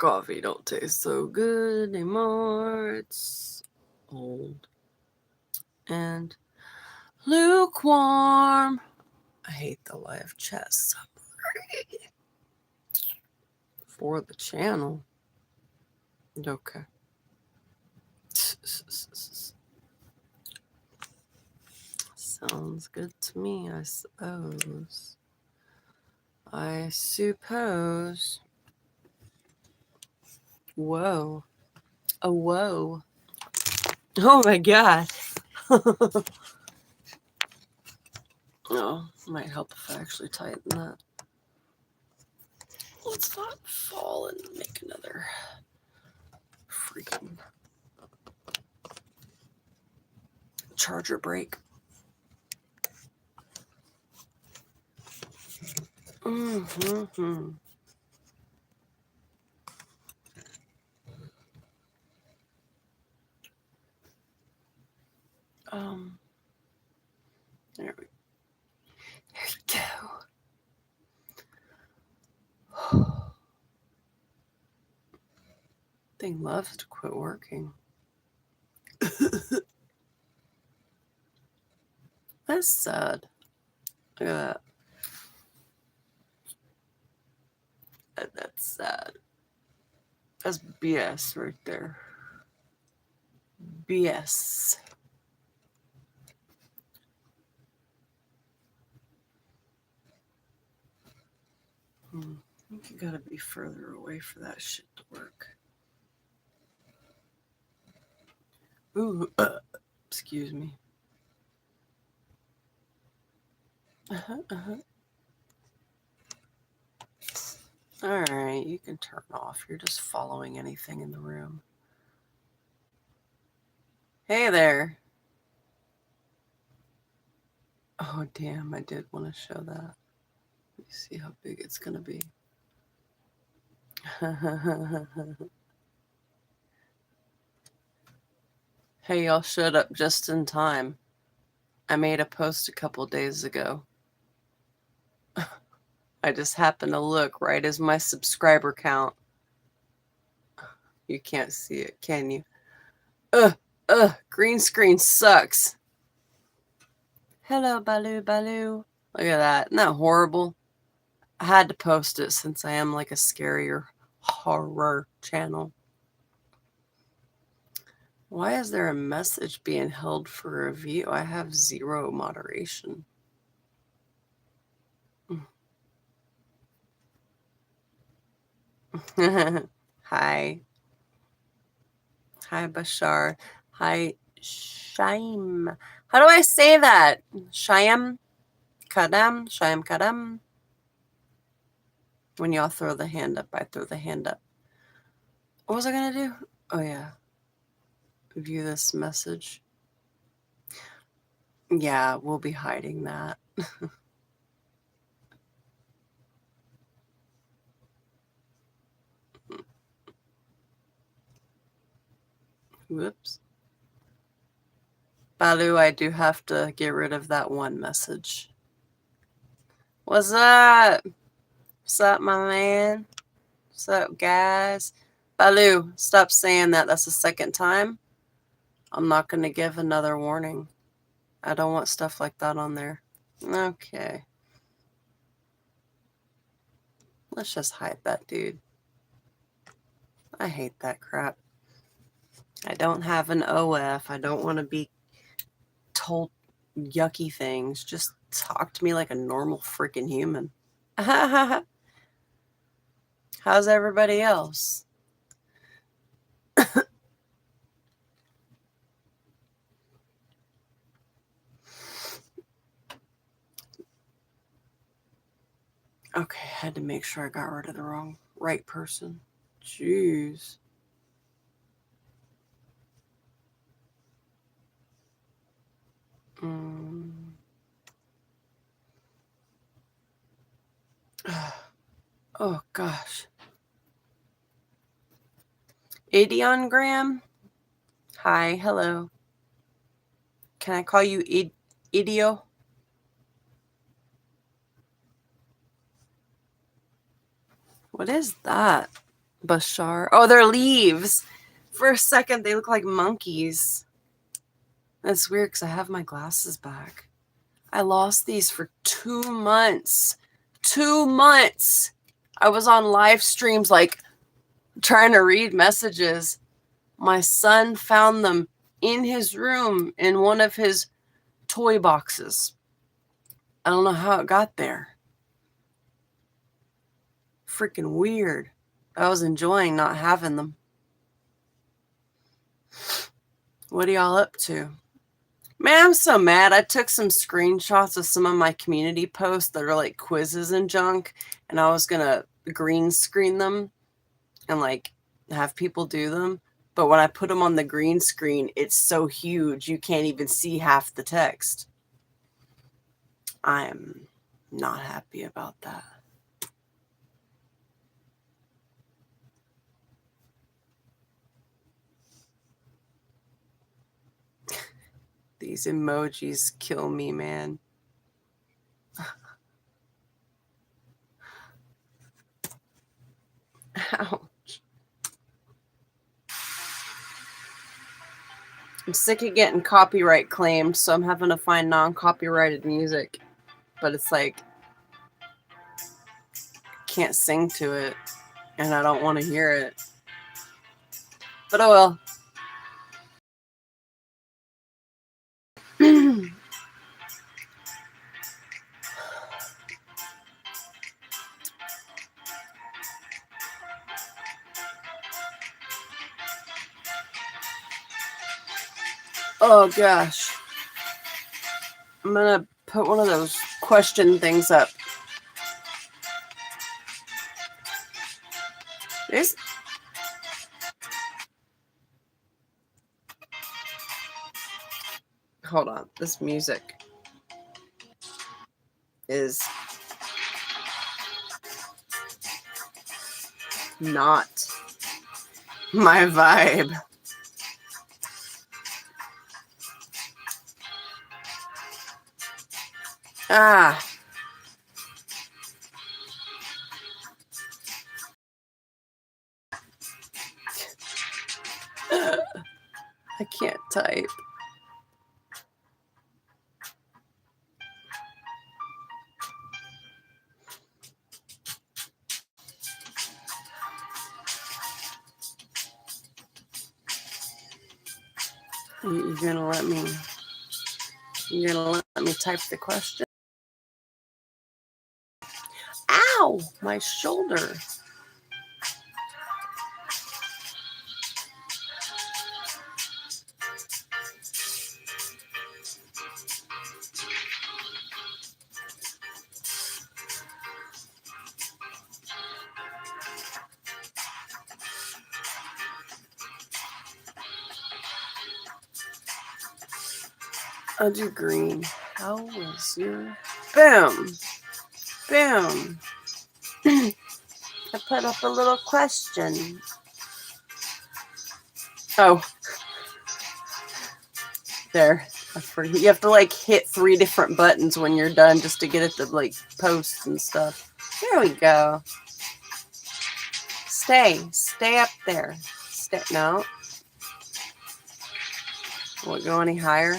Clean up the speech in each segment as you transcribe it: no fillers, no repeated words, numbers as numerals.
coffee don't taste so good anymore. It's old and lukewarm. I hate the live chat summary for the channel. Okay. Sounds good to me, I suppose. I suppose. Whoa. Oh, whoa. Oh my god. Oh, might help if I actually tighten that. Let's not fall and make another freaking charger break. Mm-hmm. There we go. Thing loves to quit working. That's sad. Look at that. That's sad. That's BS right there. BS. I think you gotta be further away for that shit to work. Ooh, excuse me. Alright, you can turn off. You're just following anything in the room. Hey there. Oh, damn, I did want to show that. Let me see how big it's going to be. Hey, y'all showed up just in time. I made a post a couple days ago. I just happened to look right as my subscriber count. You can't see it, can you? Green screen sucks. Hello, Baloo, Baloo. Look at that. Isn't that horrible? I had to post it since I am like a scarier horror channel. Why is there a message being held for review? I have 0 moderation. Hi. Hi, Bashar. Hi, Shaim. How do I say that? Shaim Kadam? Shaim Kadam? When y'all throw the hand up, I throw the hand up. What was I going to do? Oh, yeah. View this message. Yeah, we'll be hiding that. Whoops. Baloo, I do have to get rid of that one message. What's up? What's up, my man? What's up, guys? Baloo, stop saying that. That's the second time. I'm not going to give another warning. I don't want stuff like that on there. Okay. Let's just hide that dude. I hate that crap. I don't have an OF. I don't want to be told yucky things. Just talk to me like a normal freaking human. How's everybody else? Okay, I had to make sure I got rid of the right person. Jeez. Oh, gosh. Idiongram? Hi, hello. Can I call you Idio? What is that? Bashar. Oh, they're leaves. For a second, they look like monkeys. That's weird because I have my glasses back. I lost these for 2 months. 2 months. I was on live streams, like, trying to read messages. My son found them in his room in one of his toy boxes. I don't know how it got there. Freaking weird. I was enjoying not having them. What are y'all up to? Man, I'm so mad. I took some screenshots of some of my community posts that are like quizzes and junk, and I was going to green screen them and like have people do them. But when I put them on the green screen, it's so huge you can't even see half the text. I am not happy about that. These emojis kill me, man. Ouch. I'm sick of getting copyright claimed, so I'm having to find non-copyrighted music. But it's like, can't sing to it, and I don't want to hear it. But oh well. Oh gosh. I'm gonna put one of those question things up. There's... Hold on. This music is not my vibe. Ah. I can't type. You're gonna let me... You're gonna let me type the question? Ow! My shoulder. I'll do green. How was your... Boom! Boom! I put up a little question. Oh. There. You have to like hit 3 different buttons when you're done just to get it to like post and stuff. There we go. Stay up there. No. Will it go any higher?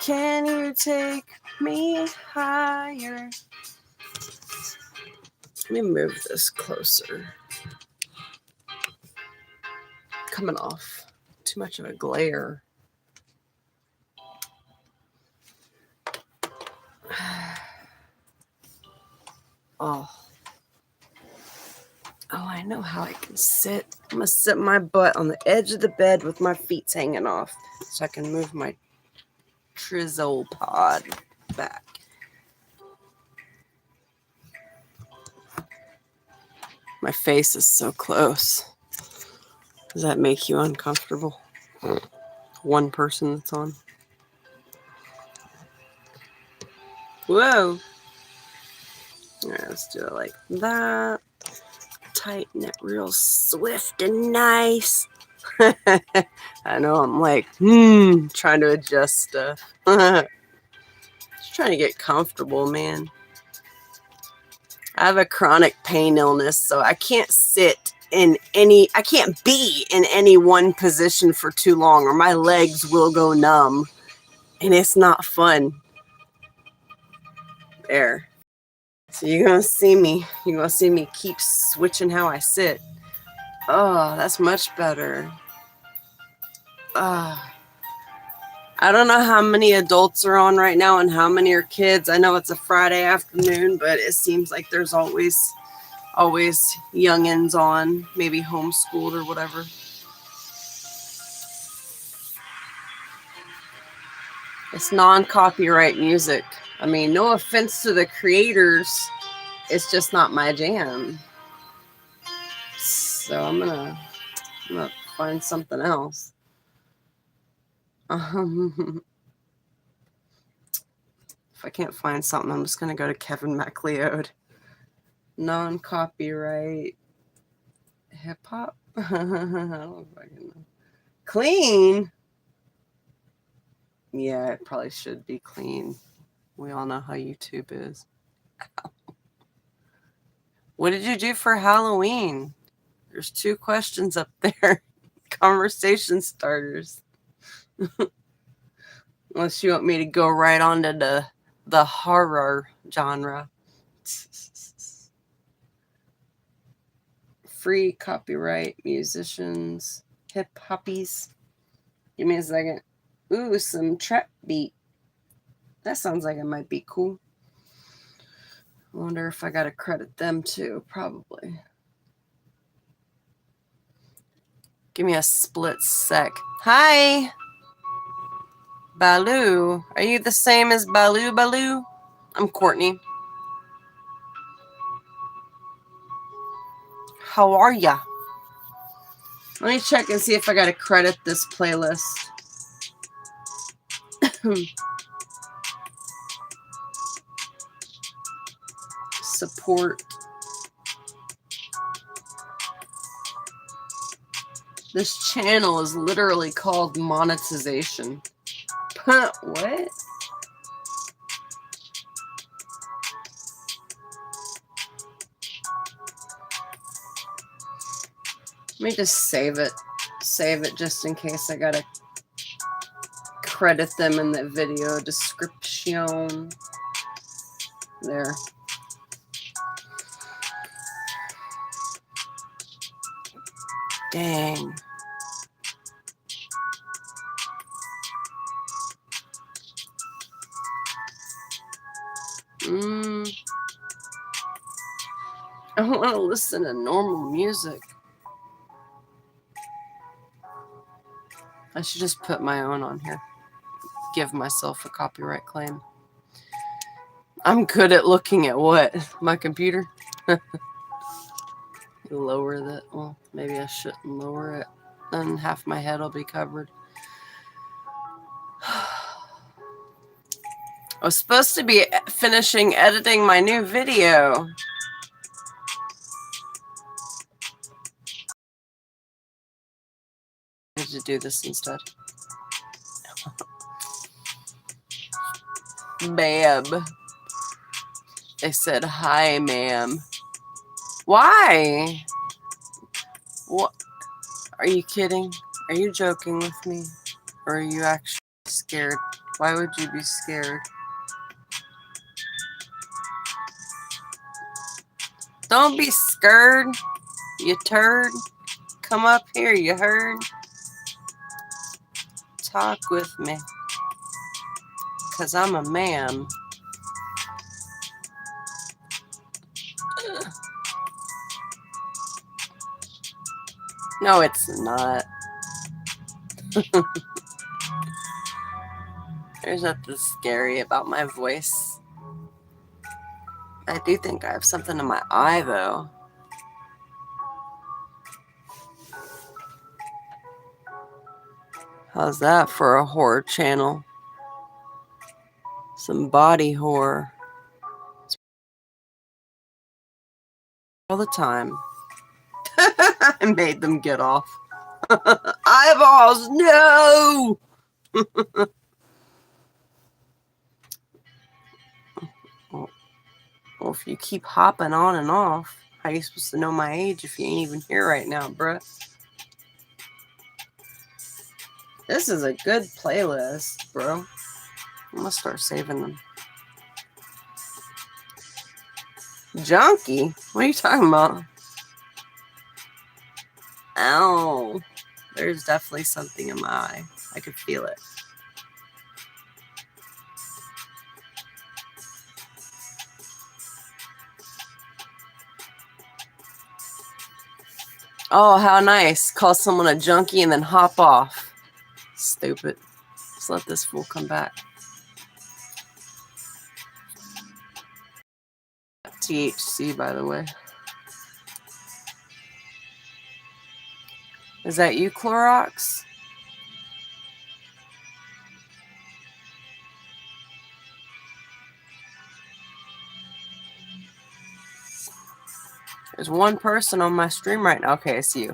Can you take me higher? Let me move this closer. Coming off. Too much of a glare. Oh. Oh, I know how I can sit. I'm going to sit my butt on the edge of the bed with my feet hanging off so I can move my trizzle pod back. My face is so close. Does that make you uncomfortable? One person that's on. Whoa. All right, let's do it like that. Tighten it real swift and nice. I know I'm like, trying to adjust stuff. Just trying to get comfortable, man. I have a chronic pain illness, so I can't I can't be in any one position for too long or my legs will go numb and it's not fun. There. So you're going to see me keep switching how I sit. Oh, that's much better. I don't know how many adults are on right now and how many are kids. I know it's a Friday afternoon, but it seems like there's always youngins on, maybe homeschooled or whatever. It's non-copyright music. I mean, no offense to the creators, it's just not my jam. So I'm gonna find something else. If I can't find something, I'm just gonna go to Kevin MacLeod. Non-copyright hip hop. I don't know if I can. Clean. Yeah, it probably should be clean. We all know how YouTube is. What did you do for Halloween? There's 2 questions up there. Conversation starters. Unless you want me to go right on to the horror genre. Free copyright musicians, hip hoppies. Give me a second. Ooh, some trap beat. That sounds like it might be cool. I wonder if I gotta credit them too. Probably. Give me a split sec. Hi! Baloo. Are you the same as Baloo? I'm Courtney. How are ya? Let me check and see if I gotta credit this playlist. Support. This channel is literally called monetization. What? Let me just save it. Save it just in case I gotta credit them in the video description. There. Dang. I want to listen to normal music. I should just put my own on here. Give myself a copyright claim. I'm good at looking at what? My computer? Lower that. Well, maybe I shouldn't lower it. Then half my head will be covered. I was supposed to be finishing editing my new video. I need to do this instead. Babe. They said, hi, ma'am. Why? What? Are you kidding? Are you joking with me? Or are you actually scared? Why would you be scared? Don't be scared, you turd. Come up here, you heard? Talk with me. 'Cause I'm a man. No, it's not. There's nothing scary about my voice. I do think I have something in my eye, though. How's that for a horror channel? Some body horror. All the time. I made them get off. Eyeballs, no! Well, if you keep hopping on and off, how are you supposed to know my age if you ain't even here right now, bruh? This is a good playlist, bro. I'm gonna start saving them. Junkie? What are you talking about? Ow. There's definitely something in my eye. I could feel it. Oh, how nice. Call someone a junkie and then hop off. Stupid. Just let this fool come back. THC, by the way. Is that you, Clorox? There's one person on my stream right now. Okay, it's you.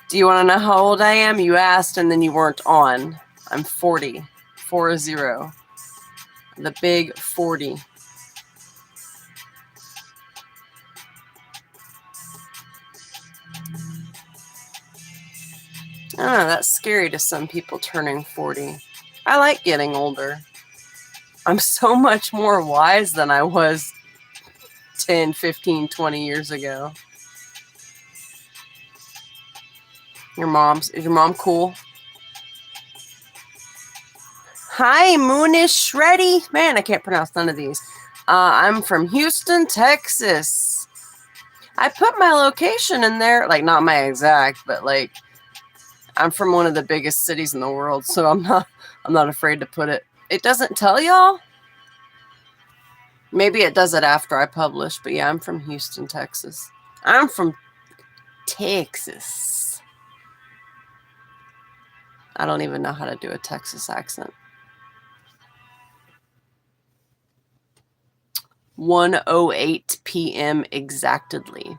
Do you want to know how old I am? You asked and then you weren't on. I'm 40. 40. The big 40. I don't know, that's scary to some people turning 40. I like getting older. I'm so much more wise than I was 10, 15, 20 years ago. Is your mom cool? Hi, Moonish Shreddy. Man, I can't pronounce none of these. I'm from Houston, Texas. I put my location in there, like not my exact, but like I'm from one of the biggest cities in the world, so I'm not afraid to put it. It doesn't tell y'all? Maybe it does it after I publish, but yeah, I'm from Houston, Texas. I'm from Texas. I don't even know how to do a Texas accent. 1:08 p.m. exactly.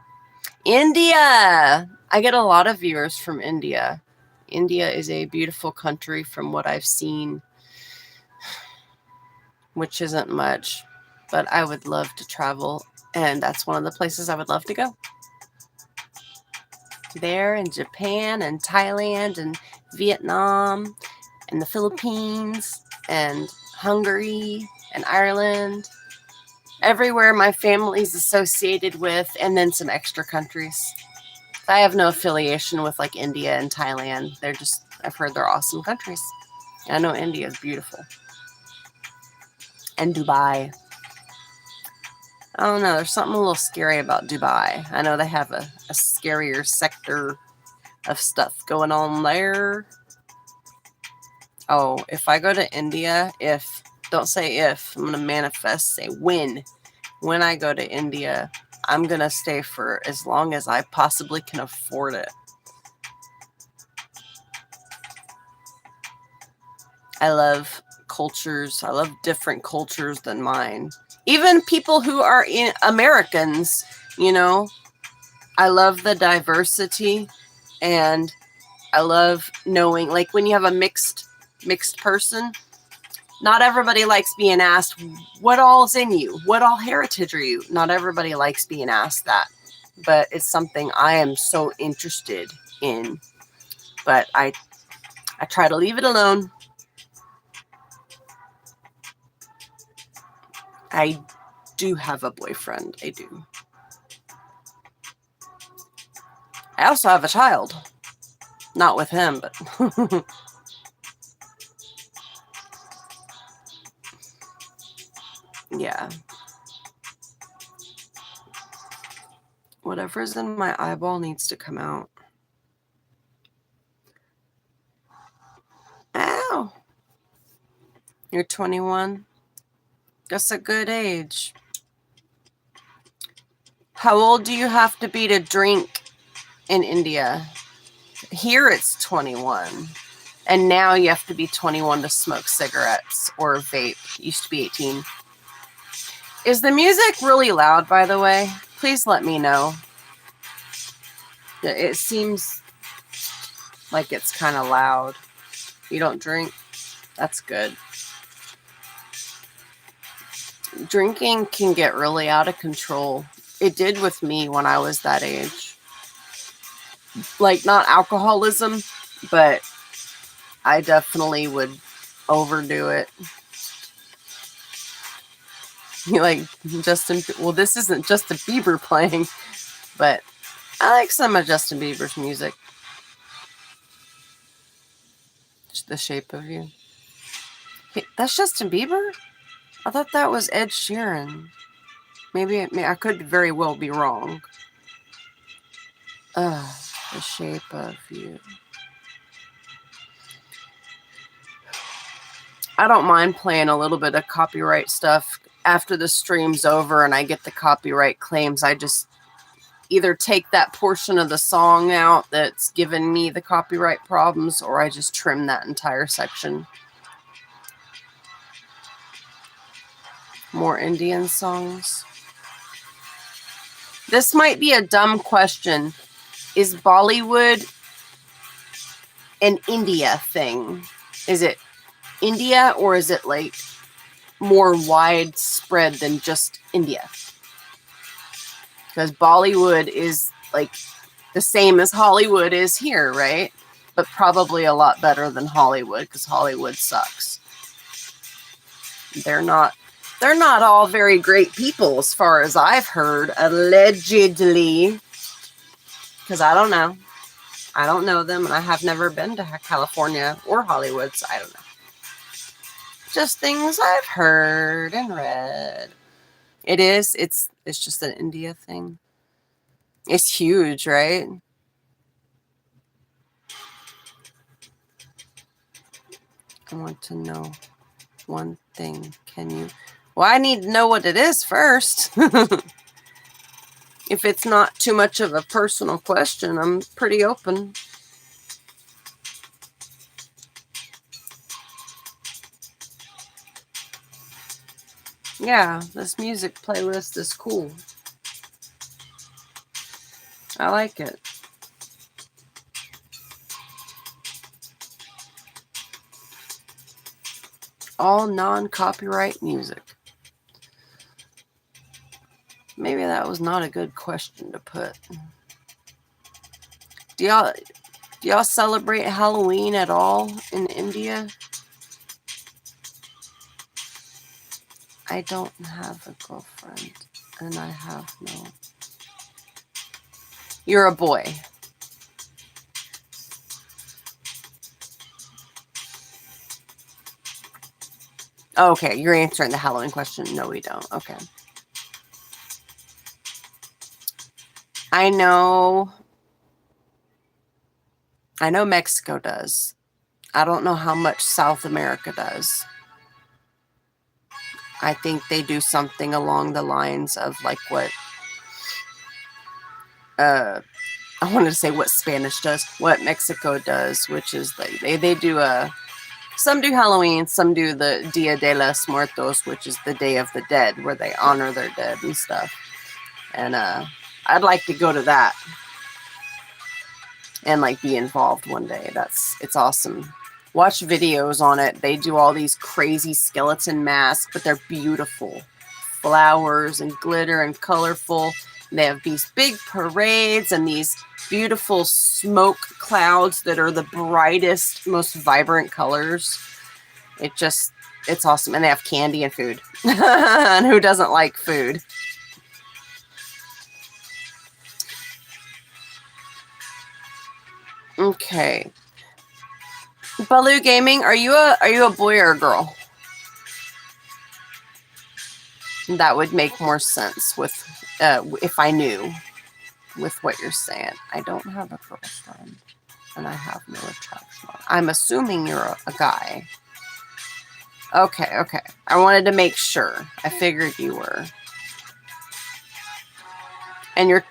India! I get a lot of viewers from India. India is a beautiful country from what I've seen, which isn't much, but I would love to travel, and that's one of the places I would love to go. There in Japan and Thailand and Vietnam and the Philippines and Hungary and Ireland. Everywhere my family's associated with, and then some extra countries. I have no affiliation with like India and Thailand. They're just, I've heard they're awesome countries. I know India is beautiful. And Dubai. I don't know, there's something a little scary about Dubai. I know they have a scarier sector of stuff going on there. Oh, if I go to India, don't say if, I'm going to manifest, say when. When I go to India, I'm going to stay for as long as I possibly can afford it. I love cultures. I love different cultures than mine. Even people who are Americans, you know, I love the diversity, and I love knowing, like when you have a mixed person, not everybody likes being asked, what all's in you? What all heritage are you? Not everybody likes being asked that, but it's something I am so interested in, but I try to leave it alone. I do have a boyfriend. I do. I also have a child. Not with him, but... yeah. Whatever's in my eyeball needs to come out. Ow! You're 21? That's a good age. How old do you have to be to drink in India? Here it's 21. And now you have to be 21 to smoke cigarettes or vape. It used to be 18. Is the music really loud, by the way? Please let me know. It seems like it's kind of loud. You don't drink? That's good. Drinking can get really out of control. It did with me when I was that age. Like, not alcoholism, but I definitely would overdo it. You like Justin? Well, this isn't Justin Bieber playing, but I like some of Justin Bieber's music. The Shape of You. Hey, that's Justin Bieber? I thought that was Ed Sheeran. Maybe I could very well be wrong. The Shape of You. I don't mind playing a little bit of copyright stuff. After the stream's over and I get the copyright claims, I just either take that portion of the song out that's given me the copyright problems, or I just trim that entire section. More Indian songs. This might be a dumb question. Is Bollywood an India thing? Is it India, or is it like more widespread than just India? Because Bollywood is like the same as Hollywood is here, right? But probably a lot better than Hollywood, because Hollywood sucks. They're not all very great people, as far as I've heard, allegedly. Because I don't know. I don't know them, and I have never been to California or Hollywood, so I don't know. Just things I've heard and read. It's just an India thing. It's huge, right? I want to know one thing. Can you? Well, I need to know what it is first. If it's not too much of a personal question, I'm pretty open. Yeah, this music playlist is cool. I like it. All non-copyright music. Maybe that was not a good question to put. Do y'all celebrate Halloween at all in India? I don't have a girlfriend, and I have no. You're a boy. Okay, you're answering the Halloween question. No, we don't. Okay. I know Mexico does. I don't know how much South America does. I think they do something along the lines of like what I wanted to say what Spanish does, what Mexico does, which is like they do some do Halloween, some do the Dia de los Muertos, which is the Day of the Dead, where they honor their dead and stuff. And I'd like to go to that and like be involved one day. It's awesome. Watch videos on it. They do all these crazy skeleton masks, but they're beautiful. Flowers and glitter and colorful. They have these big parades and these beautiful smoke clouds that are the brightest, most vibrant colors. It's awesome. And they have candy and food. And who doesn't like food? Okay. Baloo Gaming, are you a boy or a girl? That would make more sense with if I knew with what you're saying. I don't have a girlfriend, and I have no attraction. I'm assuming you're a guy. Okay. I wanted to make sure. I figured you were. And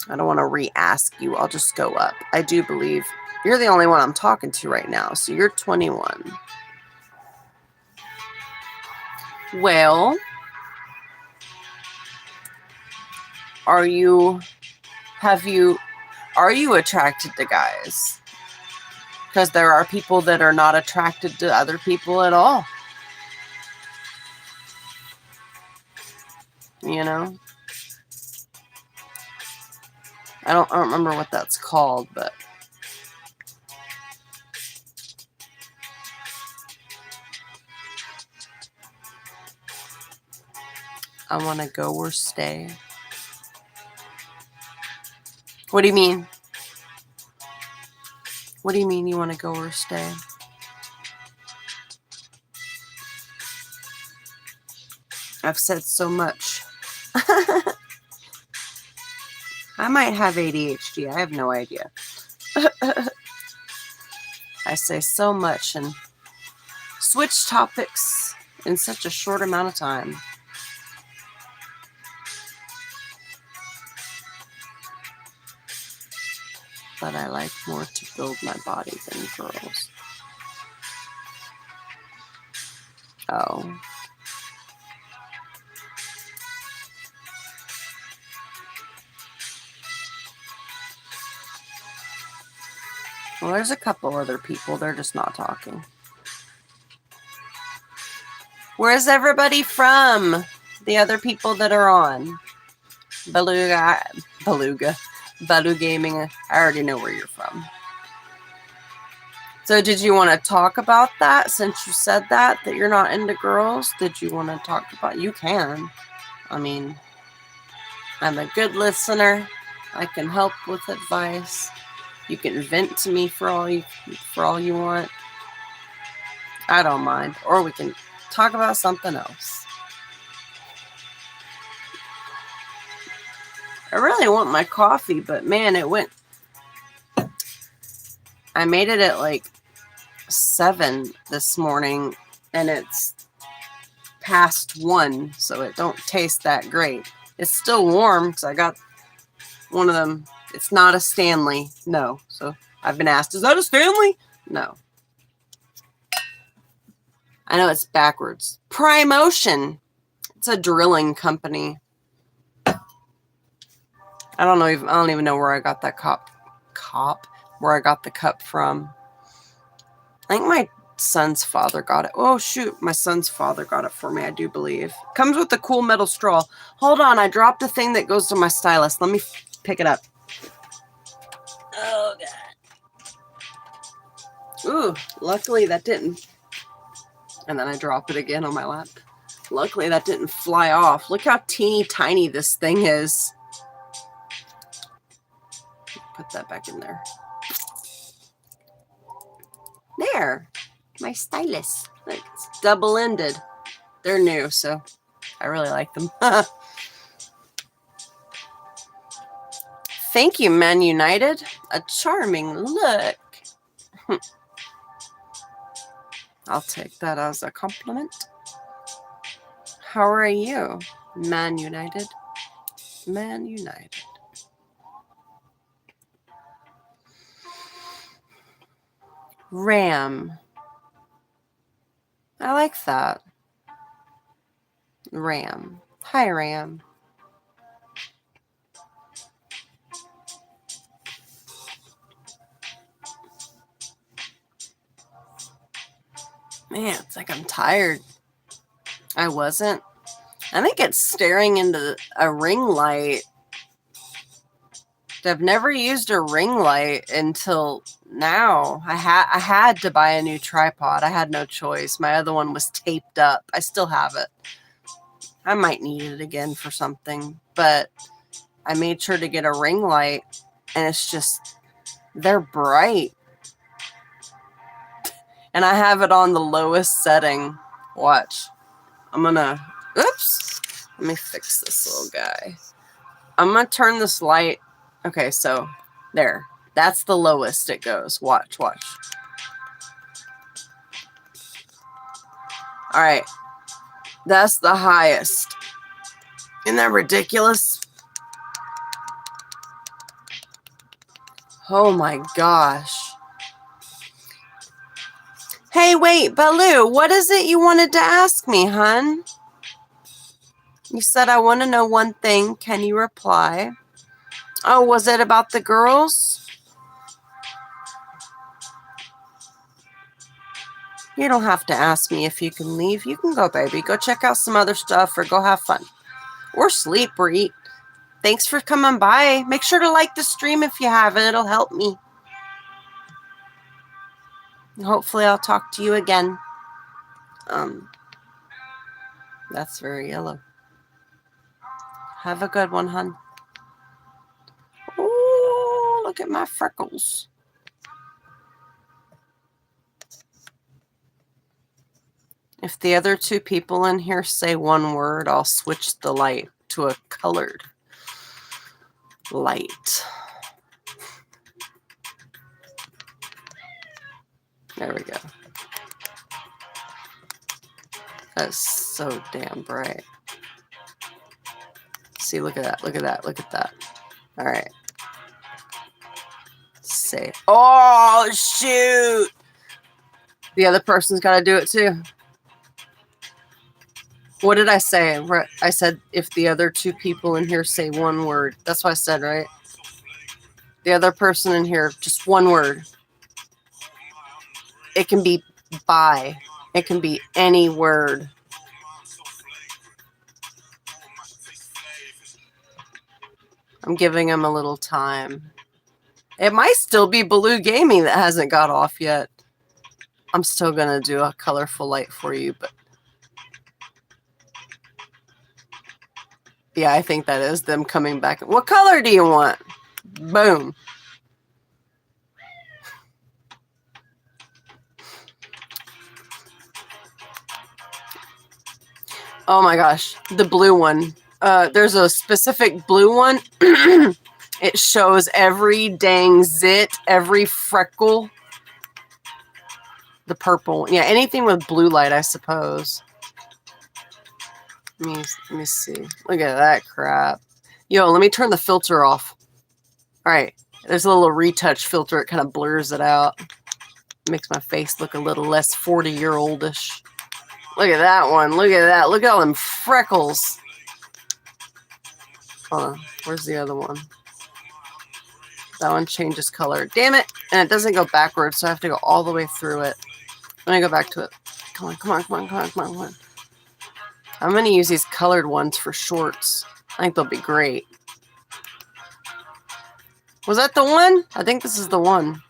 I don't want to re-ask you. I'll just go up. I do believe you're the only one I'm talking to right now. So you're 21. Well, are you attracted to guys? Because there are people that are not attracted to other people at all. you know? I don't remember what that's called, but I want to go or stay. What do you mean? What do you mean you want to go or stay? I've said so much. I might have ADHD. I have no idea. I say so much and switch topics in such a short amount of time. But I like more to build my body than girls. Oh. Well, there's a couple other people. They're just not talking. Where's everybody from? The other people that are on. Beluga Gaming. I already know where you're from. So did you want to talk about that since you said that you're not into girls? Did you want to talk about? You can. I mean, I'm a good listener. I can help with advice. You can vent to me for all you want. I don't mind. Or we can talk about something else. I really want my coffee, but man, it went. I made it at like 7 this morning, and it's past 1, so it don't taste that great. It's still warm because I got one of them. It's not a Stanley. No. So I've been asked, is that a Stanley? No. I know it's backwards. Primotion. It's a drilling company. I don't even know where I got that where I got the cup from. I think my son's father got it. Oh, shoot. My son's father got it for me, I do believe. Comes with a cool metal straw. Hold on. I dropped the thing that goes to my stylus. Let me pick it up. Oh, God. Ooh, luckily that didn't. And then I drop it again on my lap. Luckily that didn't fly off. Look how teeny tiny this thing is. Put that back in there. There. My stylus. Look, it's double-ended. They're new, so I really like them. Thank you, Man United. A charming look. I'll take that as a compliment. How are you, Man United? Man United. Ram. I like that. Ram. Hi, Ram. Man, it's like I'm tired. I wasn't. I think it's staring into a ring light. I've never used a ring light until now. I had to buy a new tripod. I had no choice. My other one was taped up. I still have it. I might need it again for something, but I made sure to get a ring light, and it's just, they're bright. And I have it on the lowest setting. Watch. I'm gonna, oops. Let me fix this little guy. I'm gonna turn this light. Okay, so there. That's the lowest it goes. Watch. All right. That's the highest. Isn't that ridiculous? Oh my gosh. Hey, wait, Baloo, what is it you wanted to ask me, hun? You said I want to know one thing. Can you reply? Oh, was it about the girls? You don't have to ask me if you can leave. You can go, baby. Go check out some other stuff or go have fun. Or sleep or eat. Thanks for coming by. Make sure to like the stream if you haven't. It'll help me. And hopefully I'll talk to you again. That's very yellow. Have a good one, hun. Oh, look at my freckles. If the other two people in here say one word, I'll switch the light to a colored light. There we go. That's so damn bright. See, look at that. Look at that. Look at that. All right. Say, oh, shoot. The other person's got to do it too. What did I say? I said if the other two people in here say one word. That's what I said, right? The other person in here, just one word. It can be bye. It can be any word. I'm giving him a little time. It might still be Blue Gaming that hasn't got off yet. I'm still going to do a colorful light for you, but yeah, I think that is them coming back. What color do you want? Boom. Oh my gosh, the blue one. There's a specific blue one. It shows every dang zit, every freckle. The purple one. Yeah, anything with blue light, I suppose. Let me see. Look at that crap. Yo, let me turn the filter off. All right. There's a little retouch filter. It kind of blurs it out. Makes my face look a little less 40-year-oldish. Look at that one. Look at that. Look at all them freckles. Hold on. Where's the other one? That one changes color. Damn it. And it doesn't go backwards, so I have to go all the way through it. Let me go back to it. Come on, come on, come on, come on, come on, come on. I'm going to use these colored ones for shorts. I think they'll be great. Was that the one? I think this is the one.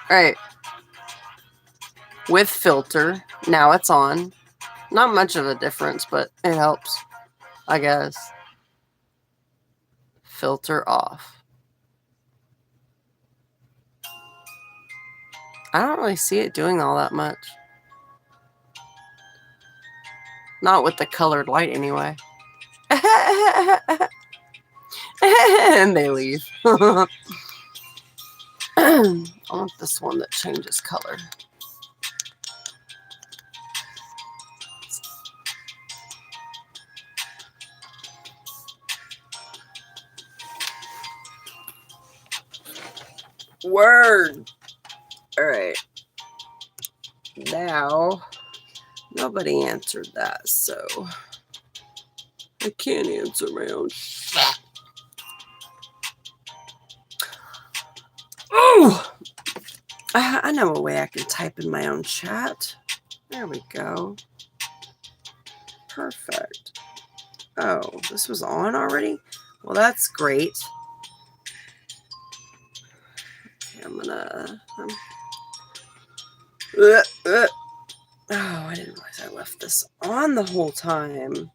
All right. With filter. Now it's on. Not much of a difference, but it helps, I guess. Filter off. I don't really see it doing all that much. Not with the colored light, anyway. And they leave. I want this one that changes color. Word. All right. Now, nobody answered that, so I can't answer my own shit. Oh! I know a way I can type in my own chat. There we go. Perfect. Oh, this was on already? Well, that's great. Okay, I'm gonna... Oh, I didn't realize I left this on the whole time.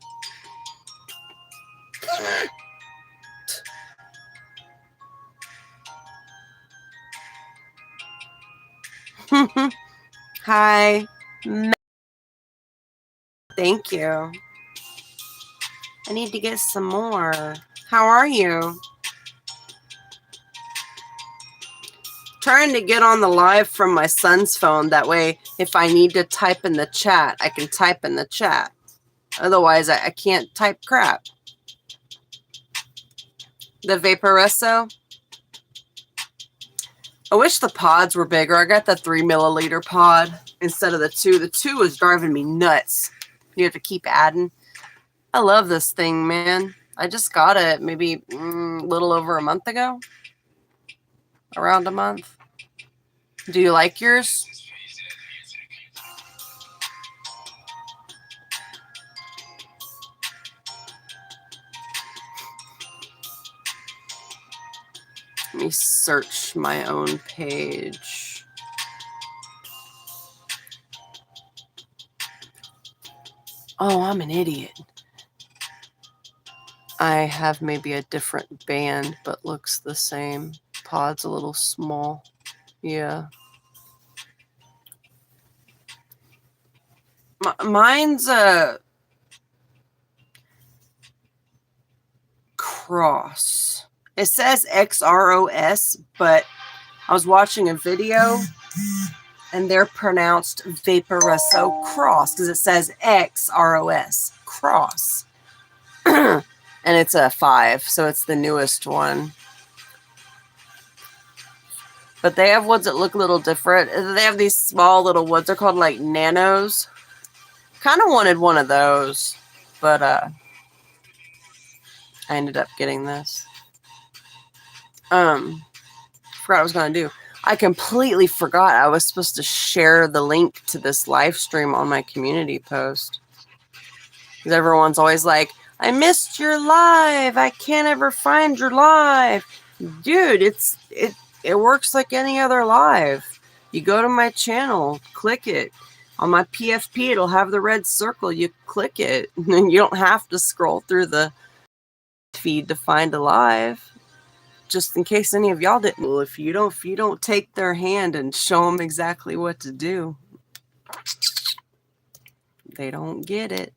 Hi. Thank you. I need to get some more. How are you? Trying to get on the live from my son's phone. That way, if I need to type in the chat, I can type in the chat. Otherwise, I can't type crap. The Vaporesso. I wish the pods were bigger. I got the 3 milliliter pod instead of the 2. The 2 is driving me nuts. You have to keep adding. I love this thing, man. I just got it maybe a little over a month ago. Around a month. Do you like yours? Let me search my own page. Oh, I'm an idiot. I have maybe a different band, but looks the same. Pod's a little small. Yeah. Mine's a cross. It says XROS, but I was watching a video and they're pronounced Vaporesso Cross because it says XROS Cross. And it's a 5, so it's the newest one. But they have ones that look a little different. They have these small little ones. They're called like nanos. Kind of wanted one of those, but I ended up getting this. Forgot what I was going to do. I completely forgot I was supposed to share the link to this live stream on my community post. Because everyone's always like, I missed your live. I can't ever find your live. Dude, it works like any other live. You go to my channel, click it. On my PFP, it'll have the red circle. You click it. And you don't have to scroll through the feed to find a live. Just in case any of y'all didn't. Well, if you don't take their hand and show them exactly what to do, they don't get it.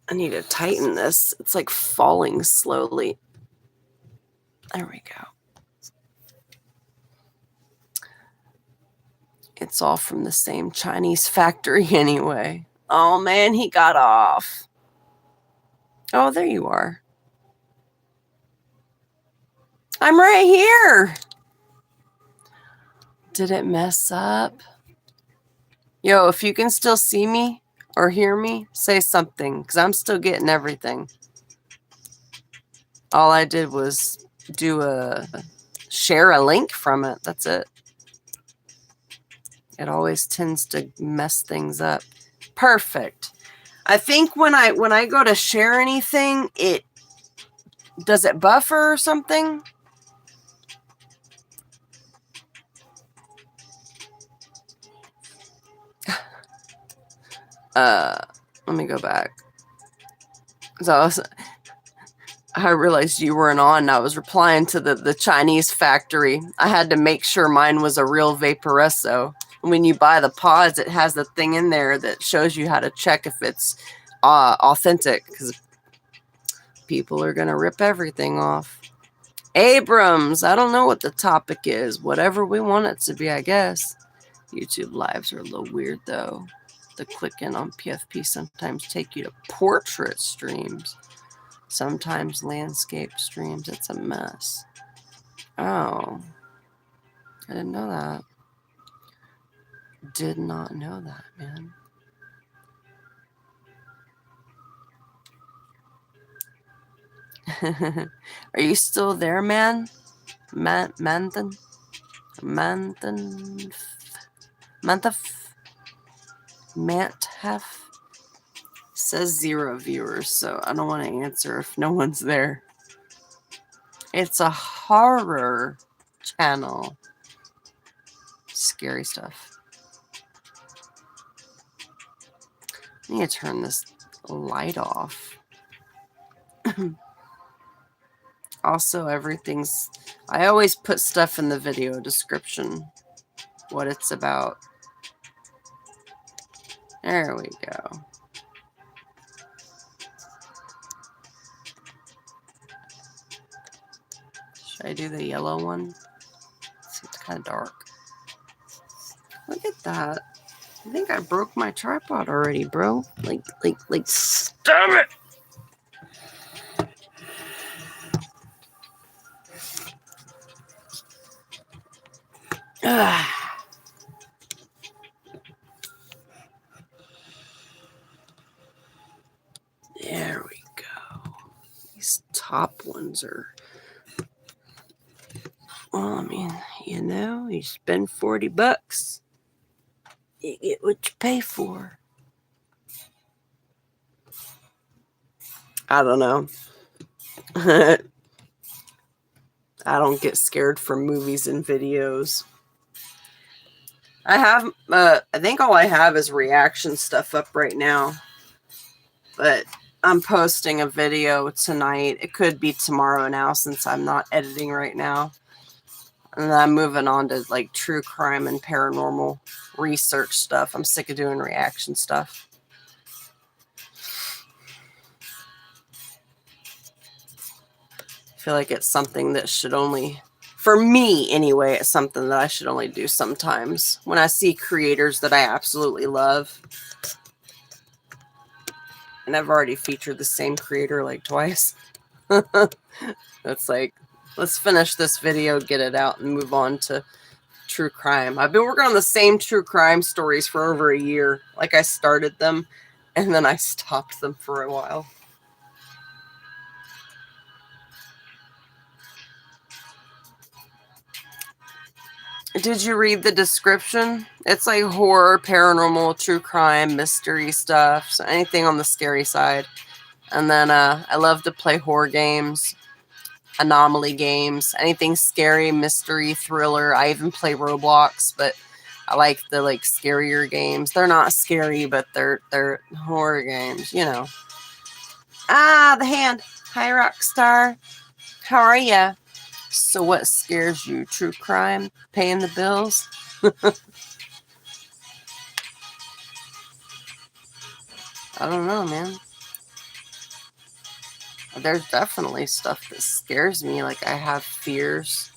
I need to tighten this. It's like falling slowly. There we go. It's all from the same Chinese factory anyway. Oh man, he got off. Oh, there you are. I'm right here. Did it mess up? Yo, if you can still see me or hear me, say something, because I'm still getting everything. All I did was share a link from it. That's it. It always tends to mess things up. Perfect. I think when I go to share anything, does it buffer or something? Let me go back. So I realized you weren't on. And I was replying to the Chinese factory. I had to make sure mine was a real Vaporesso. When you buy the pods, it has the thing in there that shows you how to check if it's authentic, because people are going to rip everything off. Abrams, I don't know what the topic is. Whatever we want it to be, I guess. YouTube lives are a little weird, though. The clicking on PFP sometimes take you to portrait streams. Sometimes landscape streams. It's a mess. Oh. I didn't know that. Did not know that, man. Are you still there, man? Manthan? Manthaf? Says 0 viewers, so I don't want to answer if no one's there. It's a horror channel. Scary stuff. I need to turn this light off. Also, I always put stuff in the video description, what it's about. There we go. Should I do the yellow one? It's kind of dark. Look at that. I think I broke my tripod already, bro. Like, stop it! There we go. These top ones are... Well, I mean, you spend $40. You get what you pay for. I don't know. I don't get scared from movies and videos. I have, I think all I have is reaction stuff up right now. But I'm posting a video tonight. It could be tomorrow now since I'm not editing right now. And then I'm moving on to like true crime and paranormal research stuff. I'm sick of doing reaction stuff. I feel like it's something that should only, for me anyway, it's something that I should only do sometimes. When I see creators that I absolutely love. And I've already featured the same creator like twice. It's like, let's finish this video, get it out, and move on to true crime. I've been working on the same true crime stories for over a year. Like, I started them, and then I stopped them for a while. Did you read the description? It's like horror, paranormal, true crime, mystery stuff. So anything on the scary side. And then I love to play horror games, anomaly games, anything scary, mystery, thriller. I even play Roblox, but I like the scarier games. They're not scary, but they're horror games, you know. Ah, the hand. Hi, Rockstar. How are ya? So what scares you? True crime? Paying the bills? I don't know, man. There's definitely stuff that scares me. Like, I have fears.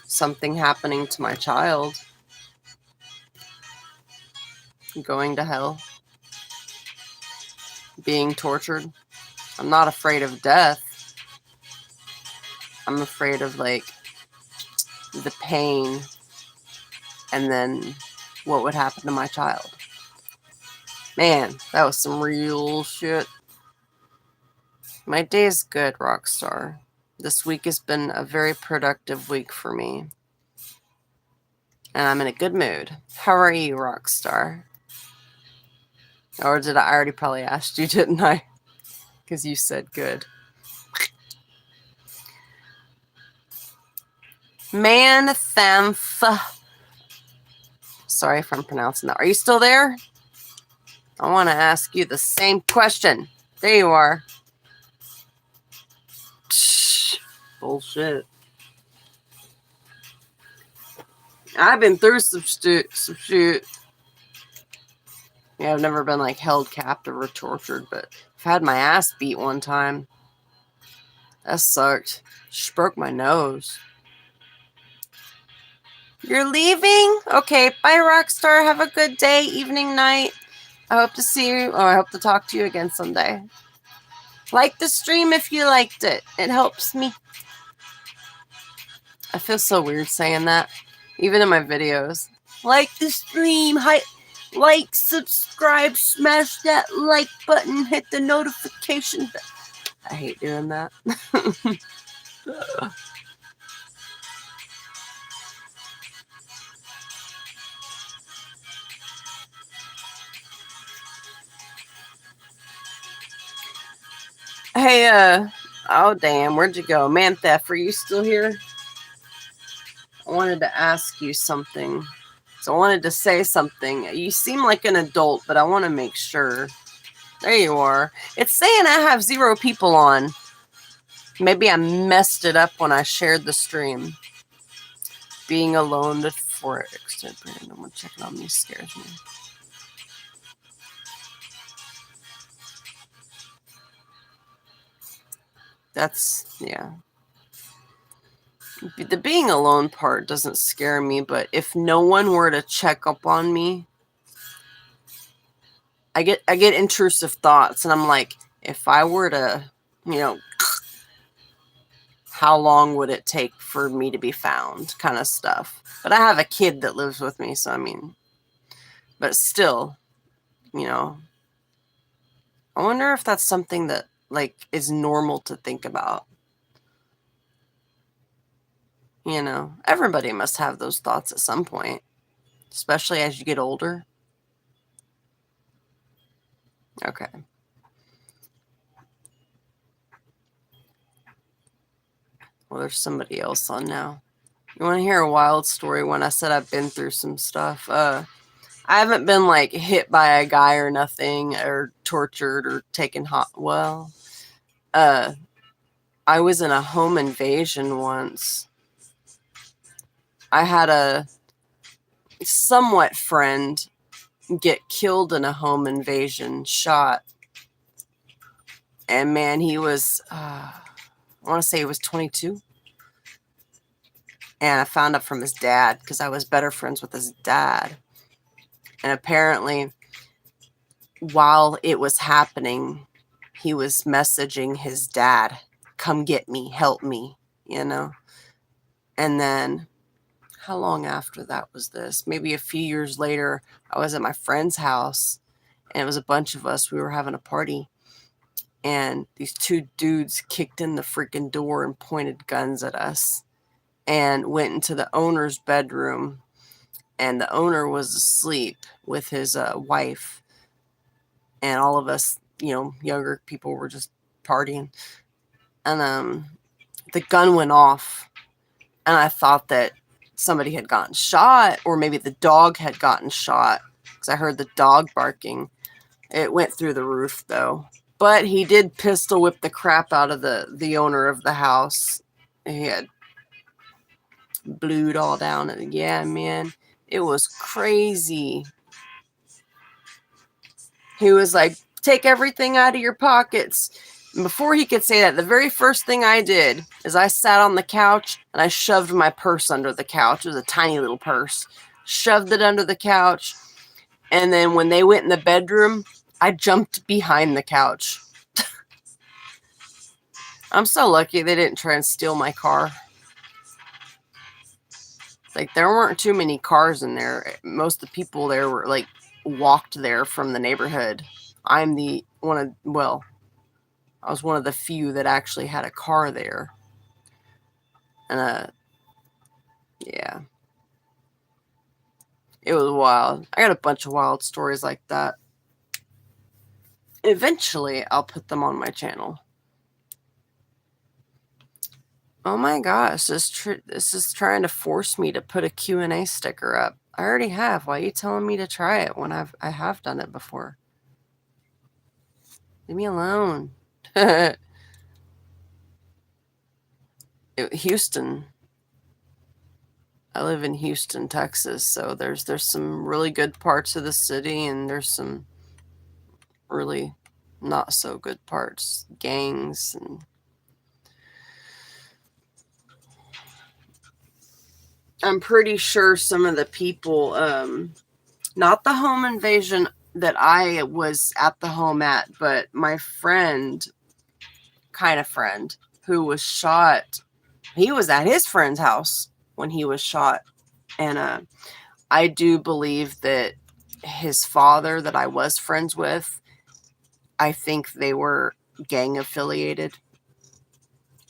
Something happening to my child. Going to hell. Being tortured. I'm not afraid of death. I'm afraid of, like, the pain and then what would happen to my child. Man, that was some real shit. My day's good, Rockstar. This week has been a very productive week for me. And I'm in a good mood. How are you, Rockstar? Or did I already probably asked you, didn't I? Because you said good. Man, thamph. Sorry if I'm pronouncing that. Are you still there? I want to ask you the same question. There you are. Psh, bullshit. I've been through some shit. Yeah, I've never been like held captive or tortured, but I've had my ass beat one time. That sucked. She broke my nose. You're leaving? Okay, bye, Rockstar. Have a good day, evening, night. I hope to see you, or I hope to talk to you again someday. Like the stream if you liked it. It helps me. I feel so weird saying that, even in my videos. Like the stream, like, subscribe, smash that like button, hit the notification bell. I hate doing that. Hey, oh damn, where'd you go? Man Theft, are you still here? I wanted to ask you something. So I wanted to say something. You seem like an adult, but I want to make sure. There you are. It's saying I have 0 people on. Maybe I messed it up when I shared the stream. Being alone for extended period. No one checking on me scares me. That's, yeah. The being alone part doesn't scare me, but if no one were to check up on me, I get intrusive thoughts, and I'm like, if I were to, you know, how long would it take for me to be found, kind of stuff. But I have a kid that lives with me, so I mean, but still, you know, I wonder if that's something that, like, is normal to think about. You know, everybody must have those thoughts at some point, especially as you get older. Okay. Well, there's somebody else on now. You want to hear a wild story? When I said I've been through some stuff, I haven't been like hit by a guy or nothing, or tortured or taken hot. Well, I was in a home invasion once. I had a somewhat friend get killed in a home invasion, shot. And man, he was, I want to say he was 22. And I found out from his dad because I was better friends with his dad. And apparently, while it was happening, he was messaging his dad, come get me, help me, you know. And then, how long after that was this? Maybe a few years later, I was at my friend's house, and it was a bunch of us. We were having a party. And these two dudes kicked in the freaking door and pointed guns at us and went into the owner's bedroom. And the owner was asleep with his wife. And all of us, you know, younger people were just partying. And the gun went off. And I thought that somebody had gotten shot, or maybe the dog had gotten shot, because I heard the dog barking. It went through the roof, though. But he did pistol whip the crap out of the owner of the house. He had blued all down. And yeah, man, it was crazy. He was like, take everything out of your pockets. And before he could say that, the very first thing I did is I sat on the couch and I shoved my purse under the couch. It was a tiny little purse. Shoved it under the couch. And then when they went in the bedroom, I jumped behind the couch. I'm so lucky they didn't try and steal my car. Like, there weren't too many cars in there. Most of the people there were, like, walked there from the neighborhood. I'm the one of, well, I was one of the few that actually had a car there. And, yeah. It was wild. I got a bunch of wild stories like that. Eventually, I'll put them on my channel. Oh my gosh, this is trying to force me to put a Q&A sticker up. I already have. Why are you telling me to try it when I have done it before? Leave me alone. Houston. I live in Houston, Texas, so there's some really good parts of the city, and there's some really not so good parts. Gangs and I'm pretty sure some of the people, not the home invasion that I was at the home at, but my friend, kind of friend, who was shot, he was at his friend's house when he was shot. And I do believe that his father that I was friends with, I think they were gang affiliated.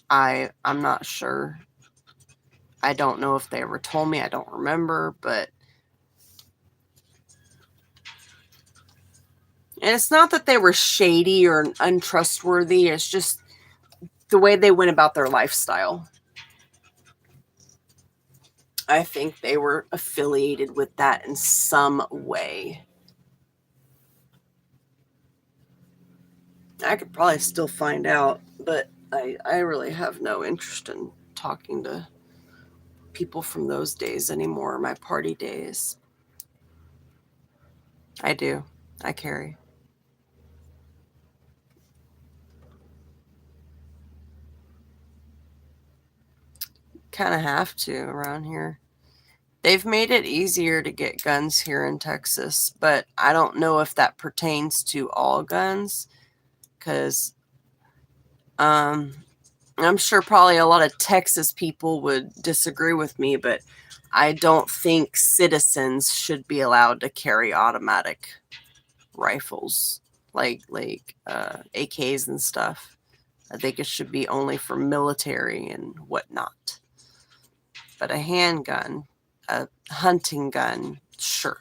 I'm not sure. I don't know if they ever told me. I don't remember, but and it's not that they were shady or untrustworthy. It's just the way they went about their lifestyle. I think they were affiliated with that in some way. I could probably still find out, but I really have no interest in talking to people from those days anymore, my party days. I do. I carry. Kind of have to around here. They've made it easier to get guns here in Texas, but I don't know if that pertains to all guns, because I'm sure probably a lot of Texas people would disagree with me, but I don't think citizens should be allowed to carry automatic rifles like AKs and stuff. I think it should be only for military and whatnot. But a handgun, a hunting gun, sure.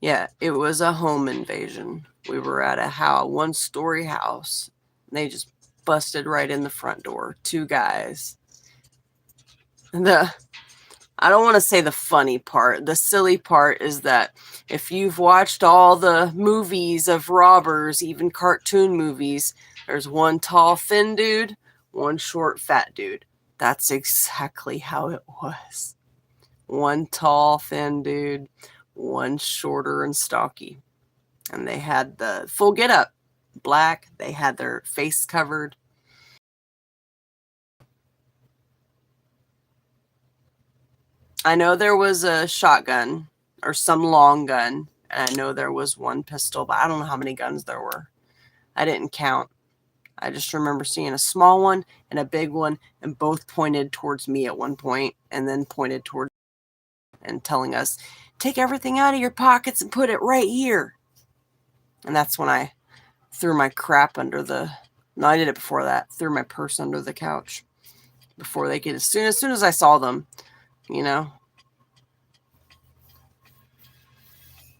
Yeah, it was a home invasion. We were at a one-story house. And they just busted right in the front door. 2 guys. I don't want to say the funny part. The silly part is that if you've watched all the movies of robbers, even cartoon movies, there's one tall, thin dude, one short, fat dude. That's exactly how it was. One tall, thin dude, one shorter and stocky. And they had the full getup. Black. They had their face covered. I know there was a shotgun or some long gun. And I know there was one pistol, but I don't know how many guns there were. I didn't count. I just remember seeing a small one and a big one, and both pointed towards me at one point, and then pointed towards and telling us, take everything out of your pockets and put it right here. And that's when I threw my crap under the... No, I did it before that. Threw my purse under the couch before they could... As soon as I saw them, you know.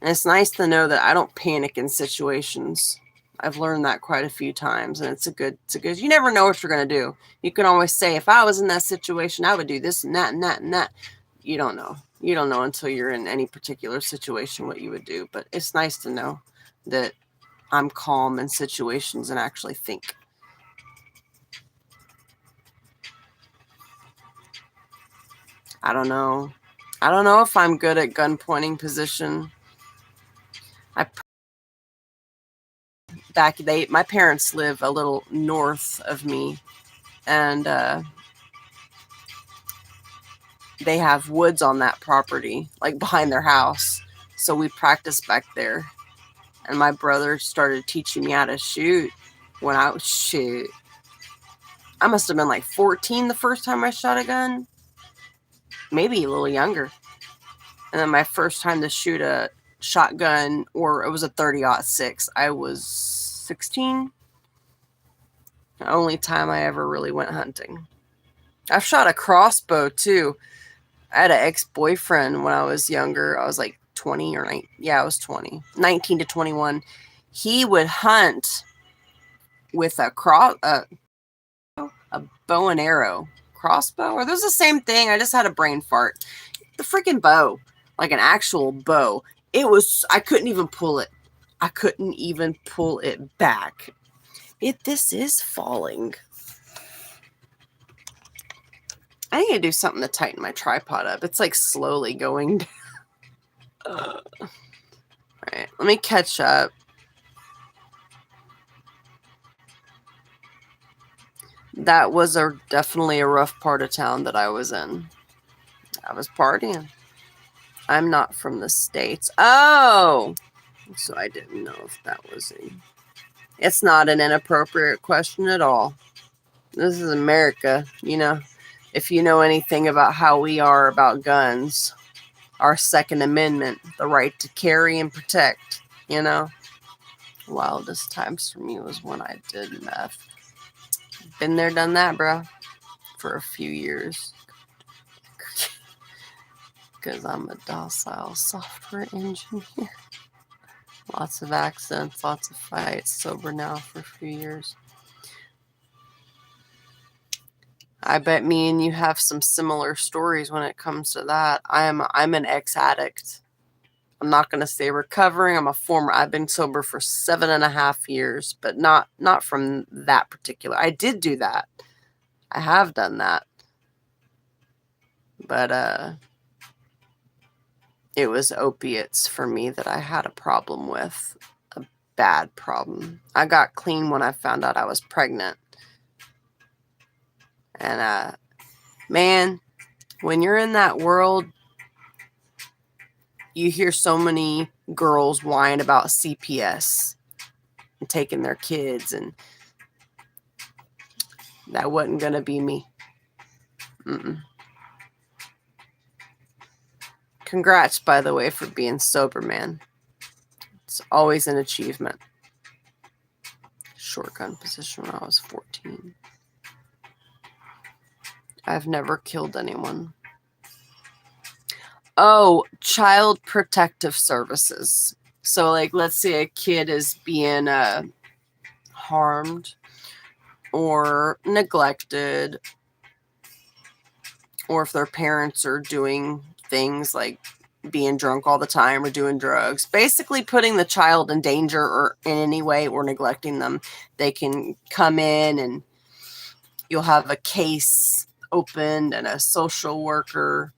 And it's nice to know that I don't panic in situations. I've learned that quite a few times, and it's a good, you never know what you're going to do. You can always say, if I was in that situation, I would do this and that and that and that. You don't know. You don't know until you're in any particular situation what you would do. But it's nice to know that I'm calm in situations and actually think. I don't know. I don't know if I'm good at gun pointing position. My parents live a little north of me, and they have woods on that property, like behind their house. So we practiced back there. And my brother started teaching me how to shoot when I was shoot. I must have been like 14 the first time I shot a gun. Maybe a little younger. And then my first time to shoot a shotgun, or it was a 30-06, I was 16. The only time I ever really went hunting. I've shot a crossbow too. I had an ex-boyfriend when I was younger. I was like 20 or 19. Yeah, I was 20. 19 to 21. He would hunt with a bow and arrow. Crossbow? Or those the same thing? I just had a brain fart. The freaking bow. Like an actual bow. I couldn't even pull it. I couldn't even pull it back. This is falling. I need to do something to tighten my tripod up. It's like slowly going down. All right, let me catch up. That was definitely a rough part of town that I was in. I was partying. I'm not from the States. Oh! So I didn't know if that was It's not an inappropriate question at all. This is America, you know. If you know anything about how we are about guns, our Second Amendment, the right to carry and protect, you know. Wildest times for me was when I did meth. Been there, done that, bro. For a few years. Because I'm a docile software engineer. Lots of accidents, lots of fights. Sober now for a few years. I bet me and you have some similar stories when it comes to that. I'm an ex-addict. I'm not going to say recovering. I've been sober for 7.5 years, but not from that particular. I did do that. I have done that. But it was opiates for me that I had a problem with. A bad problem. I got clean when I found out I was pregnant. And man, when you're in that world, you hear so many girls whine about CPS and taking their kids, and that wasn't going to be me. Congrats, by the way, for being sober, man. It's always an achievement. Shotgun position when I was 14. I've never killed anyone. Oh, child protective services. So, like, let's say a kid is being harmed or neglected, or if their parents are doing things like being drunk all the time or doing drugs, basically putting the child in danger or in any way or neglecting them. They can come in and you'll have a case opened and a social worker,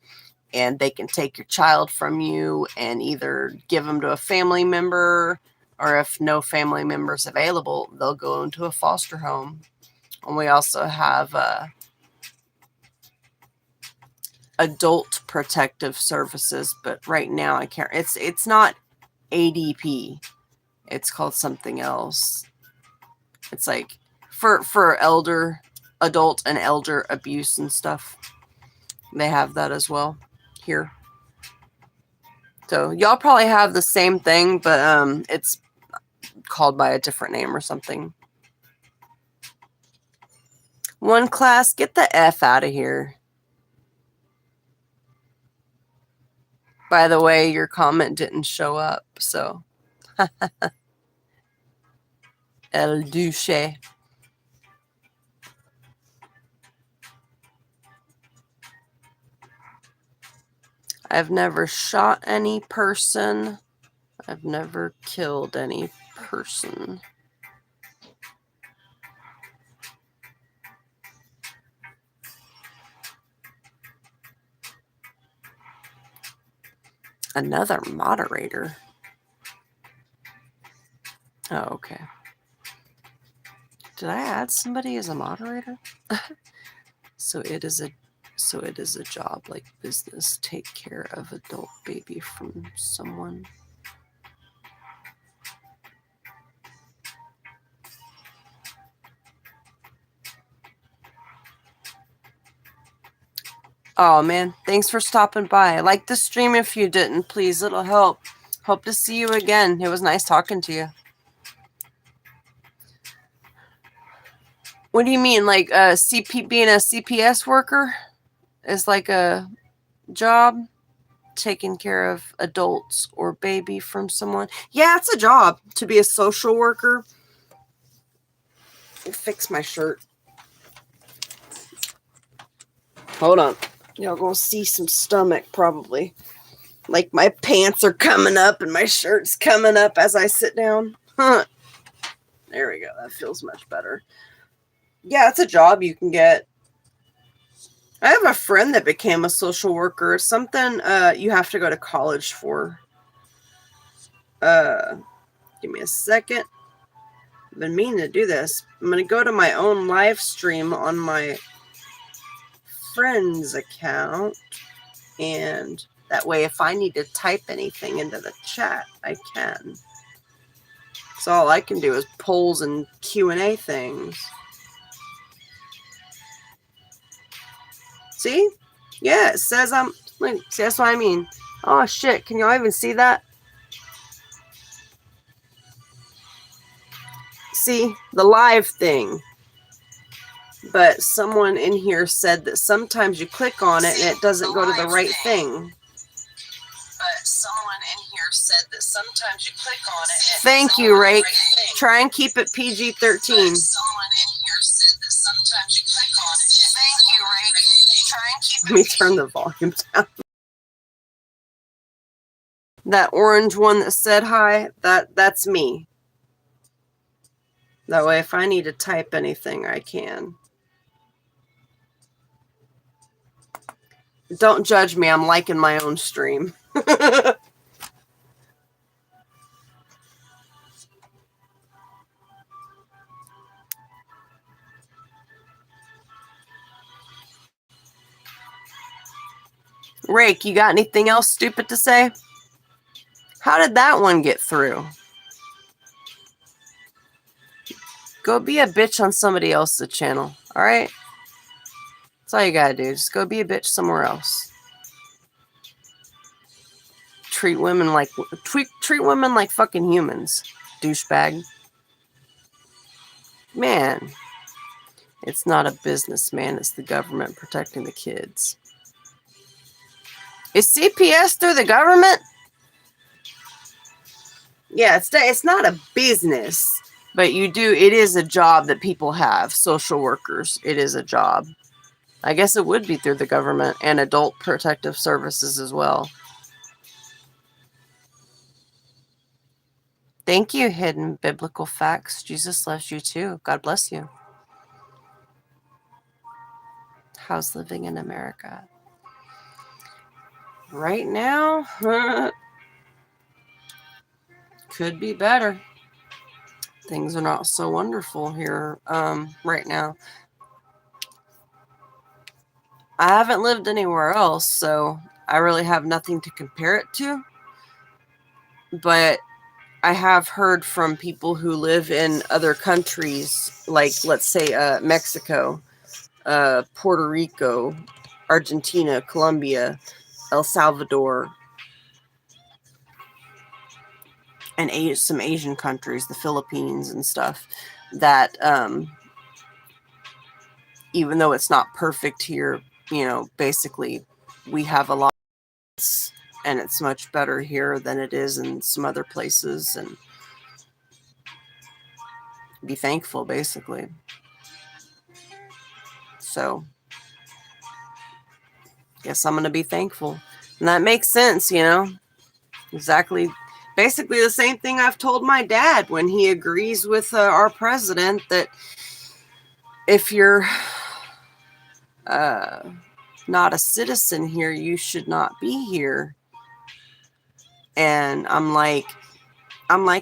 and they can take your child from you and either give them to a family member, or if no family members available, they'll go into a foster home. And we also have adult protective services, but right now I can't. It's not ADP. It's called something else. It's like for adult and elder abuse and stuff. They have that as well here. So y'all probably have the same thing, but it's called by a different name or something. One class, get the F out of here. By the way, your comment didn't show up, so. El Duche. I've never shot any person. I've never killed any person. Another moderator. Oh, okay. Did I add somebody as a moderator? So it is a job like business. Take care of adult baby from someone. Oh man, thanks for stopping by. Like the stream if you didn't, please. It'll help. Hope to see you again. It was nice talking to you. What do you mean, like being a CPS worker is like a job? Taking care of adults or baby from someone? Yeah, it's a job to be a social worker. Fix my shirt. Hold on. Y'all gonna see some stomach probably. Like my pants are coming up and my shirt's coming up as I sit down. Huh. There we go. That feels much better. Yeah, it's a job you can get. I have a friend that became a social worker. It's something you have to go to college for. Give me a second. I've been meaning to do this. I'm going to go to my own live stream on my friend's account. And that way, if I need to type anything into the chat, I can. So all I can do is polls and Q&A things. See? Yeah, it says I'm... Look, see, that's what I mean. Oh, shit. Can y'all even see that? See? The live thing. But someone in here said that sometimes you click on it and it doesn't go to the right thing. But someone in here said that sometimes you click on it and thank you, Rake. Try and keep it PG-13. Someone in here said that sometimes you click on it. Thank you, Rake. Try and keep it. Let me turn the volume down. That orange one that said hi, that's me. That way, if I need to type anything, I can. Don't judge me. I'm liking my own stream. Rake, you got anything else stupid to say? How did that one get through? Go be a bitch on somebody else's channel, all right? That's all you gotta do. Just go be a bitch somewhere else. Treat women like fucking humans, douchebag. Man, it's not a business, man. It's the government protecting the kids. Is CPS through the government? Yeah, it's not a business, but it is a job that people have. Social workers, it is a job. I guess it would be through the government and adult protective services as well. Thank you, Hidden Biblical Facts. Jesus loves you too. God bless you. How's living in America? Right now, could be better. Things are not so wonderful here right now. I haven't lived anywhere else, so I really have nothing to compare it to. But I have heard from people who live in other countries, like, let's say, Mexico, Puerto Rico, Argentina, Colombia, El Salvador, and some Asian countries, the Philippines and stuff, that even though it's not perfect here, basically we have a lot, and it's much better here than it is in some other places, and be thankful, basically. So guess I'm going to be thankful. And that makes sense, exactly. Basically the same thing I've told my dad when he agrees with our president, that if you're not a citizen here, you should not be here. And I'm like,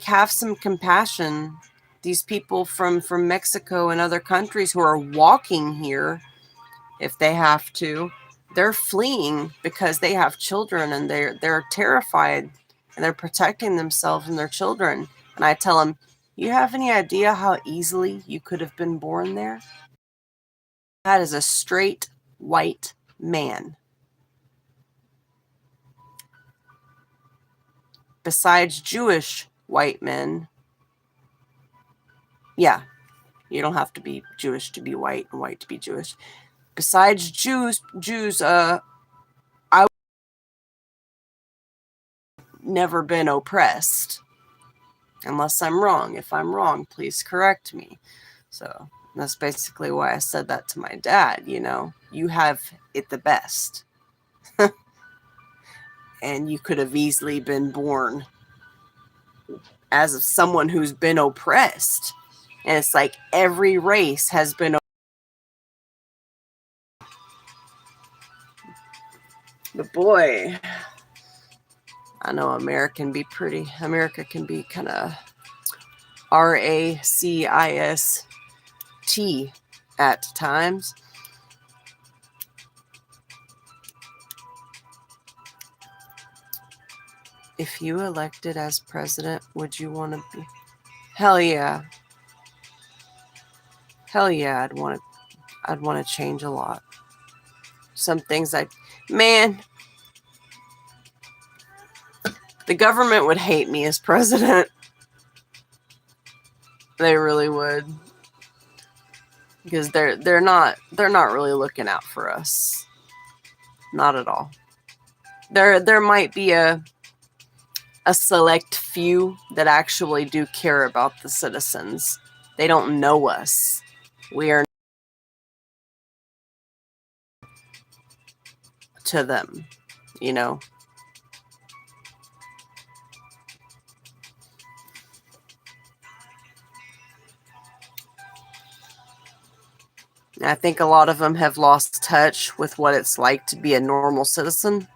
have some compassion. These people from Mexico and other countries who are walking here, if they have to, they're fleeing because they have children, and they're terrified, and they're protecting themselves and their children. And I tell them, you have any idea how easily you could have been born there? That is a straight white man. Besides Jewish white men, yeah, you don't have to be Jewish to be white and white to be Jewish. Besides Jews, I've never been oppressed. Unless I'm wrong. If I'm wrong, please correct me. So that's basically why I said that to my dad. You have it the best. And you could have easily been born as of someone who's been oppressed. And it's like every race has been. But boy, I know America can be kind of racist at times. If you elected as president, would you want to be? Hell yeah. Hell yeah, I'd want to change a lot. Some things man, the government would hate me as president. They really would. Because they're not really looking out for us. Not at all. There might be a select few that actually do care about the citizens. They don't know us. We are to them, I think a lot of them have lost touch with what it's like to be a normal citizen.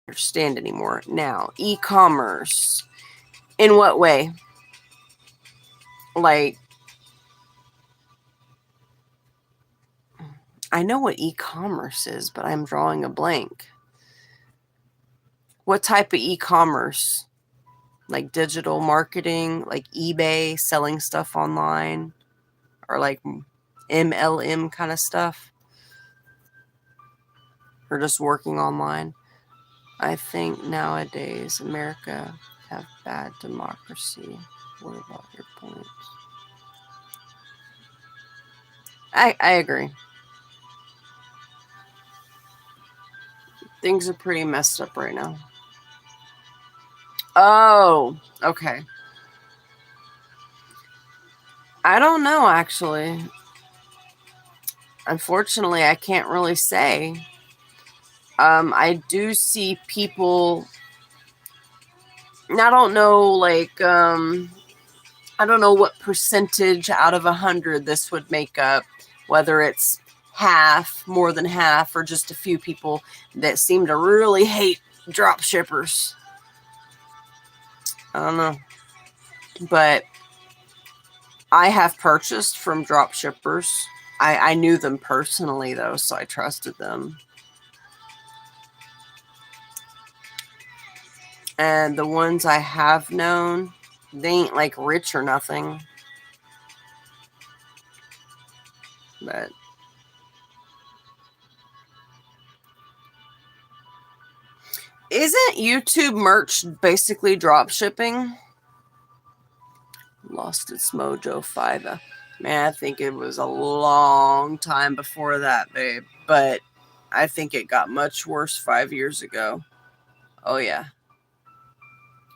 Understand anymore. Now, e-commerce. In what way? Like, I know what e-commerce is, but I'm drawing a blank. What type of e-commerce? Like digital marketing, like eBay, selling stuff online, or like MLM kind of stuff, or just working online. I think nowadays America have bad democracy. What about your points? I agree. Things are pretty messed up right now. Oh, okay. I don't know, actually. Unfortunately, I can't really say. I do see people. I don't know, like, I don't know what percentage out of 100 this would make up, whether it's half, more than half, or just a few people that seem to really hate drop shippers. I don't know. But I have purchased from drop shippers. I knew them personally, though, so I trusted them. And the ones I have known, they ain't like rich or nothing. But isn't YouTube merch basically drop shipping? Lost its mojo 5. Man, I think it was a long time before that, babe. But I think it got much worse 5 years ago. Oh, yeah.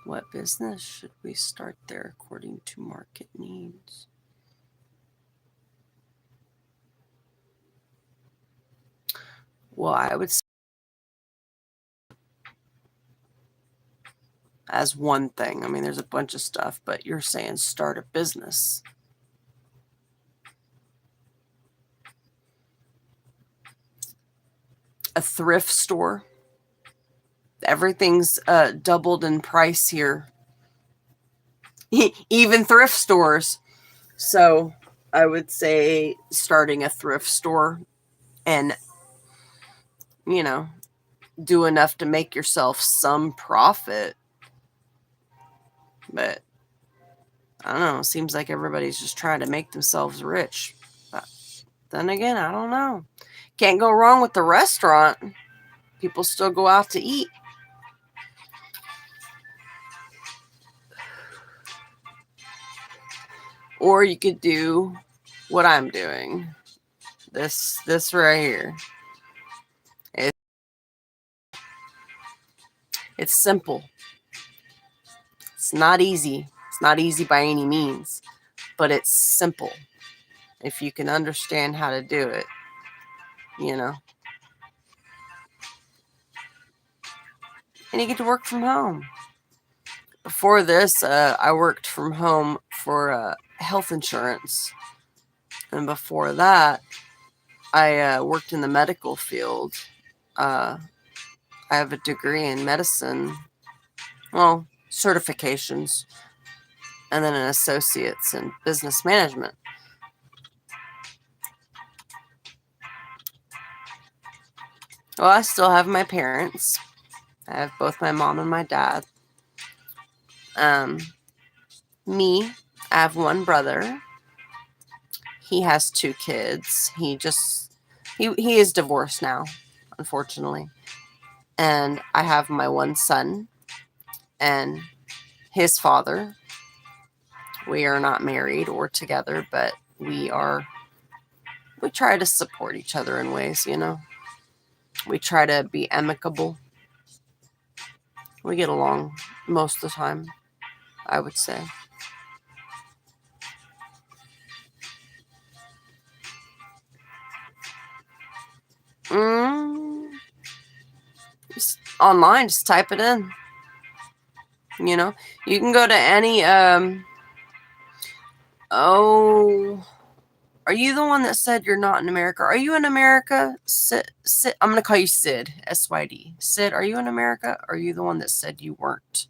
What business should we start there according to market needs? Well, I would say as one thing. I mean, there's a bunch of stuff, but you're saying start a business. A thrift store. Everything's doubled in price here. Even thrift stores. So I would say starting a thrift store and, you know, do enough to make yourself some profit. But I don't know. It seems like everybody's just trying to make themselves rich. But then again, I don't know. Can't go wrong with the restaurant. People still go out to eat. Or you could do what I'm doing. This right here. It's simple. It's not easy. It's not easy by any means, but it's simple. If you can understand how to do it, you know. And you get to work from home. Before this, I worked from home for health insurance. And before that, I worked in the medical field. I have a degree in medicine. Well, certifications. And then an associate's in business management. Well, I still have my parents. I have both my mom and my dad. Me, I have one brother. He has 2 kids. He is divorced now, unfortunately. And I have my one son and his father. We are not married or together, but we try to support each other in ways, you know. We try to be amicable. We get along most of the time, I would say. Just online, just type it in. You know, you can go to any, oh, are you the one that said you're not in America? Are you in America? Sid, I'm going to call you Sid, S-Y-D. Sid, are you in America? Or are you the one that said you weren't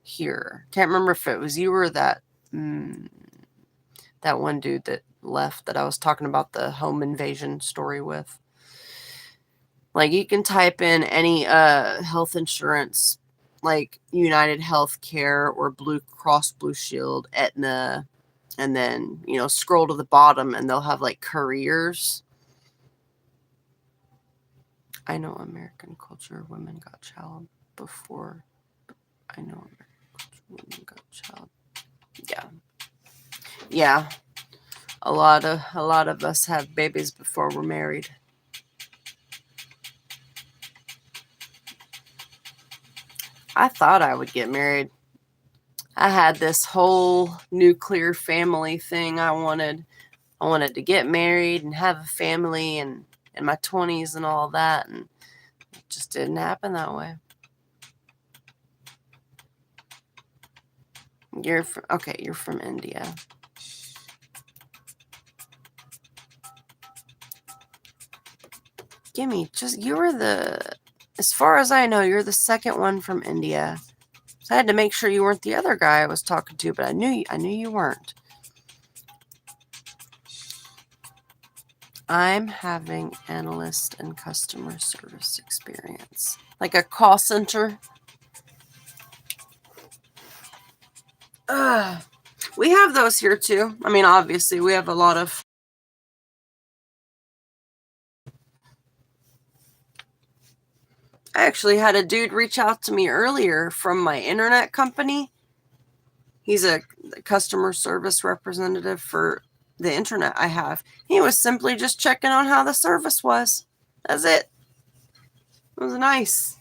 here? Can't remember if it was you or that one dude that left that I was talking about the home invasion story with. Like, you can type in any health insurance, like United Healthcare or Blue Cross Blue Shield, Aetna, and then, you know, scroll to the bottom and they'll have like careers. I know American culture, women got child before. I know American culture, women got child. Yeah. Yeah. A lot of us have babies before we're married. I thought I would get married. I had this whole nuclear family thing I wanted. I wanted to get married and have a family and in my 20s and all that, and it just didn't happen that way. You're from India. Gimme, as far as I know, you're the second one from India. So I had to make sure you weren't the other guy I was talking to, but I knew you weren't. I'm having analyst and customer service experience. Like a call center. We have those here too. I mean, obviously, we have a lot of... I actually had a dude reach out to me earlier from my internet company. He's a customer service representative for the internet I have. He was simply just checking on how the service was. That's it. It was nice.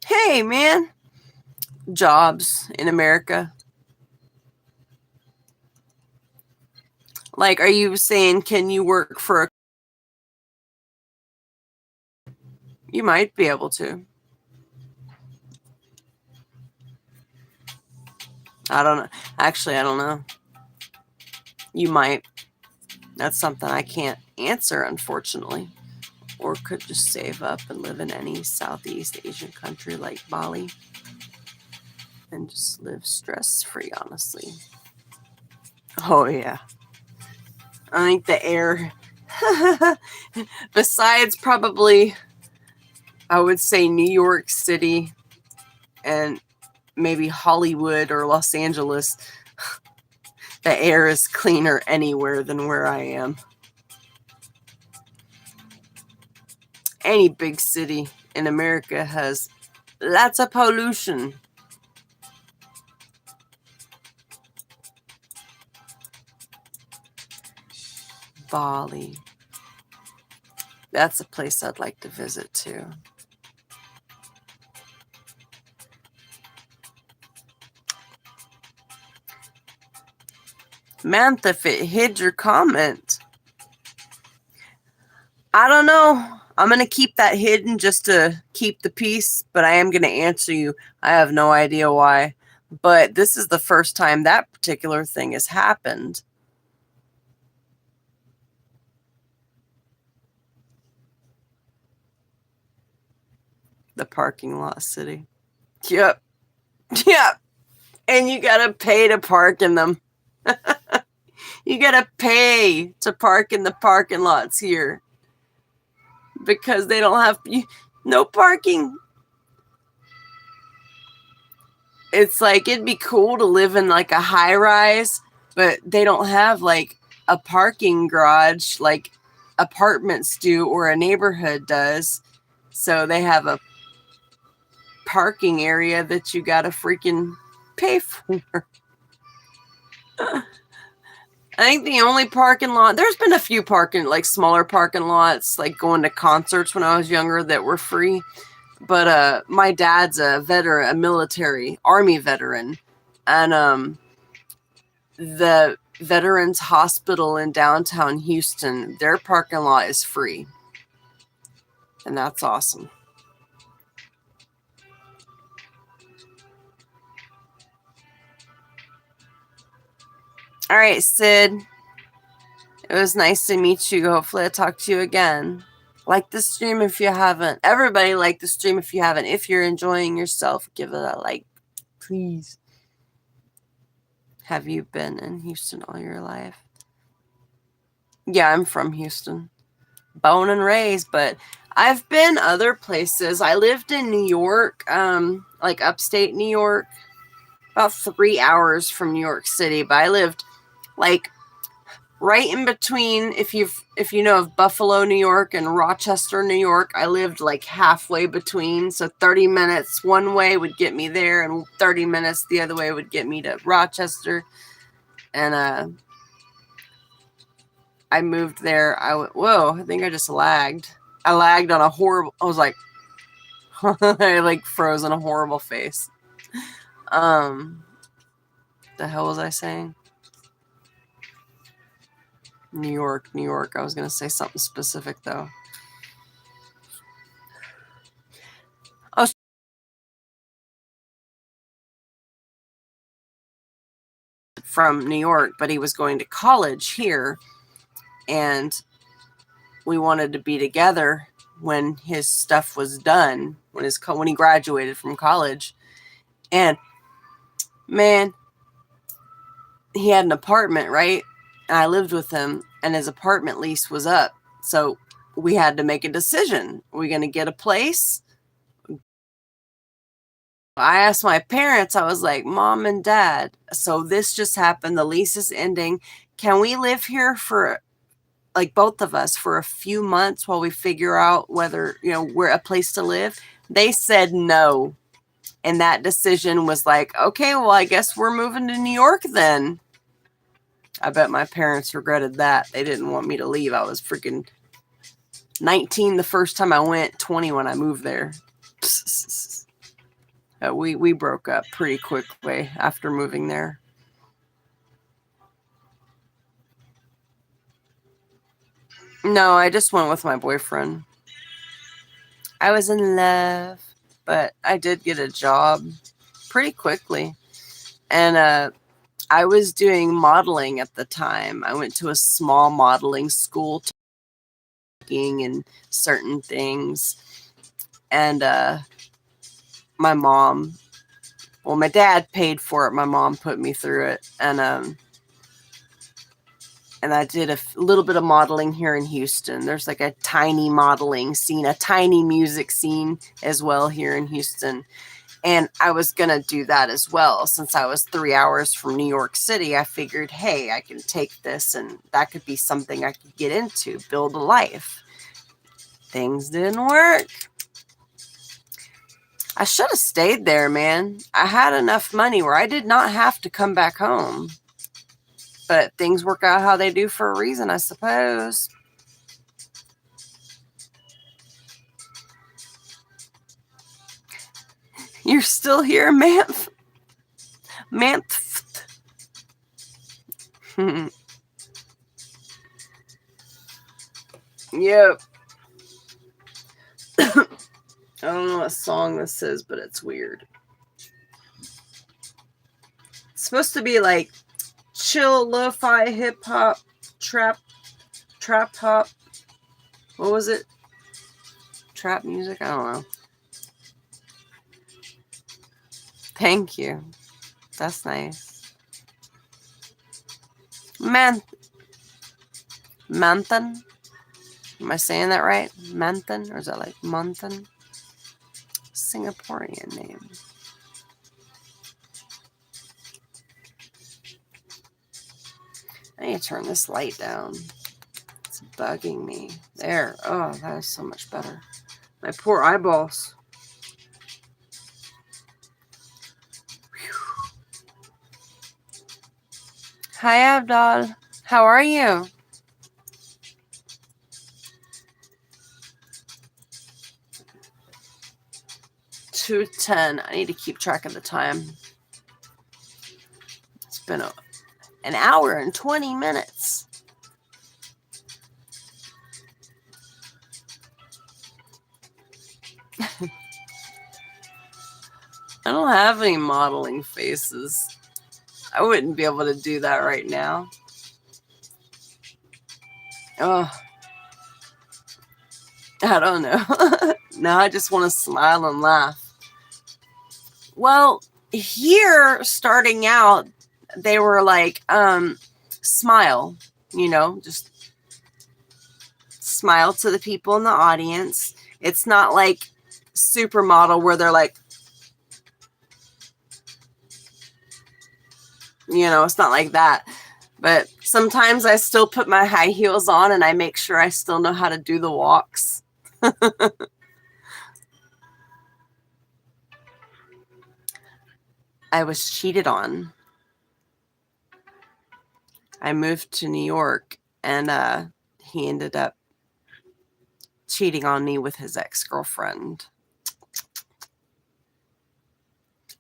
Hey, man. Jobs in America. Like, are you saying, can you work for a... You might be able to. I don't know. Actually, I don't know. You might. That's something I can't answer, unfortunately. Or could just save up and live in any Southeast Asian country like Bali. And just live stress-free, honestly. Oh, yeah. I think the air... Besides probably, I would say New York City and maybe Hollywood or Los Angeles, the air is cleaner anywhere than where I am. Any big city in America has lots of pollution. Bali. That's a place I'd like to visit too. Mantha, if it hid your comment. I don't know. I'm going to keep that hidden just to keep the peace, but I am going to answer you. I have no idea why. But this is the first time that particular thing has happened. The parking lot city. Yep. Yep. And you got to pay to park in them. You got to pay to park in the parking lots here. Because they don't have no parking. It's like, it'd be cool to live in like a high rise, but they don't have like a parking garage like apartments do or a neighborhood does. So they have a parking area that you gotta freaking pay for. I think the only parking lot, there's been a few smaller parking lots, like going to concerts when I was younger that were free. But my dad's a veteran, a military army veteran, and the Veterans Hospital in downtown Houston, their parking lot is free, and that's awesome. All right, Sid. It was nice to meet you. Hopefully I'll talk to you again. Like the stream if you haven't. Everybody like the stream if you haven't. If you're enjoying yourself, give it a like, please. Have you been in Houston all your life? Yeah, I'm from Houston. Born and raised, but I've been other places. I lived in New York, like upstate New York, about 3 hours from New York City, but I lived like right in between, if you know of Buffalo, New York and Rochester, New York, I lived like halfway between. So 30 minutes one way would get me there and 30 minutes the other way would get me to Rochester. And I moved there. Whoa, I think I just lagged. I lagged on a horrible, I was like, I like froze on a horrible face. The hell was I saying? New York, New York. I was going to say something specific though. I was from New York, but he was going to college here, and we wanted to be together when his stuff was done, when he graduated from college. And man, he had an apartment, right? And I lived with him, and his apartment lease was up. So we had to make a decision. Are we going to get a place? I asked my parents, I was like, Mom and Dad, so this just happened. The lease is ending. Can we live here for, like, both of us for a few months while we figure out whether, we're a place to live? They said no. And that decision was like, okay, well, I guess we're moving to New York then. I bet my parents regretted that. They didn't want me to leave. I was freaking 19 the first time I went, 20 when I moved there. We broke up pretty quickly after moving there. No, I just went with my boyfriend. I was in love, but I did get a job pretty quickly. And I was doing modeling at the time. I went to a small modeling school, and certain things. And my mom, well, my dad paid for it. My mom put me through it. And I did a little bit of modeling here in Houston. There's like a tiny modeling scene, a tiny music scene as well here in Houston. And I was going to do that as well. Since I was 3 hours from New York City, I figured, hey, I can take this and that could be something I could get into, build a life. Things didn't work. I should have stayed there, man. I had enough money where I did not have to come back home. But things work out how they do for a reason, I suppose. You're still here, Manth? Manth. Yep. I don't know what song this is, but it's weird. It's supposed to be like chill, lo-fi, hip-hop, trap hop. What was it? Trap music? I don't know. Thank you. That's nice. Manthan? Am I saying that right? Manthan? Or is that like Manthan? Singaporean name. I need to turn this light down. It's bugging me. There. Oh, that is so much better. My poor eyeballs. Whew. Hi, Abdal. How are you? $2:10. I need to keep track of the time. It's been an hour and 20 minutes. I don't have any modeling faces. I wouldn't be able to do that right now. Oh, I don't know. Now I just want to smile and laugh. Well, here, starting out, they were like, smile, just smile to the people in the audience. It's not like Supermodel where they're like, it's not like that. But sometimes I still put my high heels on and I make sure I still know how to do the walks. I was cheated on. I moved to New York and he ended up cheating on me with his ex-girlfriend.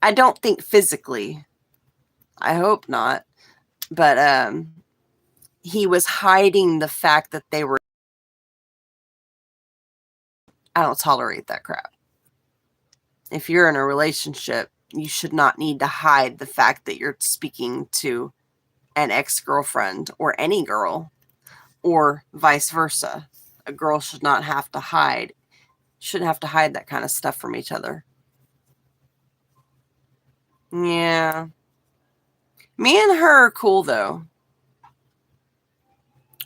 I don't think physically. I hope not. But he was hiding the fact that they were... I don't tolerate that crap. If you're in a relationship, you should not need to hide the fact that you're speaking to an ex-girlfriend or any girl, or vice versa. A girl should not have to hide. Shouldn't have to hide that kind of stuff from each other. Yeah. Me and her are cool, though.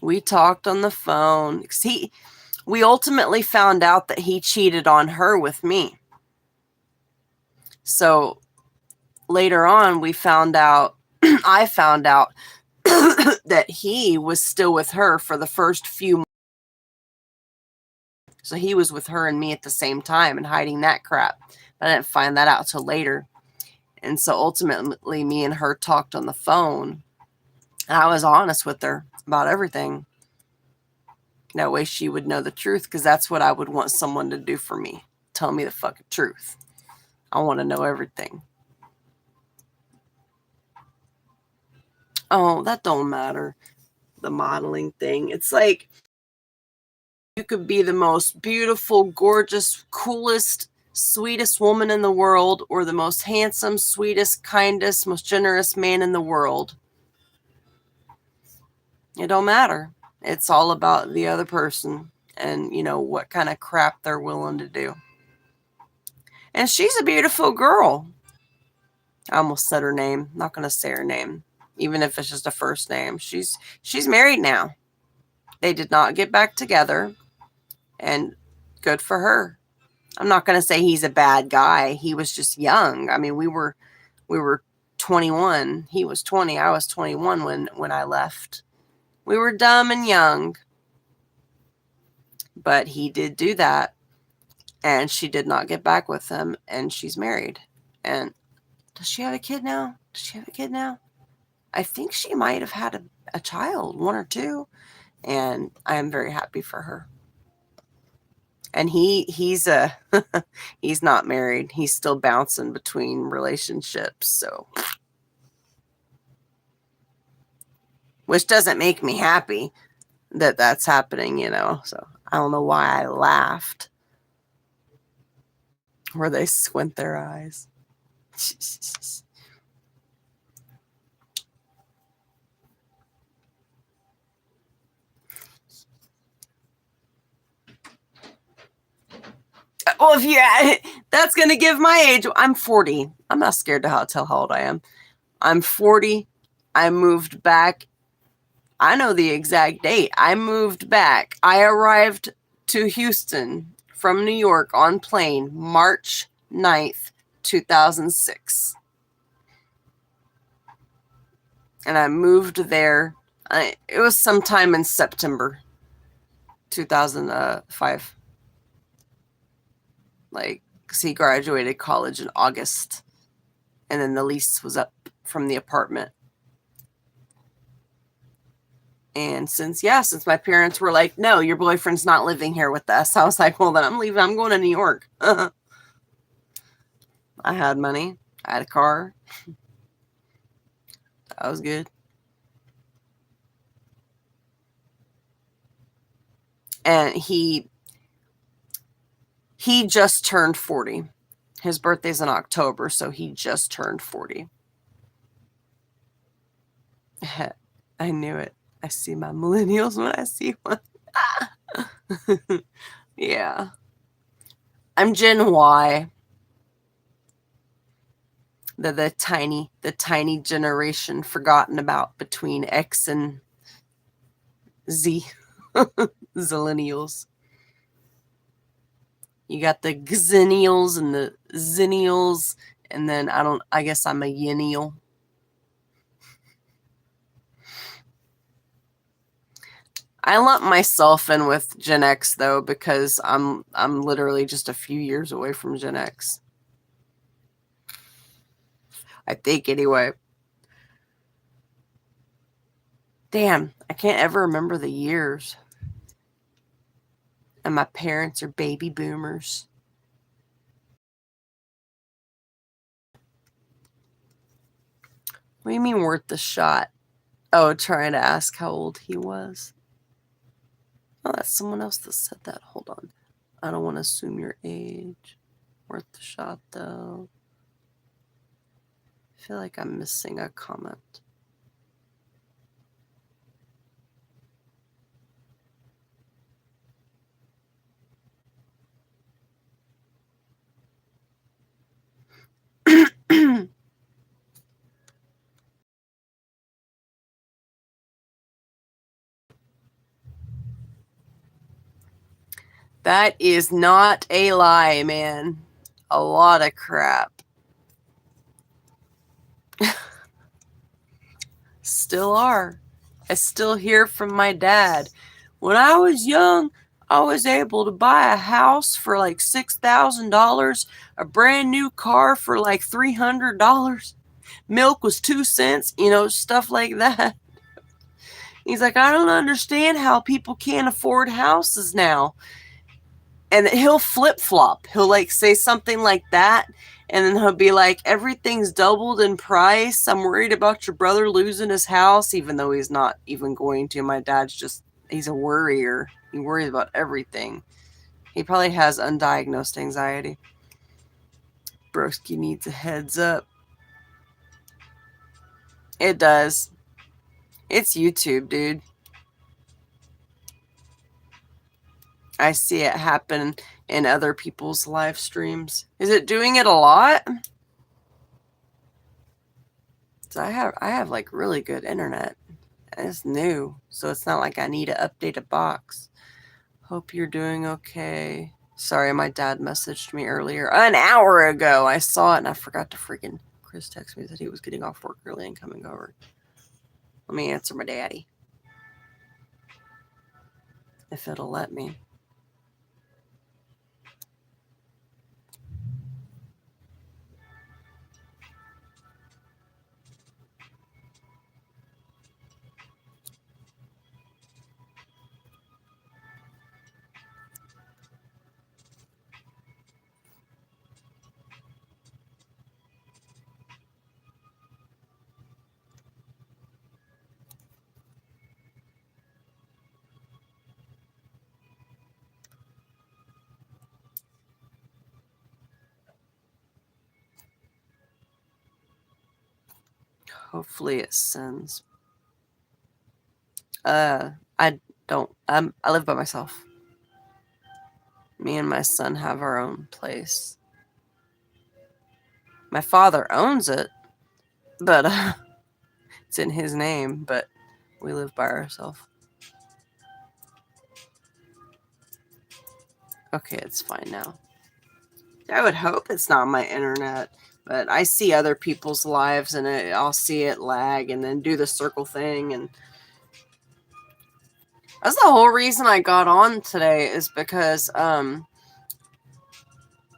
We talked on the phone. We ultimately found out that he cheated on her with me. So later on, we found out, I found out that he was still with her for the first few months. So he was with her and me at the same time and hiding that crap. But I didn't find that out till later. And so ultimately, me and her talked on the phone. And I was honest with her about everything. That way she would know the truth, because that's what I would want someone to do for me. Tell me the fucking truth. I want to know everything. Oh, that don't matter. The modeling thing. It's like you could be the most beautiful, gorgeous, coolest, sweetest woman in the world, or the most handsome, sweetest, kindest, most generous man in the world. It don't matter. It's all about the other person and, you know, what kind of crap they're willing to do. And she's a beautiful girl. I almost said her name. I'm not going to say her name, even if it's just a first name. She's married now. They did not get back together, and good for her. I'm not going to say he's a bad guy. He was just young. I mean, we were 21. He was 20. I was 21 when I left. We were dumb and young. But he did do that. And she did not get back with him. And she's married. And does she have a kid now? Does she have a kid now? I think she might have had a child, 1 or 2. And I am very happy for her. And he's he's not married. He's still bouncing between relationships. So, which doesn't make me happy that that's happening, you know. So I don't know why I laughed. Where they squint their eyes. Well, that's going to give my age. I'm 40. I'm not scared to tell how old I am. I'm 40. I moved back. I know the exact date. I moved back. I arrived to Houston from New York on plane March 9th, 2006. And I moved there. It was sometime in September 2005. Like, because he graduated college in August. And then the lease was up from the apartment. And since my parents were like, no, your boyfriend's not living here with us, I was like, well, then I'm leaving. I'm going to New York. I had money. I had a car. That was good. And he just turned 40. His birthday's in October, so he just turned 40. I knew it. I see my millennials when I see one. Yeah. I'm Gen Y. The tiny generation forgotten about between X and Z. Zillennials. You got the Gzennials and the Zennials, and then I guess I'm a Yennial. I lump myself in with Gen X though, because I'm literally just a few years away from Gen X. I think anyway. Damn, I can't ever remember the years. And my parents are baby boomers. What do you mean worth the shot? Oh, trying to ask how old he was. Oh, that's someone else that said that. Hold on. I don't want to assume your age. Worth the shot, though. I feel like I'm missing a comment. That is not a lie, man. A lot of crap. Still are. I still hear from my dad. When I was young, I was able to buy a house for like $6,000, a brand new car for like $300. Milk was 2 cents, you know, stuff like that. He's like, I don't understand how people can't afford houses now. And he'll flip-flop. He'll like say something like that, and then he'll be like, everything's doubled in price. I'm worried about your brother losing his house, even though he's not even going to. My dad's just, he's a worrier. He worries about everything. He probably has undiagnosed anxiety. Broski needs a heads up. It does. It's YouTube, dude. I see it happen in other people's live streams. Is it doing it a lot? So I have like really good internet. It's new, so it's not like I need to update a box. Hope you're doing okay. Sorry, my dad messaged me earlier. An hour ago. I saw it and I forgot to freaking... Chris texted me that he was getting off work early and coming over. Let me answer my daddy. If it'll let me. Hopefully it sends. I don't. I live by myself. Me and my son have our own place. My father owns it, but it's in his name, but we live by ourselves. Okay, it's fine now. I would hope it's not my internet, but I see other people's lives and I'll see it lag and then do the circle thing. And that's the whole reason I got on today, is because, you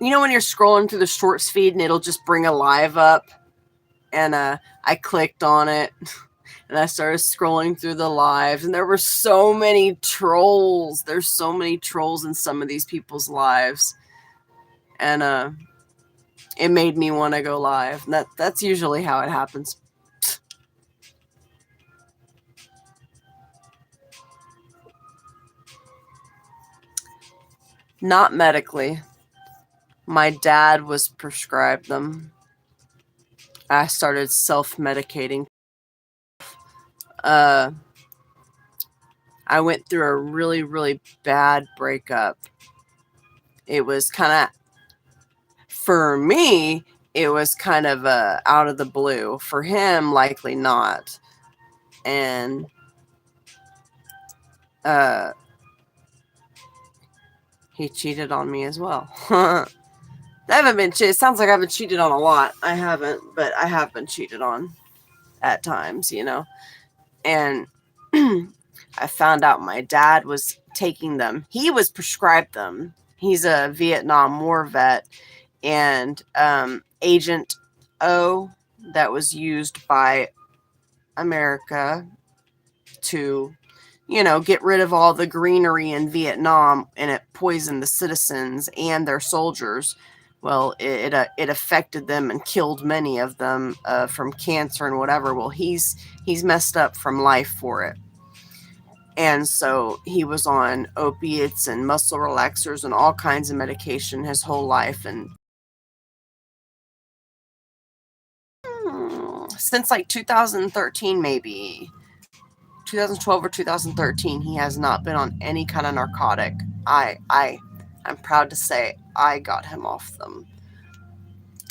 know when you're scrolling through the shorts feed and it'll just bring a live up? And I clicked on it and I started scrolling through the lives, and there were so many trolls. There's so many trolls in some of these people's lives. And it made me want to go live. That's usually how it happens. Not medically. My dad was prescribed them. I started self-medicating. I went through a really, really bad breakup. It was kind of, for me, it was kind of out of the blue. For him, likely not. And he cheated on me as well. I haven't been cheated. It sounds like I haven't cheated on a lot. I haven't, but I have been cheated on at times, you know. And I found out my dad was taking them. He was prescribed them. He's a Vietnam War vet, and Agent O that was used by America to, you know, get rid of all the greenery in Vietnam, and it poisoned the citizens and their soldiers. Well, it affected them and killed many of them from cancer and whatever. Well, he's messed up from life for it. And so he was on opiates and muscle relaxers and all kinds of medication his whole life. And since like 2013, maybe 2012 or 2013, he has not been on any kind of narcotic. I'm proud to say I got him off them.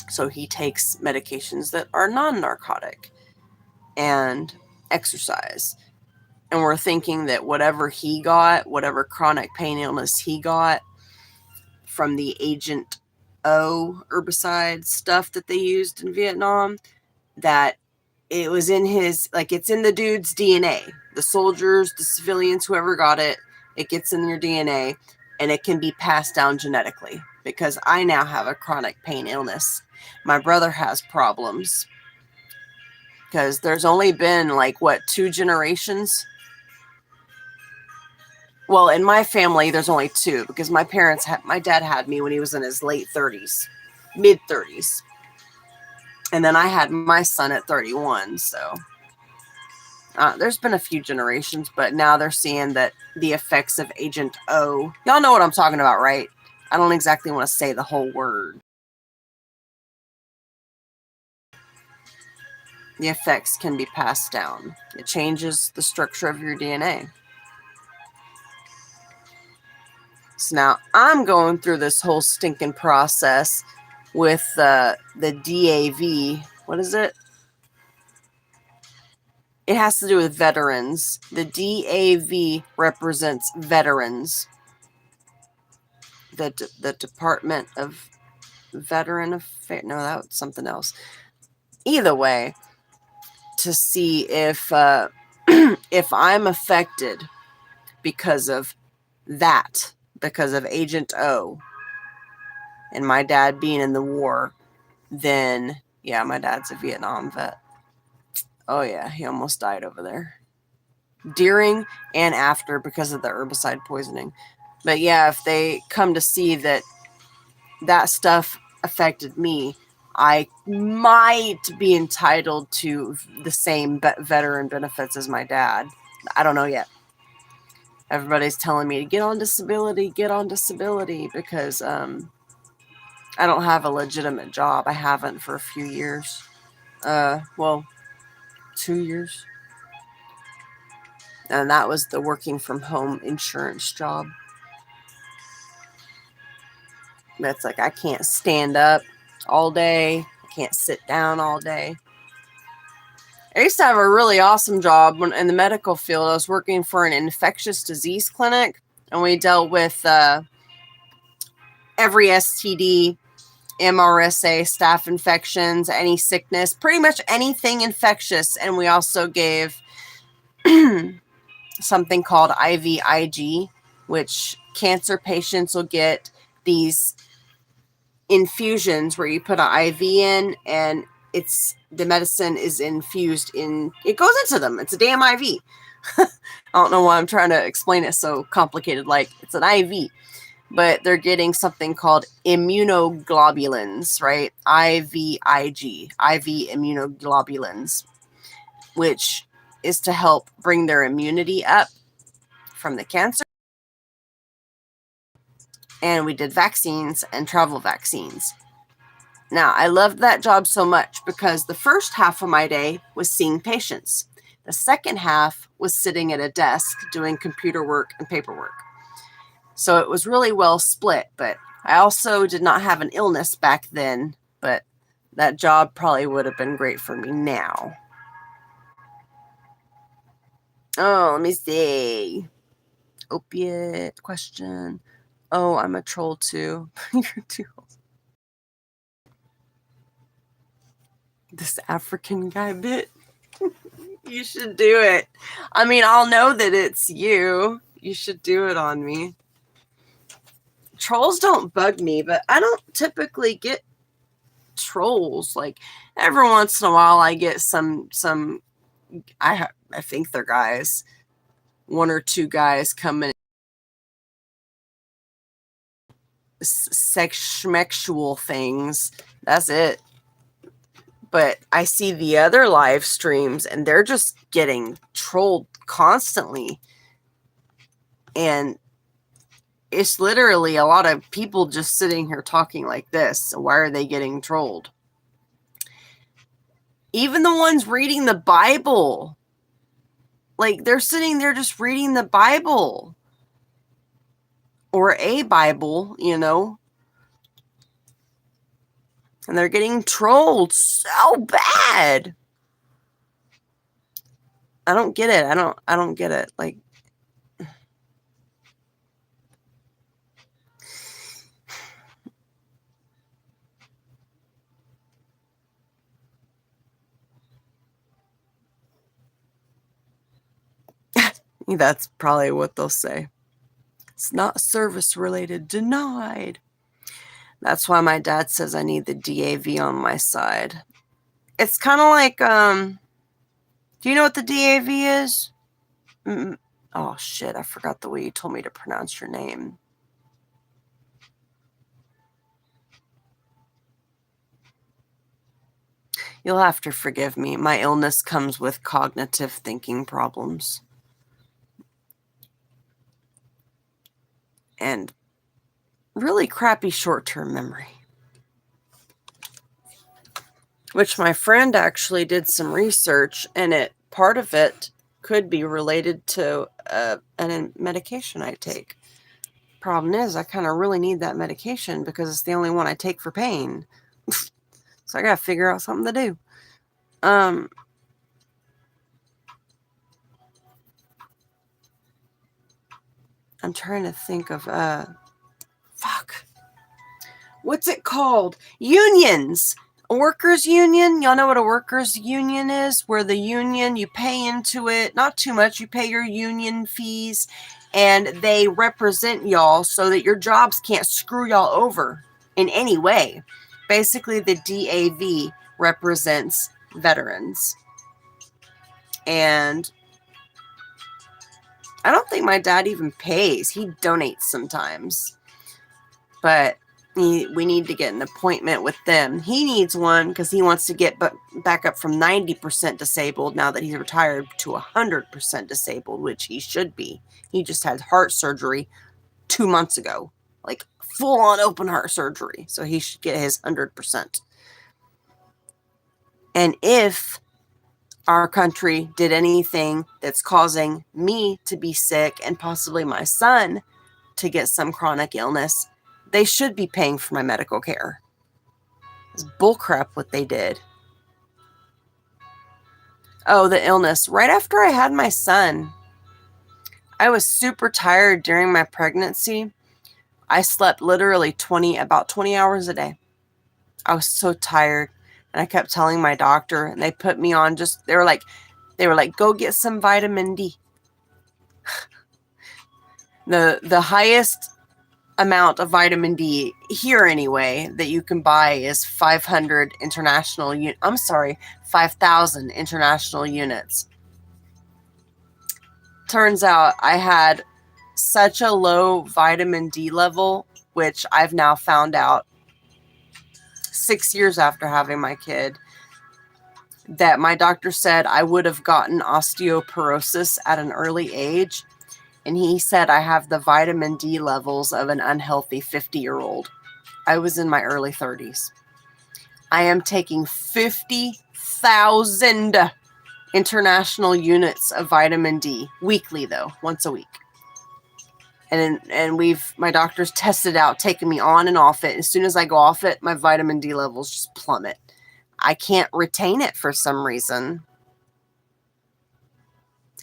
So he takes medications that are non-narcotic and exercise. And we're thinking that whatever he got, whatever chronic pain illness he got from the Agent O herbicide stuff that they used in Vietnam, that it was in his, like, it's in the dude's DNA. The soldiers, the civilians, whoever got it, it gets in your DNA, and it can be passed down genetically. Because I now have a chronic pain illness. My brother has problems. Because there's only been, like, what, 2 generations? Well, in my family, there's only 2. Because my dad had me when he was in his late 30s. Mid-30s. And then I had my son at 31, so... there's been a few generations, but now they're seeing that the effects of Agent O... Y'all know what I'm talking about, right? I don't exactly want to say the whole word. The effects can be passed down. It changes the structure of your DNA. So now I'm going through this whole stinking process with the DAV. What is it? It has to do with veterans. The DAV represents veterans. The Department of Veteran Affairs. No, that was something else. Either way, to see if if I'm affected because of that, because of Agent O and my dad being in the war, then yeah, my dad's a Vietnam vet. Oh yeah, he almost died over there. During and after because of the herbicide poisoning. But yeah, if they come to see that that stuff affected me, I might be entitled to the same veteran benefits as my dad. I don't know yet. Everybody's telling me to get on disability because I don't have a legitimate job. I haven't for a few years. Well, 2 years. And that was the working from home insurance job. That's like, I can't stand up all day. I can't sit down all day. I used to have a really awesome job in the medical field. I was working for an infectious disease clinic, and we dealt with every STD, MRSA, staph infections, any sickness, pretty much anything infectious. And we also gave something called IVIG, which cancer patients will get these infusions where you put an IV in, and the medicine is infused in, it goes into them. It's a damn IV. I don't know why I'm trying to explain it so complicated. Like, it's an IV, but they're getting something called immunoglobulins, right? IVIG, IV immunoglobulins, which is to help bring their immunity up from the cancer. And we did vaccines and travel vaccines. Now, I loved that job so much because the first half of my day was seeing patients. The second half was sitting at a desk doing computer work and paperwork. So it was really well split, but I also did not have an illness back then, but that job probably would have been great for me now. Oh, let me see. Opiate question. Oh, I'm a troll too. You're too old. This African guy bit. You should do it. I mean, I'll know that it's you. You should do it on me. Trolls don't bug me, but I don't typically get trolls. Like, every once in a while I get some I think they're guys. One or two guys coming sexual things. That's it. But I see the other live streams and they're just getting trolled constantly. And it's literally a lot of people just sitting here talking like this. So why are they getting trolled? Even the ones reading the Bible. Like, they're sitting there just reading the Bible. Or a Bible, you know. And they're getting trolled so bad. I don't get it. I don't get it. Like, that's probably what they'll say. It's not service related. Denied. That's why my dad says I need the DAV on my side. It's kind of like, do you know what the DAV is? Oh, shit. I forgot the way you told me to pronounce your name. You'll have to forgive me. My illness comes with cognitive thinking problems. And really crappy short-term memory. Which my friend actually did some research, and part of it could be related to a medication I take. Problem is, I kind of really need that medication because it's the only one I take for pain. So I gotta figure out something to do. I'm trying to think of fuck. What's it called? Unions. A workers' union. Y'all know what a workers' union is? Where the union, you pay into it, not too much, you pay your union fees, and they represent y'all so that your jobs can't screw y'all over in any way. Basically, the DAV represents veterans. And I don't think my dad even pays. He donates sometimes. But we need to get an appointment with them. He needs one because he wants to get back up from 90% disabled now that he's retired to 100% disabled, which he should be. He just had heart surgery 2 months ago. Like, full-on open heart surgery. So he should get his 100%. And if our country did anything that's causing me to be sick and possibly my son to get some chronic illness, they should be paying for my medical care. It's bullcrap what they did. Oh, the illness. Right after I had my son, I was super tired during my pregnancy. I slept literally about 20 hours a day. I was so tired. And I kept telling my doctor, and they put me on they were like, go get some vitamin D. The highest amount of vitamin D here anyway that you can buy is 500 international 5,000 international units. Turns out I had such a low vitamin D level, which I've now found out 6 years after having my kid, that my doctor said I would have gotten osteoporosis at an early age. And he said I have the vitamin D levels of an unhealthy 50-year-old. I was in my early 30s. I am taking 50,000 international units of vitamin D weekly, though, once a week. And my doctor's tested out, taking me on and off it. As soon as I go off it, my vitamin D levels just plummet. I can't retain it for some reason.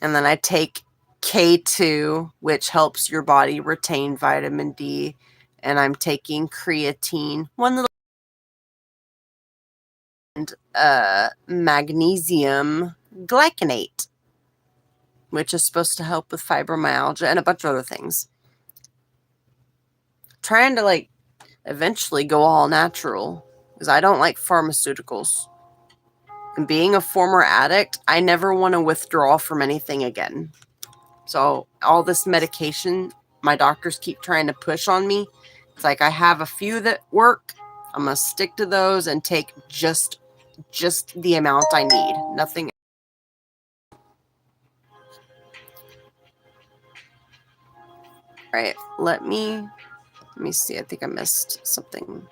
And then I take K2, which helps your body retain vitamin D. And I'm taking creatine, and magnesium glycinate, which is supposed to help with fibromyalgia and a bunch of other things. Trying to like eventually go all natural because I don't like pharmaceuticals. And being a former addict, I never want to withdraw from anything again. So all this medication my doctors keep trying to push on me, it's like I have a few that work. I'm going to stick to those and take just the amount I need. Nothing. Right. Let me see. I think I missed something.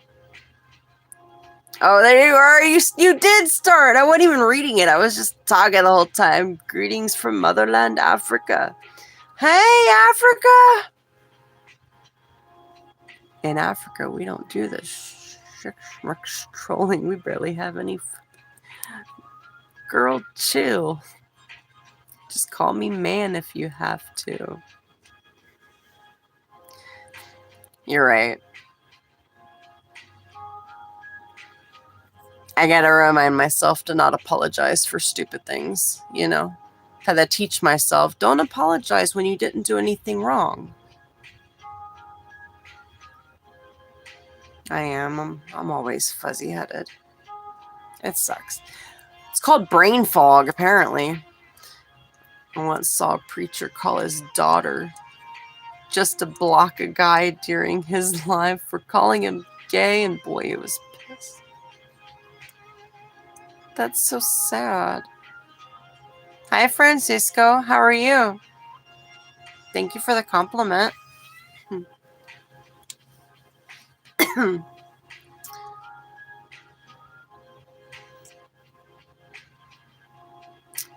Oh, there you are. You did start. I wasn't even reading it. I was just talking the whole time. Greetings from Motherland, Africa. Hey, Africa. In Africa, we don't do this trolling. We barely have any. Girl, chill. Just call me man if you have to. You're right. I gotta remind myself to not apologize for stupid things, you know? Had to teach myself, don't apologize when you didn't do anything wrong. I am. I'm always fuzzy-headed. It sucks. It's called brain fog, apparently. I once saw a preacher call his daughter just to block a guy during his live for calling him gay, and boy, he was pissed. That's so sad. Hi, Francisco. How are you? Thank you for the compliment.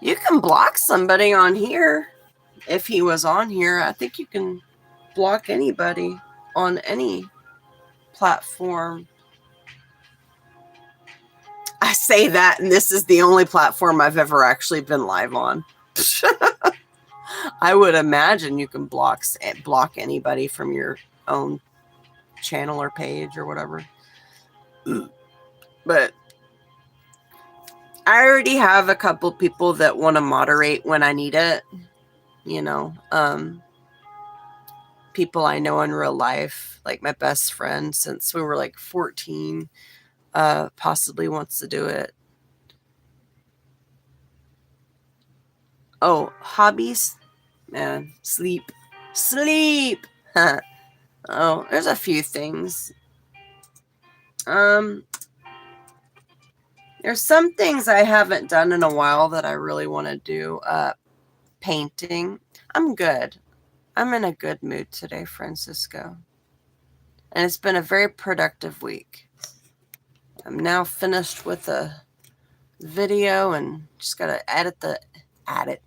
You can block somebody on here. If he was on here, I think you can block anybody on any platform. I say that, and this is the only platform I've ever actually been live on. I would imagine you can block anybody from your own channel or page or whatever. But I already have a couple people that want to moderate when I need it. You know, people I know in real life, like my best friend since we were like 14, possibly wants to do it. Oh, hobbies? Man, sleep. Oh, there's a few things. There's some things I haven't done in a while that I really want to do. Painting. I'm good. I'm in a good mood today, Francisco. And it's been a very productive week. I'm now finished with a video and just gotta I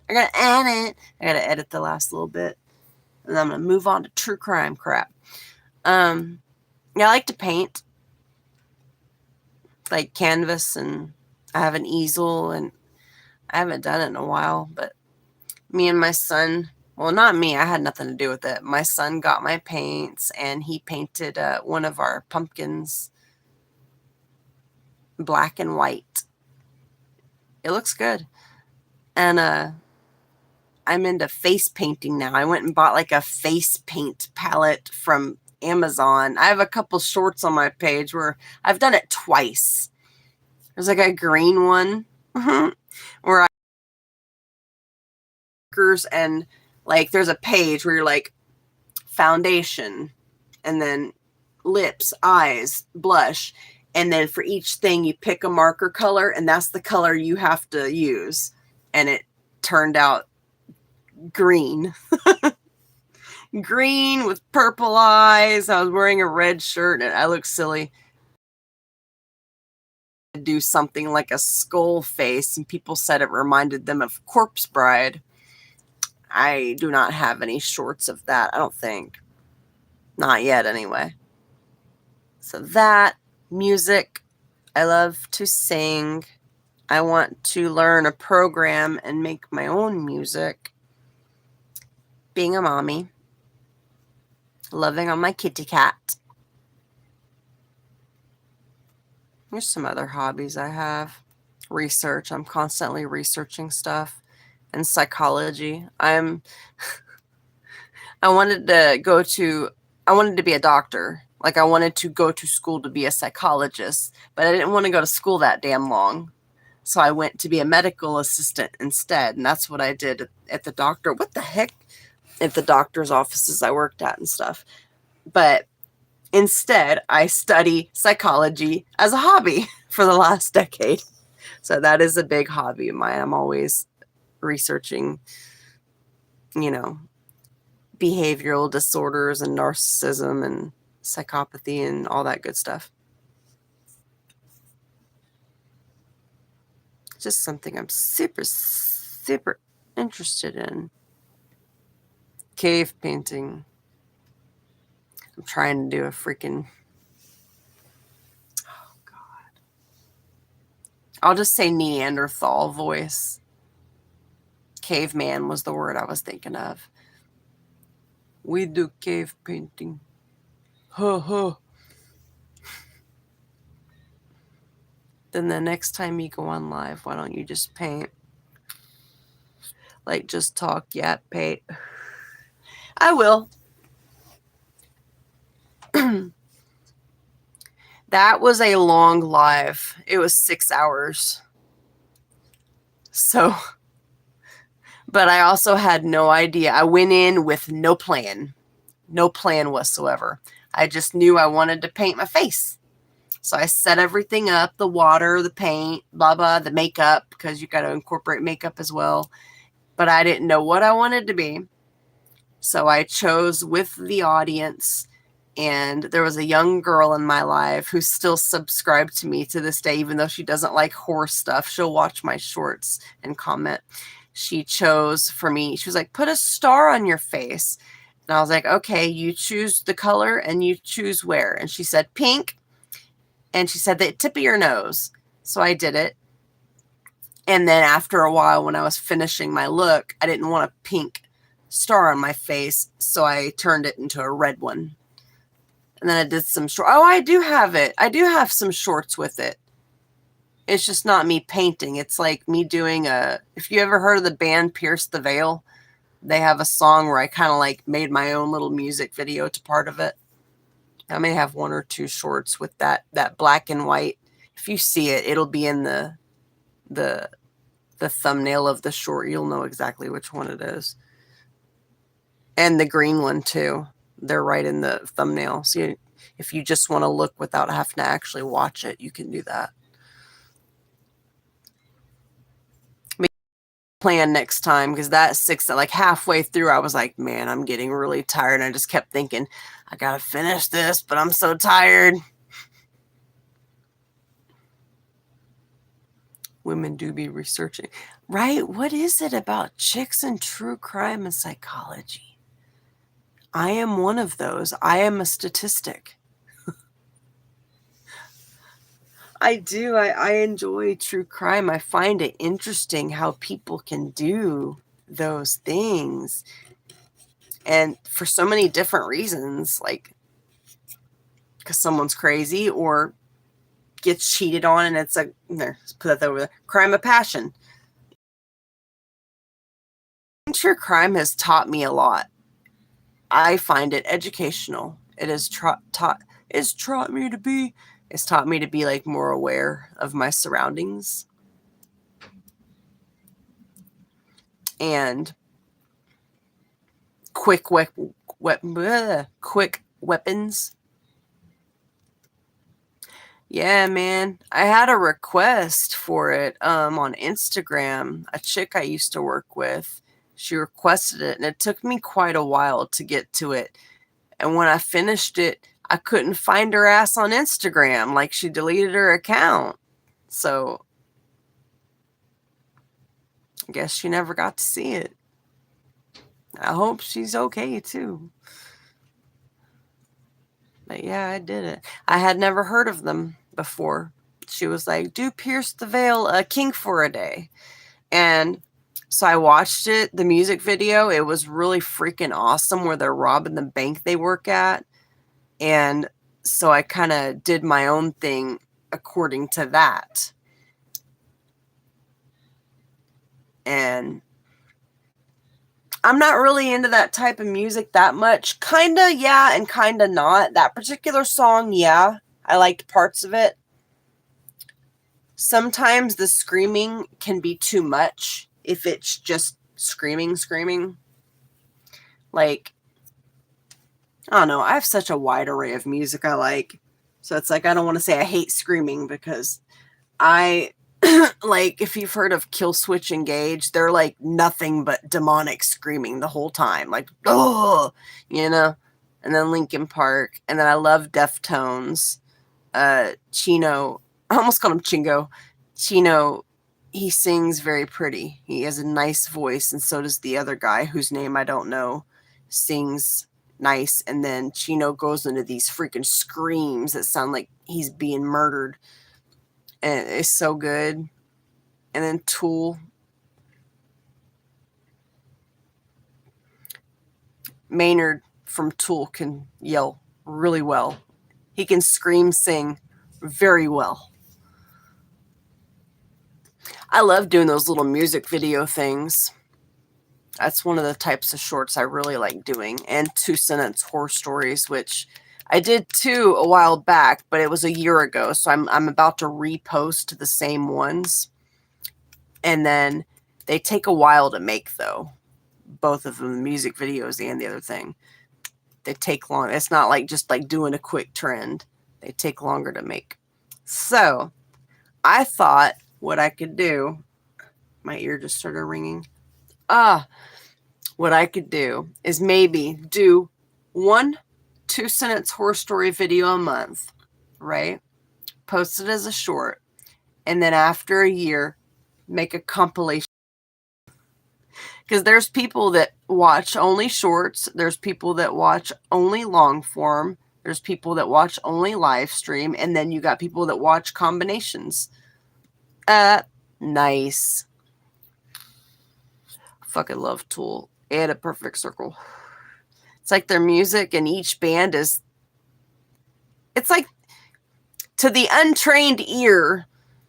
gotta edit the last little bit. And I'm gonna move on to true crime crap. Yeah, I like to paint. Like canvas, and I have an easel, and I haven't done it in a while, but me and my son, well, not me, I had nothing to do with it. My son got my paints, and he painted one of our pumpkins black and white. It looks good. And I'm into face painting now. I went and bought like a face paint palette from Amazon. I have a couple shorts on my page where I've done it twice. There's like a green one where I and like there's a page where you're like foundation and then lips, eyes, blush, and then for each thing you pick a marker color and that's the color you have to use. And it turned out green. Green with purple eyes. I was wearing a red shirt and I looked silly. Do something like a skull face, and people said it reminded them of Corpse Bride. I do not have any shorts of that, I don't think. Not yet, anyway. So that, music, I love to sing. I want to learn a program and make my own music. Being a mommy. Loving on my kitty cat. There's some other hobbies I have. research. I'm constantly researching stuff and psychology. I wanted to be a doctor. Like, I wanted to go to school to be a psychologist, but I didn't want to go to school that damn long. So I went to be a medical assistant instead. And that's what I did at the doctor. What the heck? At the doctor's offices I worked at and stuff. But instead, I study psychology as a hobby for the last decade. So that is a big hobby of mine. I'm always researching, behavioral disorders and narcissism and psychopathy and all that good stuff. Just something I'm super, super interested in. Cave painting. I'm trying to do a freaking... Oh, God. I'll just say Neanderthal voice. Caveman was the word I was thinking of. We do cave painting. Huh, huh. Then the next time you go on live, why don't you just paint? Like, just talk, yeah, paint. I will. That was a long live. It was 6 hours. So, but I also had no idea. I went in with no plan whatsoever. I just knew I wanted to paint my face. So I set everything up, the water, the paint, blah, blah, the makeup, because you got to incorporate makeup as well. But I didn't know what I wanted to be. So I chose with the audience. And there was a young girl in my life who's still subscribed to me to this day, even though she doesn't like horror stuff. She'll watch my shorts and comment. She chose for me. She was like, put a star on your face. And I was like, okay, you choose the color and you choose where. And she said pink. And she said the tip of your nose. So I did it. And then after a while, when I was finishing my look, I didn't want a pink star on my face. So I turned it into a red one. And then I did some short. Oh, I do have it. I do have some shorts with it. It's just not me painting. It's like me doing if you ever heard of the band Pierce the Veil, they have a song where I kind of like made my own little music video to part of it. I may have 1 or 2 shorts with that black and white. If you see it, it'll be in the thumbnail of the short. You'll know exactly which one it is. And the green one too. They're right in the thumbnail. So if you just want to look without having to actually watch it, you can do that. Maybe plan next time, because that like halfway through, I was like, man, I'm getting really tired. And I just kept thinking, I got to finish this, but I'm so tired. Women do be researching. Right? What is it about chicks and true crime and psychology? I am one of those. I am a statistic. I do. I enjoy true crime. I find it interesting how people can do those things. And for so many different reasons, like because someone's crazy or gets cheated on, and it's like, there, put that over there. Crime of passion. True crime has taught me a lot. I find it educational. It has taught me to be like more aware of my surroundings and quick weapons. Yeah, man. I had a request for it on Instagram. A chick I used to work with, she requested it, and it took me quite a while to get to it. And when I finished it, I couldn't find her ass on Instagram. Like, she deleted her account. So I guess she never got to see it. I hope she's okay too. But yeah, I did it. I had never heard of them before. She was like, do Pierce the Veil, a kink for a day. And so I watched it, the music video. It was really freaking awesome where they're robbing the bank they work at. And so I kind of did my own thing according to that. And I'm not really into that type of music that much. Kinda, yeah, and kinda not. That particular song, yeah, I liked parts of it. Sometimes the screaming can be too much if it's just screaming. Like, I don't know. I have such a wide array of music I like. So it's like, I don't want to say I hate screaming because I, like, if you've heard of Kill Switch Engage, they're like nothing but demonic screaming the whole time. Like, oh, you know? And then Linkin Park. And then I love Deftones. Chino, I almost called him Chingo. Chino, he sings very pretty. He has a nice voice, and so does the other guy, whose name I don't know, sings nice. And then Chino goes into these freaking screams that sound like he's being murdered. And it's so good. And then Tool. Maynard from Tool can yell really well. He can scream, sing very well. I love doing those little music video things. That's one of the types of shorts I really like doing. And 2-sentence horror stories, which I did too a while back, but it was a year ago. So I'm about to repost the same ones. And then they take a while to make, though. Both of them, the music videos and the other thing. They take long. It's not like just like doing a quick trend. They take longer to make. So I thought what I could do, my ear just started ringing. What I could do is maybe do 1 2-sentence horror story video a month, right? Post it as a short. And then after a year, make a compilation. Because there's people that watch only shorts. There's people that watch only long form. There's people that watch only live stream. And then you got people that watch combinations. Nice. Fucking love Tool. And A Perfect Circle. It's like their music and each band is... It's like, to the untrained ear,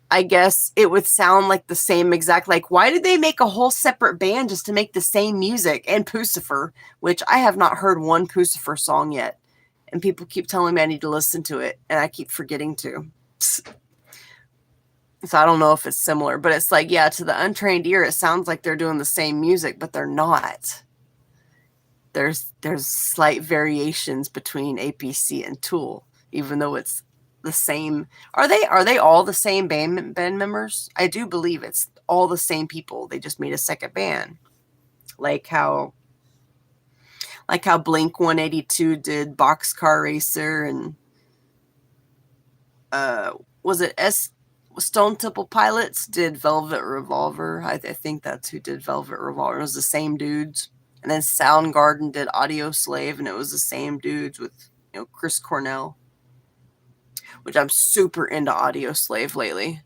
I guess it would sound like the same exact, like, why did they make a whole separate band just to make the same music? And Pucifer, which I have not heard one Pucifer song yet. And people keep telling me I need to listen to it, and I keep forgetting to. So I don't know if it's similar, but it's like, yeah, to the untrained ear, it sounds like they're doing the same music, but they're not. There's slight variations between APC and Tool, even though it's the same. Are they all the same band members? I do believe it's all the same people. They just made a second band, like how Blink 182 did Boxcar Racer, and was it Stone Temple Pilots did Velvet Revolver. I think that's who did Velvet Revolver. It was the same dudes. And then Soundgarden did Audio Slave, and it was the same dudes with, you know, Chris Cornell. Which I'm super into Audio Slave lately.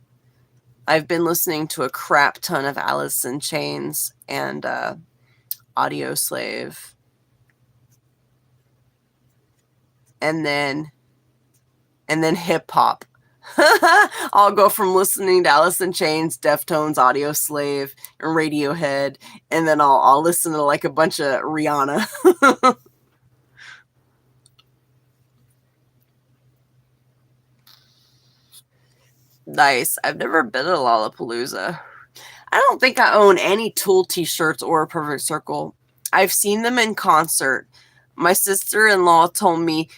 I've been listening to a crap ton of Alice in Chains and Audio Slave. And then hip hop. I'll go from listening to Alice in Chains, Deftones, Audio Slave, and Radiohead, and then I'll listen to like a bunch of Rihanna. Nice. I've never been to Lollapalooza. I don't think I own any Tool t-shirts or A Perfect Circle. I've seen them in concert. My sister-in-law told me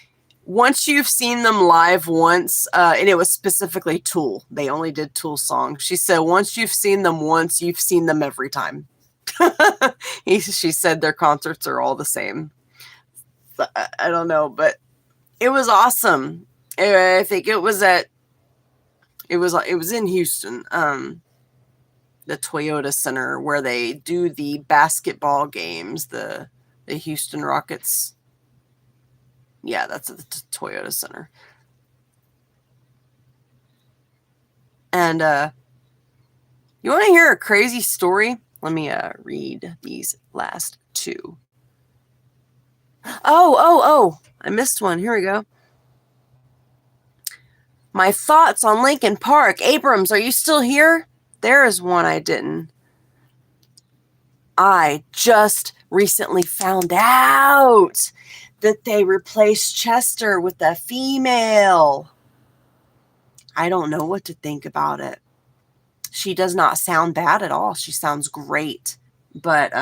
once you've seen them live once, and it was specifically Tool. They only did Tool songs. She said once you've seen them once, you've seen them every time. She said their concerts are all the same. I don't know, but it was awesome. I think it was in Houston, the Toyota Center, where they do the basketball games, the Houston Rockets. Yeah, that's at the Toyota Center. And you want to hear a crazy story? Let me read these last two. Oh, I missed one. Here we go. My thoughts on Linkin Park. Abrams, are you still here? There is one I didn't. I just recently found out that they replaced Chester with a female. I don't know what to think about it. She does not sound bad at all. She sounds great. But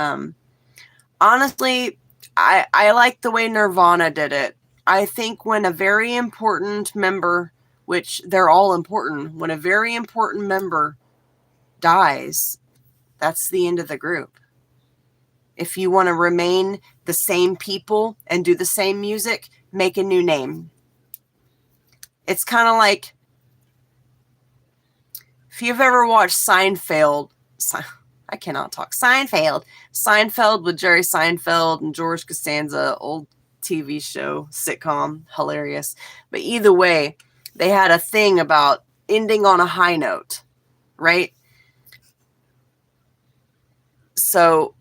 honestly, I like the way Nirvana did it. I think when a very important member, which they're all important, when a very important member dies, that's the end of the group. If you want to remain the same people and do the same music, make a new name. It's kind of like, if you've ever watched Seinfeld, I cannot talk. Seinfeld with Jerry Seinfeld and George Costanza, old TV show, sitcom, hilarious. But either way, they had a thing about ending on a high note, right? So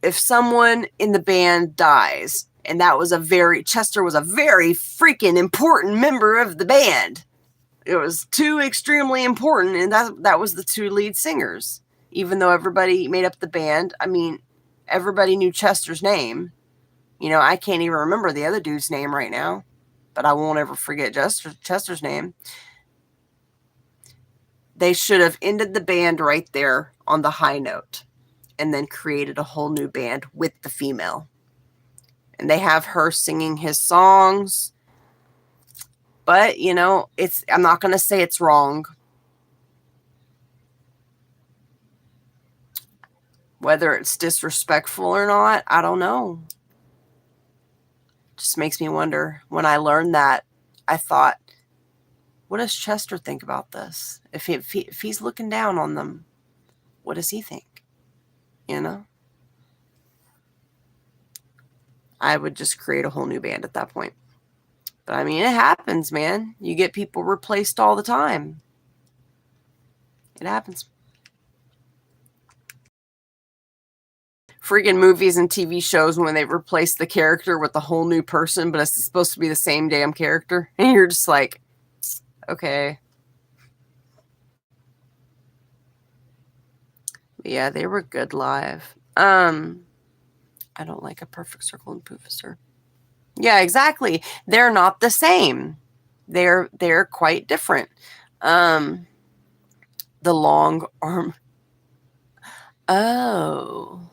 if someone in the band dies, and Chester was a very freaking important member of the band. It was too extremely important, and that was the two lead singers. Even though everybody made up the band, I mean, everybody knew Chester's name. You know, I can't even remember the other dude's name right now, but I won't ever forget Chester's name. They should have ended the band right there on the high note and then created a whole new band with the female. And they have her singing his songs. But, you know, I'm not going to say it's wrong. Whether it's disrespectful or not, I don't know. Just makes me wonder. When I learned that, I thought, what does Chester think about this? If he's looking down on them, what does he think? You know? I would just create a whole new band at that point. But I mean, it happens, man. You get people replaced all the time. It happens. Freaking movies and TV shows when they replace the character with a whole new person, but it's supposed to be the same damn character. And you're just like, okay. But yeah, they were good live. I don't like a perfect circle and Poofester. Yeah, exactly. They're not the same. They're quite different. The long arm. Oh.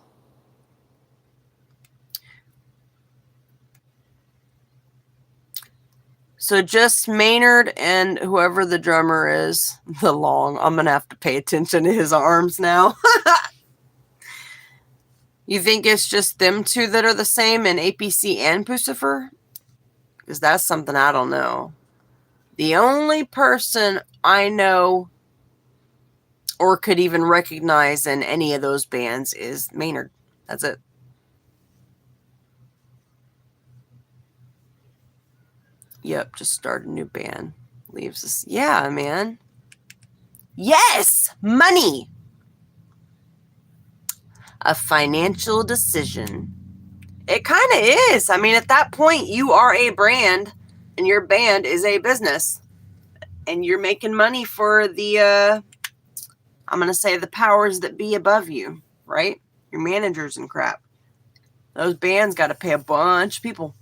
So just Maynard and whoever the drummer is, the long. I'm going to have to pay attention to his arms now. You think it's just them two that are the same in APC and Pucifer? Because that's something I don't know. The only person I know or could even recognize in any of those bands is Maynard. That's it. Yep, just start a new band. Leaves us. Yeah, man. Yes! Money! A financial decision. It kind of is. I mean, at that point, you are a brand, and your band is a business. And you're making money for the, I'm going to say the powers that be above you, right? Your managers and crap. Those bands got to pay a bunch of people.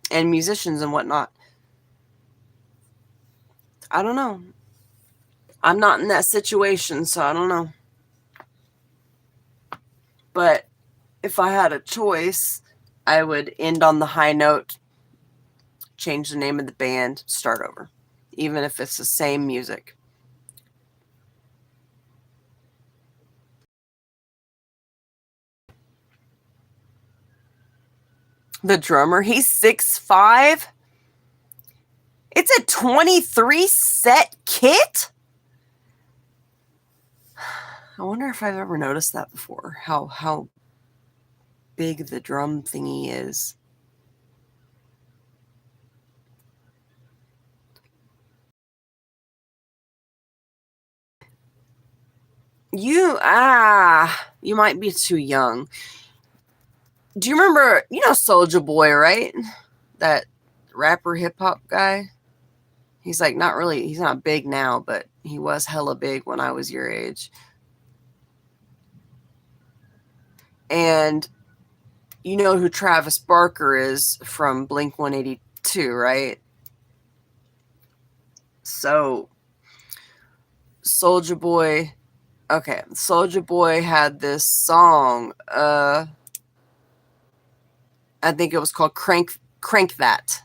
And musicians and whatnot. I don't know. I'm not in that situation, so I don't know. But if I had a choice, I would end on the high note, change the name of the band, start over. Even if it's the same music. The drummer, he's 6'5". It's a 23 set kit? I wonder if I've ever noticed that before. How big the drum thingy is. You might be too young. Do you remember, Soulja Boy, right? That rapper hip hop guy? He's like he's not big now, but he was hella big when I was your age. And you know who Travis Barker is from Blink-182, right? So Soulja Boy, okay, Soulja Boy had this song, I think it was called Crank That.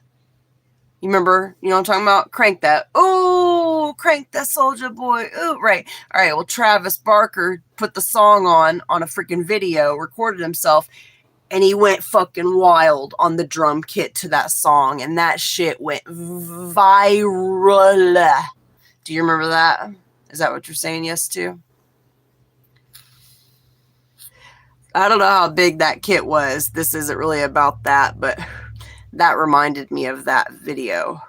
You remember? You know what I'm talking about? Crank That. Oh, crank that, Soulja Boy. Oh, right. All right. Well, Travis Barker put the song on a freaking video, recorded himself, and he went fucking wild on the drum kit to that song, and that shit went viral. Do you remember that? Is that what you're saying yes to? I don't know how big that kit was. This isn't really about that, but that reminded me of that video.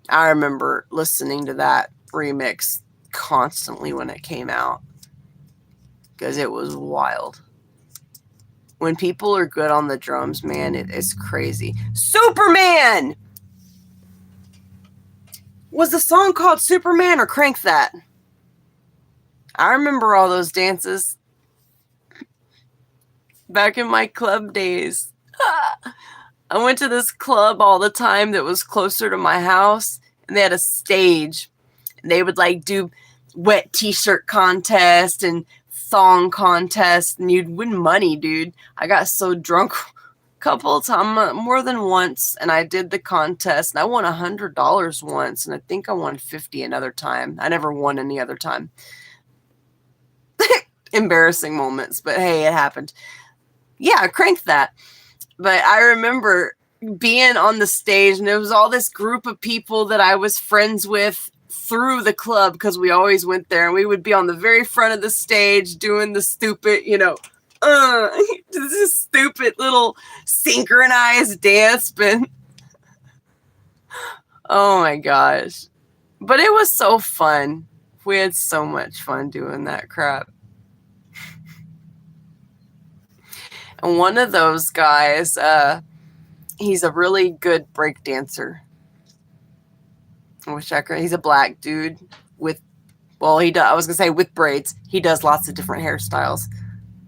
I remember listening to that remix constantly when it came out because it was wild. When people are good on the drums, man, it's crazy. Superman! Was the song called Superman or Crank That? I remember all those dances back in my club days. I went to this club all the time that was closer to my house, and they had a stage. And they would like do wet t-shirt contest and thong contest, and you'd win money, dude. I got so drunk a couple of times, more than once, and I did the contest, and I won $100 once, and I think I won $50 another time. I never won any other time. Embarrassing moments, but hey, it happened. Yeah, I cranked that. But I remember being on the stage, and there was all this group of people that I was friends with through the club because we always went there, and we would be on the very front of the stage doing the stupid, this stupid little synchronized dance. But oh my gosh. But it was so fun. We had so much fun doing that crap. And one of those guys, he's a really good break dancer. He's a black dude with, well, he does, I was going to say with braids. He does lots of different hairstyles.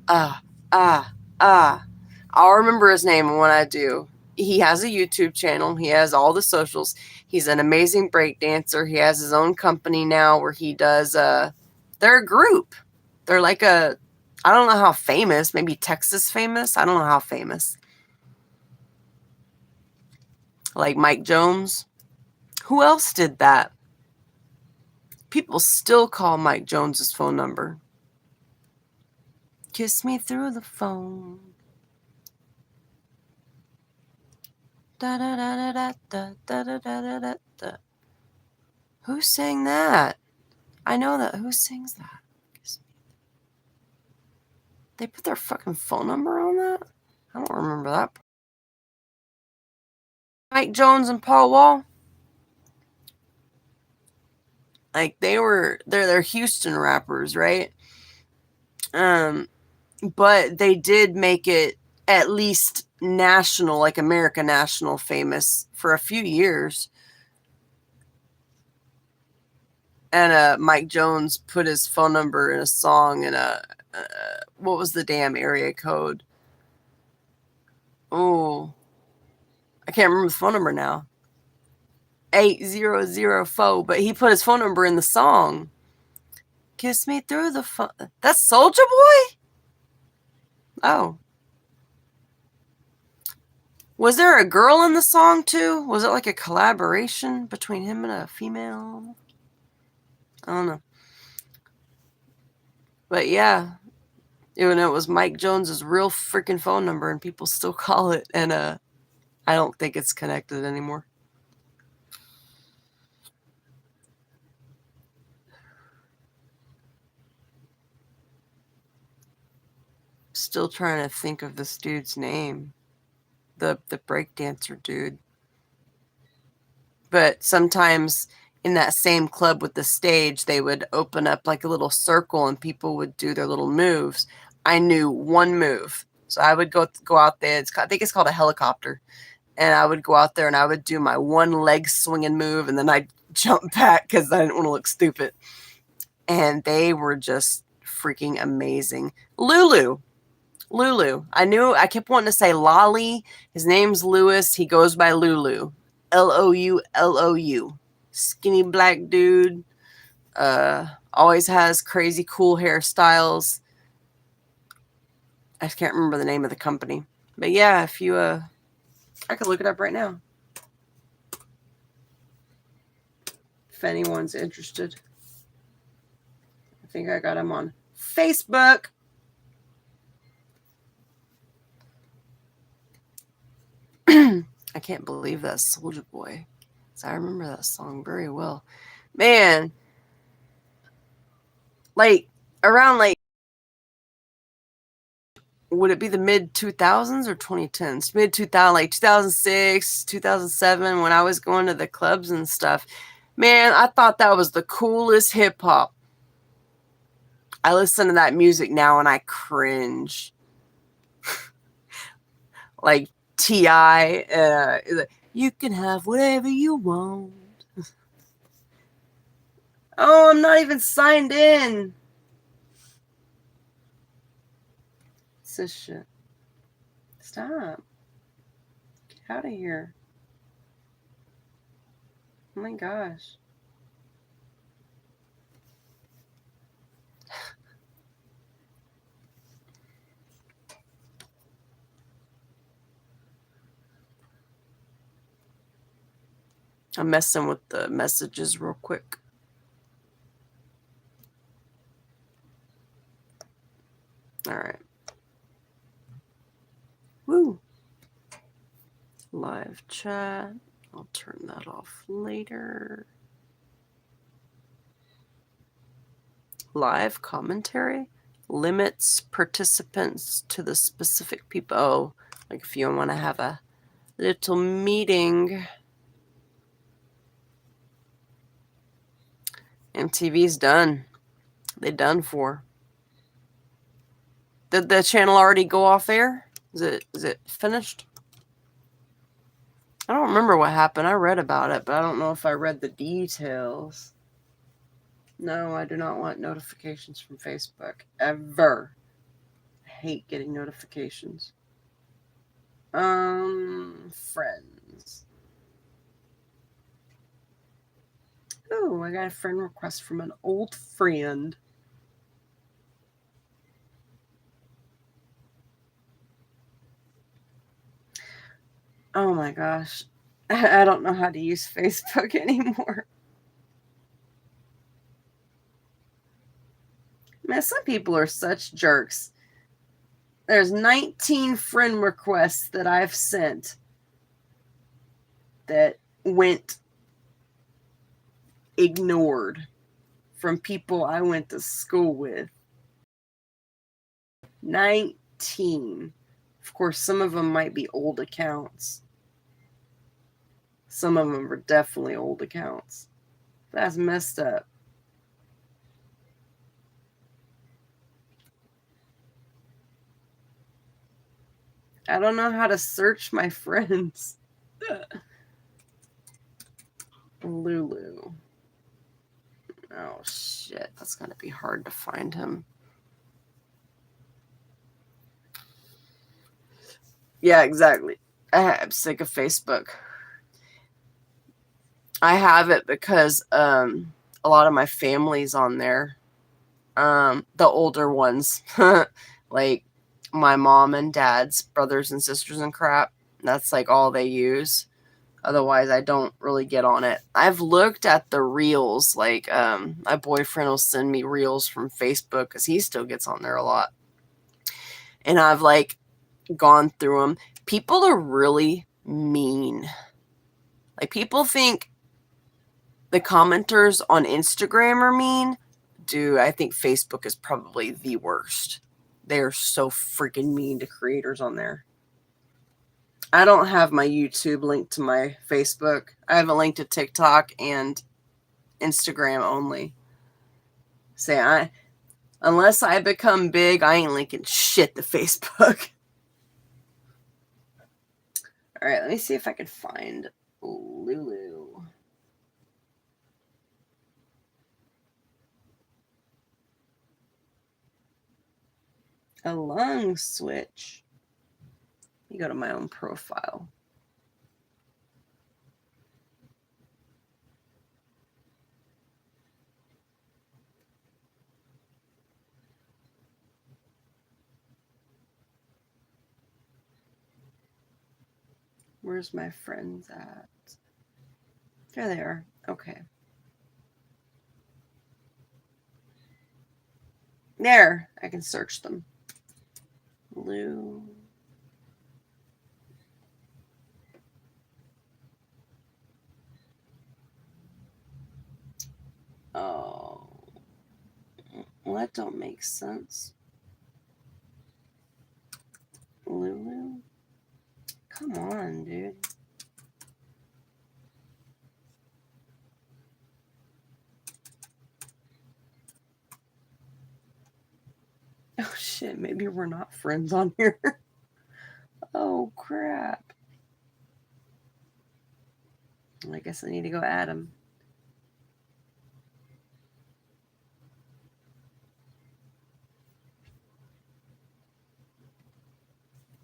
I'll remember his name when I do. He has a YouTube channel. He has all the socials. He's an amazing break dancer. He has his own company now where he does, they're a group. They're like I don't know how famous, maybe Texas famous. I don't know how famous. Like Mike Jones. Who else did that? People still call Mike Jones's phone number. Kiss me through the phone. Da da da da da da da da da da. Who sang that? I know that. Who sings that? They put their fucking phone number on that? I don't remember that. Mike Jones and Paul Wall? Like they're Houston rappers, right? But they did make it at least national, like America National famous for a few years. And Mike Jones put his phone number in a song and what was the damn area code? Oh, I can't remember the phone number now. 8004, but he put his phone number in the song. Kiss me through the phone. That's Soulja Boy? Oh. Was there a girl in the song too? Was it like a collaboration between him and a female? I don't know. But yeah, even though it was Mike Jones's real freaking phone number, and people still call it, and I don't think it's connected anymore. Still trying to think of this dude's name. The breakdancer dude. But sometimes in that same club with the stage, they would open up like a little circle and people would do their little moves. I knew one move. So I would go out there. I think it's called a helicopter. And I would go out there and I would do my one leg swinging move, and then I'd jump back because I didn't want to look stupid. And they were just freaking amazing. Lulu. Lulu. I kept wanting to say Lolly. His name's Lewis. He goes by Lulu. Loulou. Skinny black dude. Always has crazy cool hairstyles. I can't remember the name of the company. But yeah, if you I could look it up right now. If anyone's interested. I think I got him on Facebook. I can't believe that Soulja Boy. So I remember that song very well. Man. Like, around like, would it be the mid 2000s or 2010s? Mid 2000, like 2006, 2007, when I was going to the clubs and stuff. Man, I thought that was the coolest hip hop. I listen to that music now and I cringe. Like T.I. You can have whatever you want. Oh, I'm not even signed in. What's this shit? Stop. Get out of here. Oh my gosh. I'm messing with the messages real quick. All right. Woo. Live chat. I'll turn that off later. Live commentary limits participants to the specific people. Oh, like if you want to have a little meeting. MTV's done. They done for. Did the channel already go off air? Is it finished? I don't remember what happened. I read about it, but I don't know if I read the details. No, I do not want notifications from Facebook. Ever. I hate getting notifications. Friends. Oh, I got a friend request from an old friend. Oh my gosh. I don't know how to use Facebook anymore. Man, some people are such jerks. There's 19 friend requests that I've sent that went ignored from people I went to school with. 19. Of course, some of them might be old accounts. Some of them are definitely old accounts. That's messed up. I don't know how to search my friends. Lulu. Oh, shit. That's going to be hard to find him. Yeah, exactly. I'm sick of Facebook. I have it because a lot of my family's on there. The older ones. Like my mom and dad's brothers and sisters and crap. That's like all they use. Otherwise, I don't really get on it. I've looked at the reels. Like my boyfriend will send me reels from Facebook because he still gets on there a lot. And I've like gone through them. People are really mean. Like people think the commenters on Instagram are mean. Dude, I think Facebook is probably the worst. They are so freaking mean to creators on there. I don't have my YouTube linked to my Facebook. I have a link to TikTok and Instagram only. Unless I become big, I ain't linking shit to Facebook. All right, let me see if I can find Lulu. A lung switch. You go to my own profile. Where's my friends at? There they are. Okay. There. I can search them. Blue. Oh. Well, that don't make sense. Lulu? Come on, dude. Oh shit, maybe we're not friends on here. Oh crap. I guess I need to go add him.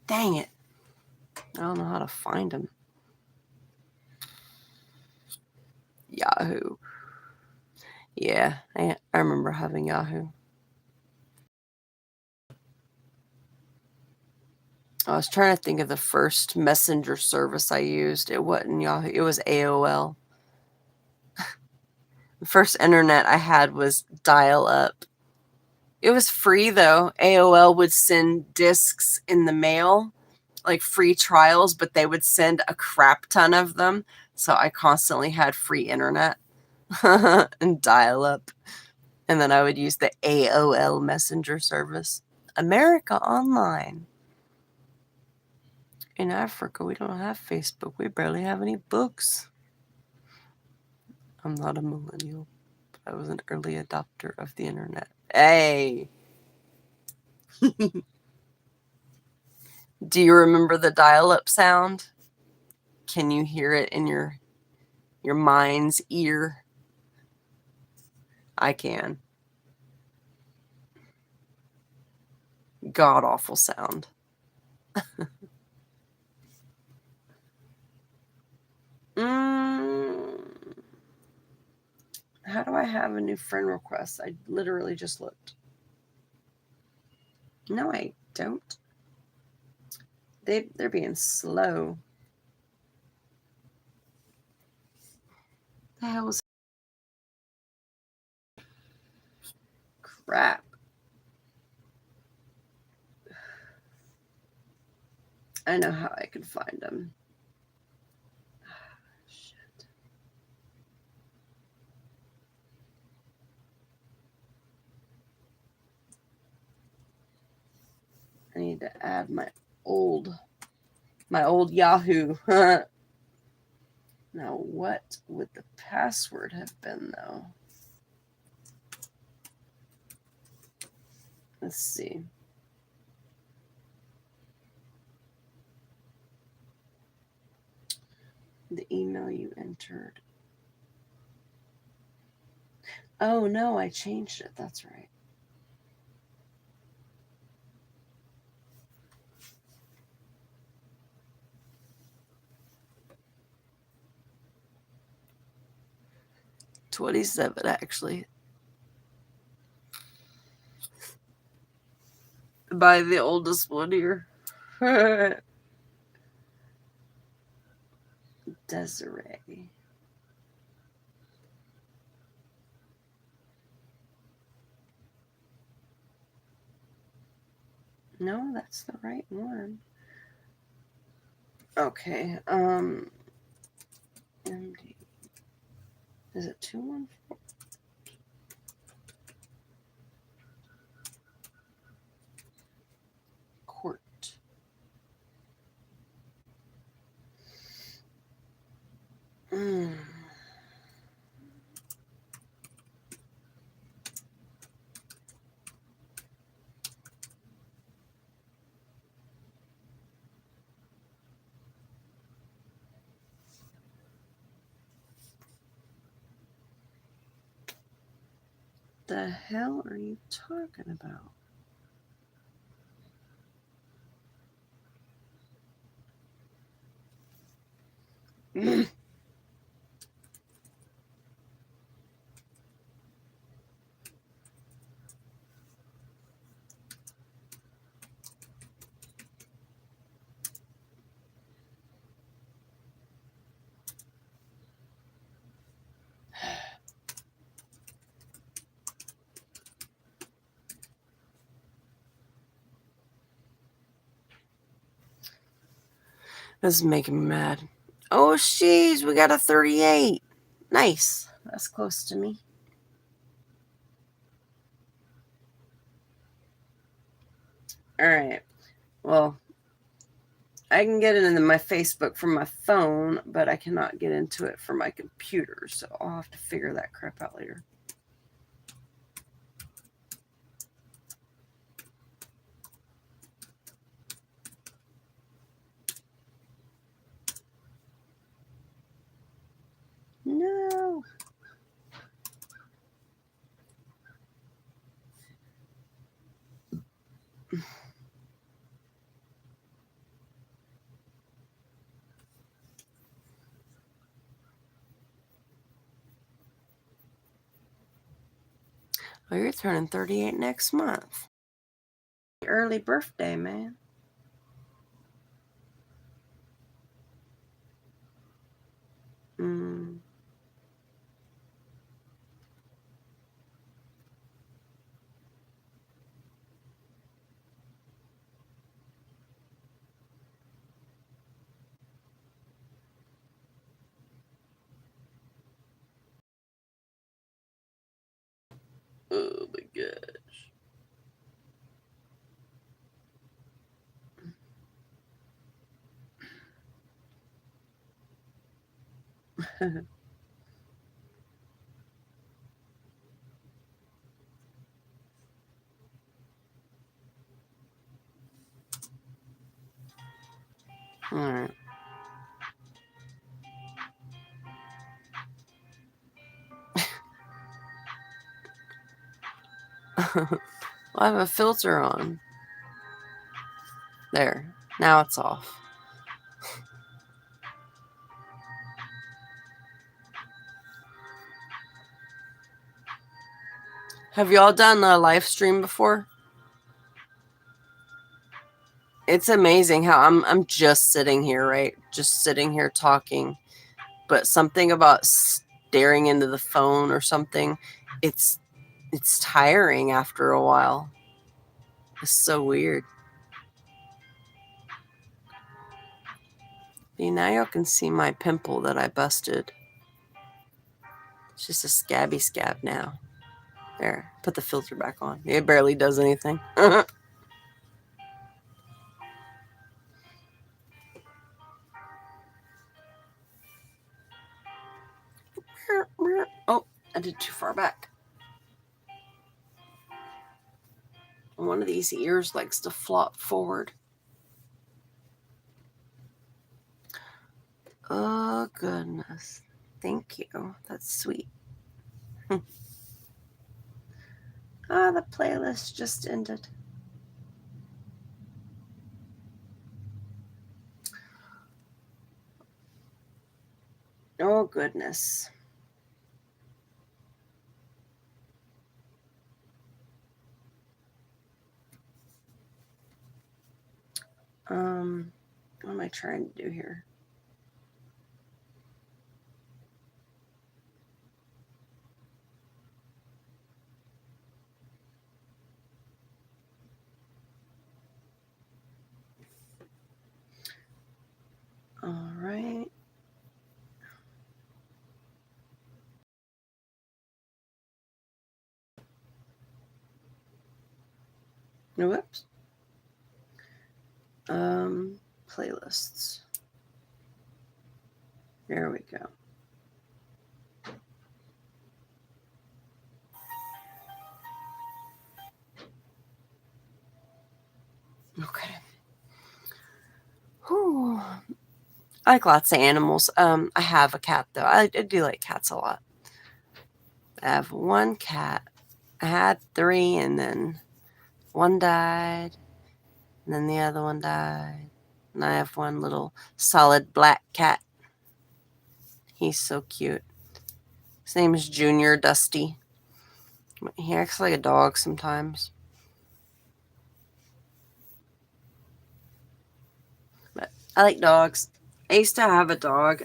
Dang it. I don't know how to find him. Yahoo. Yeah, I remember having Yahoo. I was trying to think of the first messenger service I used. It wasn't Yahoo. It was AOL. The first internet I had was dial-up. It was free, though. AOL would send discs in the mail, like free trials, but they would send a crap ton of them. So I constantly had free internet and dial-up. And then I would use the AOL messenger service. America Online. In Africa, we don't have Facebook. We barely have any books. I'm not a millennial, but I was an early adopter of the internet. Hey! Do you remember the dial-up sound? Can you hear it in your mind's ear? I can. God-awful sound. How do I have a new friend request? I literally just looked. No, I don't. They're being slow. The hell's crap? I know how I can find them. Shit. I need to add my old Yahoo. Now, what would the password have been, though? Let's see. The email you entered. Oh, no, I changed it. That's right. $27, actually. By the oldest one here. Desiree. No, that's the right one. Okay. MD. Is it 214? Court. The hell are you talking about? This is making me mad. Oh, jeez, we got a 38. Nice. That's close to me. All right. Well, I can get it into my Facebook from my phone, but I cannot get into it from my computer, so I'll have to figure that crap out later. No. Well, you're turning 38 next month. Early birthday, man. Mm. Oh my gosh. All right. Well, I have a filter on. There. Now it's off. Have y'all done a live stream before? It's amazing how I'm just sitting here, right? Just sitting here talking. But something about staring into the phone or something, it's tiring after a while. It's so weird. See, now y'all can see my pimple that I busted. It's just a scabby scab now. There, put the filter back on. It barely does anything. Oh, I did too far back. One of these ears likes to flop forward. Oh, goodness. Thank you. That's sweet. Ah, the playlist just ended. Oh, goodness. What am I trying to do here? All right. Whoops. Playlists. There we go. Okay. Whew. I like lots of animals. I have a cat though. I do like cats a lot. I have one cat. I had 3 and then one died. And then the other one died. And I have one little solid black cat. He's so cute. His name is Junior Dusty. He acts like a dog sometimes. But I like dogs. I used to have a dog.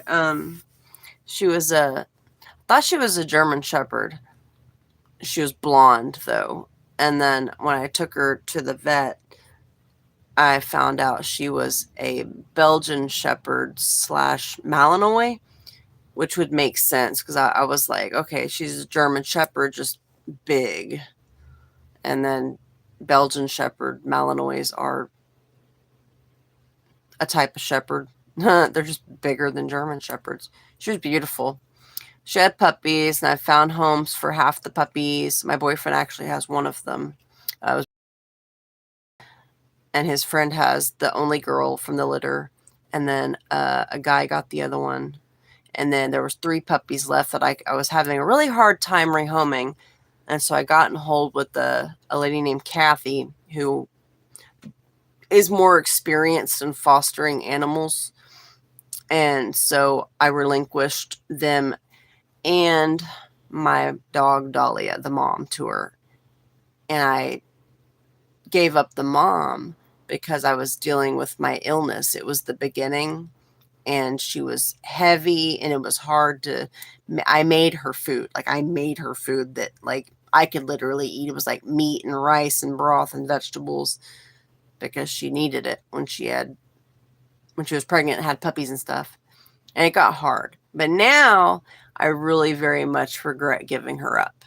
She was thought she was a German Shepherd. She was blonde though. And then when I took her to the vet, I found out she was a Belgian Shepherd / Malinois, which would make sense because I was like, okay, she's a German Shepherd, just big. And then Belgian Shepherd Malinois are a type of shepherd. They're just bigger than German Shepherds. She was beautiful. She had puppies, and I found homes for half the puppies. My boyfriend actually has one of them. And his friend has the only girl from the litter. And then a guy got the other one. And then there was 3 puppies left that I was having a really hard time rehoming. And so I got in hold with a lady named Kathy, who is more experienced in fostering animals. And so I relinquished them and my dog Dahlia, the mom, to her. And I gave up the mom because I was dealing with my illness. It was the beginning, and she was heavy, and it was hard to. I made her food. Like, I made her food that, like, I could literally eat. It was like meat and rice and broth and vegetables because she needed it when she was pregnant and had puppies and stuff. And it got hard. But now I really very much regret giving her up.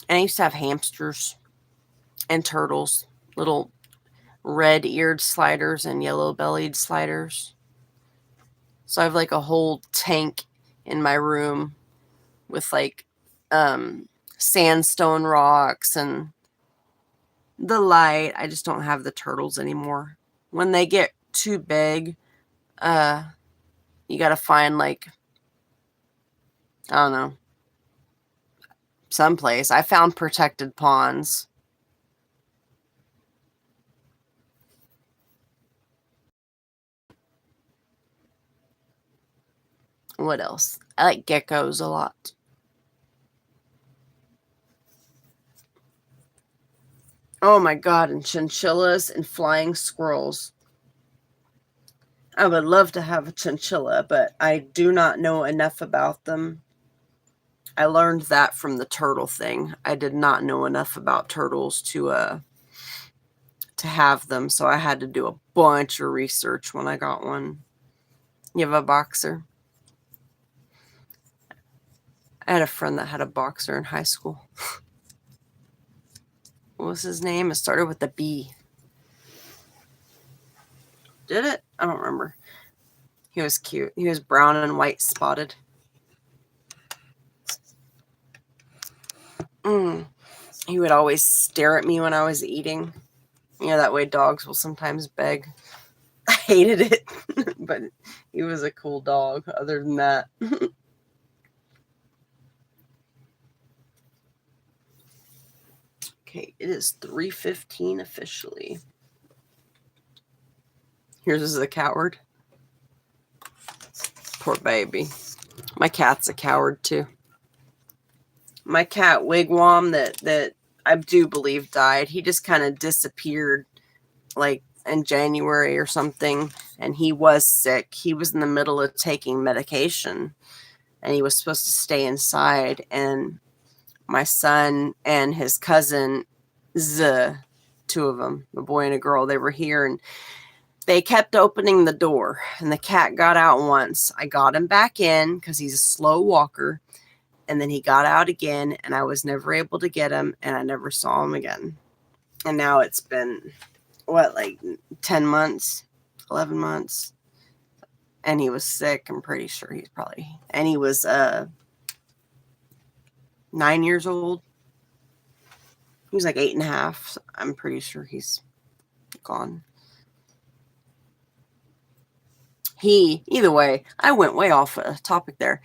And I used to have hamsters and turtles, little red-eared sliders and yellow-bellied sliders. So I have like a whole tank in my room with like sandstone rocks and the light. I just don't have the turtles anymore. When they get too big, you got to find like, I don't know, someplace. I found protected ponds. What else? I like geckos a lot. Oh my god, and chinchillas and flying squirrels. I would love to have a chinchilla, but I do not know enough about them. I learned that from the turtle thing. I did not know enough about turtles to have them, so I had to do a bunch of research when I got one. You have a boxer? I had a friend that had a boxer in high school. What was his name? It started with a B. Did it? I don't remember. He was cute. He was brown and white spotted. He would always stare at me when I was eating. You know, that way dogs will sometimes beg. I hated it, but he was a cool dog other than that. Okay, it is 3:15 officially. Here's is a coward. Poor baby. My cat's a coward too. My cat Wigwam that I do believe died. He just kind of disappeared like in January or something, and he was sick. He was in the middle of taking medication, and he was supposed to stay inside, and my son and his cousin, two of them, a boy and a girl, they were here, and they kept opening the door, and the cat got out once. I got him back in because he's a slow walker, and then he got out again, and I was never able to get him, and I never saw him again. And now it's been, what, like 10 months, 11 months, and he was sick. I'm pretty sure he's probably, and he was 9 years old. He was like 8.5. So I'm pretty sure he's gone. Either way, I went way off a topic there.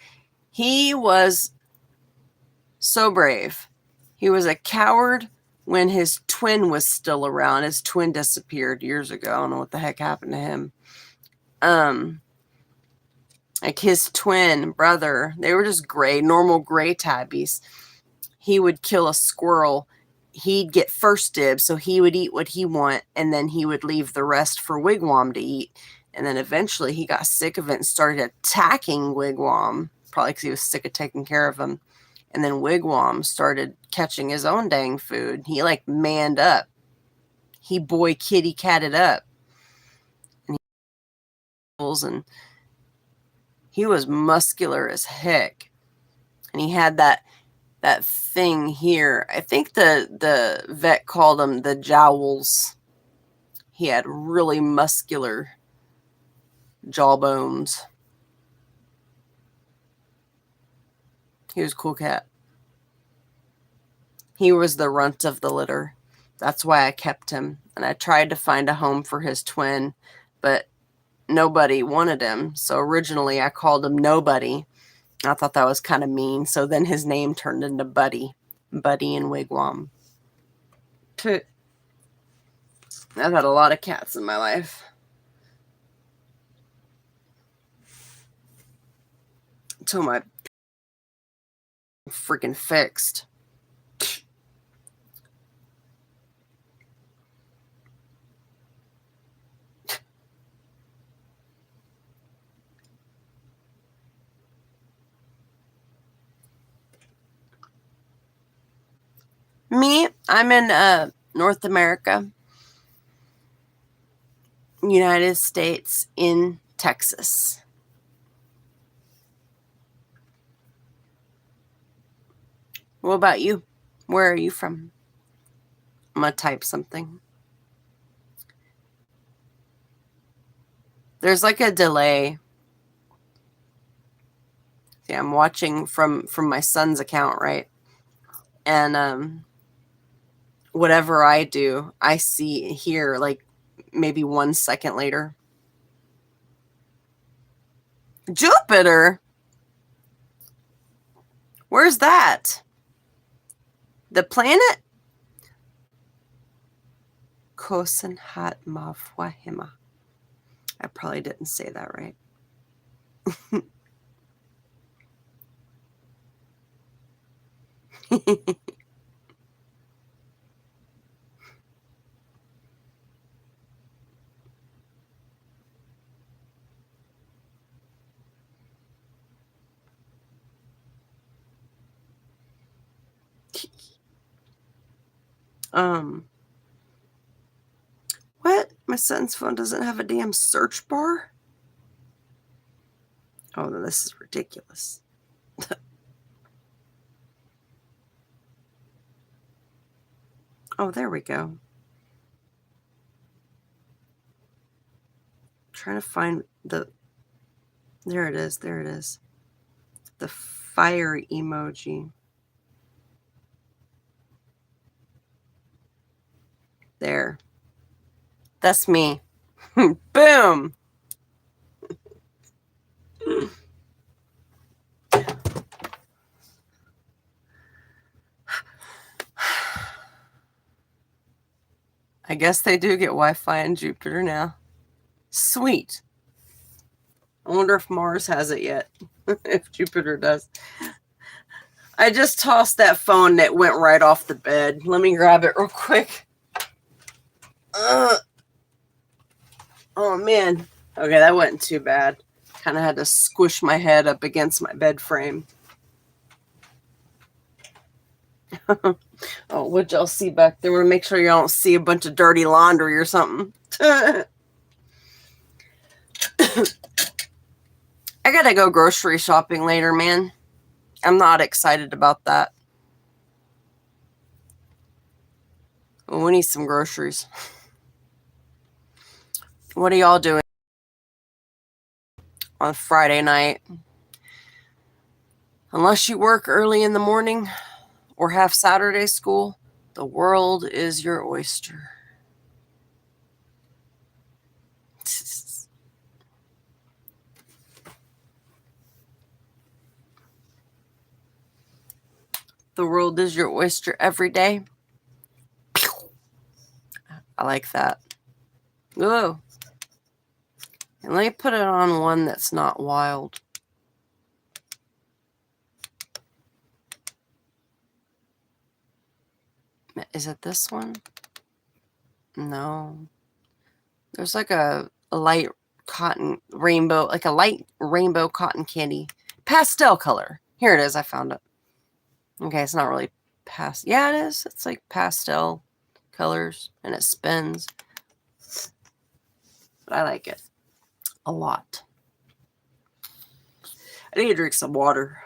He was so brave. He was a coward when his twin was still around. His twin disappeared years ago. I don't know what the heck happened to him. Like his twin brother, they were just gray, normal gray tabbies. He would kill a squirrel. He'd get first dibs, so he would eat what he want, and then he would leave the rest for Wigwam to eat. And then eventually he got sick of it and started attacking Wigwam, probably because he was sick of taking care of him. And then Wigwam started catching his own dang food. He like manned up. He boy kitty catted up. And he was muscular as heck. And he had that thing here. I think the vet called him the jowls. He had really muscular jawbones. He was a cool cat. He was the runt of the litter. That's why I kept him. And I tried to find a home for his twin, but nobody wanted him. So originally I called him Nobody. I thought that was kind of mean. So then his name turned into Buddy. Buddy and Wigwam. I've had a lot of cats in my life. Until my freaking fixed. Me, I'm in North America, United States, in Texas. What about you? Where are you from? I'm going to type something. There's like a delay. See, I'm watching from my son's account, right? And whatever I do, I see here like maybe 1 second later. Jupiter? Where's that? The planet? Kosenhat Mavwahima. I probably didn't say that right. What? My son's phone doesn't have a damn search bar? Oh, this is ridiculous. Oh, there we go. Trying to find the... There it is. There it is. The fire emoji. There. That's me. Boom! I guess they do get Wi-Fi in Jupiter now. Sweet. I wonder if Mars has it yet. If Jupiter does. I just tossed that phone that went right off the bed. Let me grab it real quick. Oh, man. Okay, that wasn't too bad. Kind of had to squish my head up against my bed frame. Oh, what y'all see back there? We'll make sure you don't see a bunch of dirty laundry or something. I gotta go grocery shopping later, man. I'm not excited about that. Well, we need some groceries. What are y'all doing on Friday night? Unless you work early in the morning or have Saturday school, the world is your oyster. The world is your oyster every day. I like that. Whoa. And let me put it on one that's not wild. Is it this one? No. There's like a light cotton rainbow, like a light rainbow cotton candy. Pastel color. Here it is. I found it. Okay, it's not really pastel. Yeah, it is. It's like pastel colors and it spins. But I like it a lot. I need to drink some water.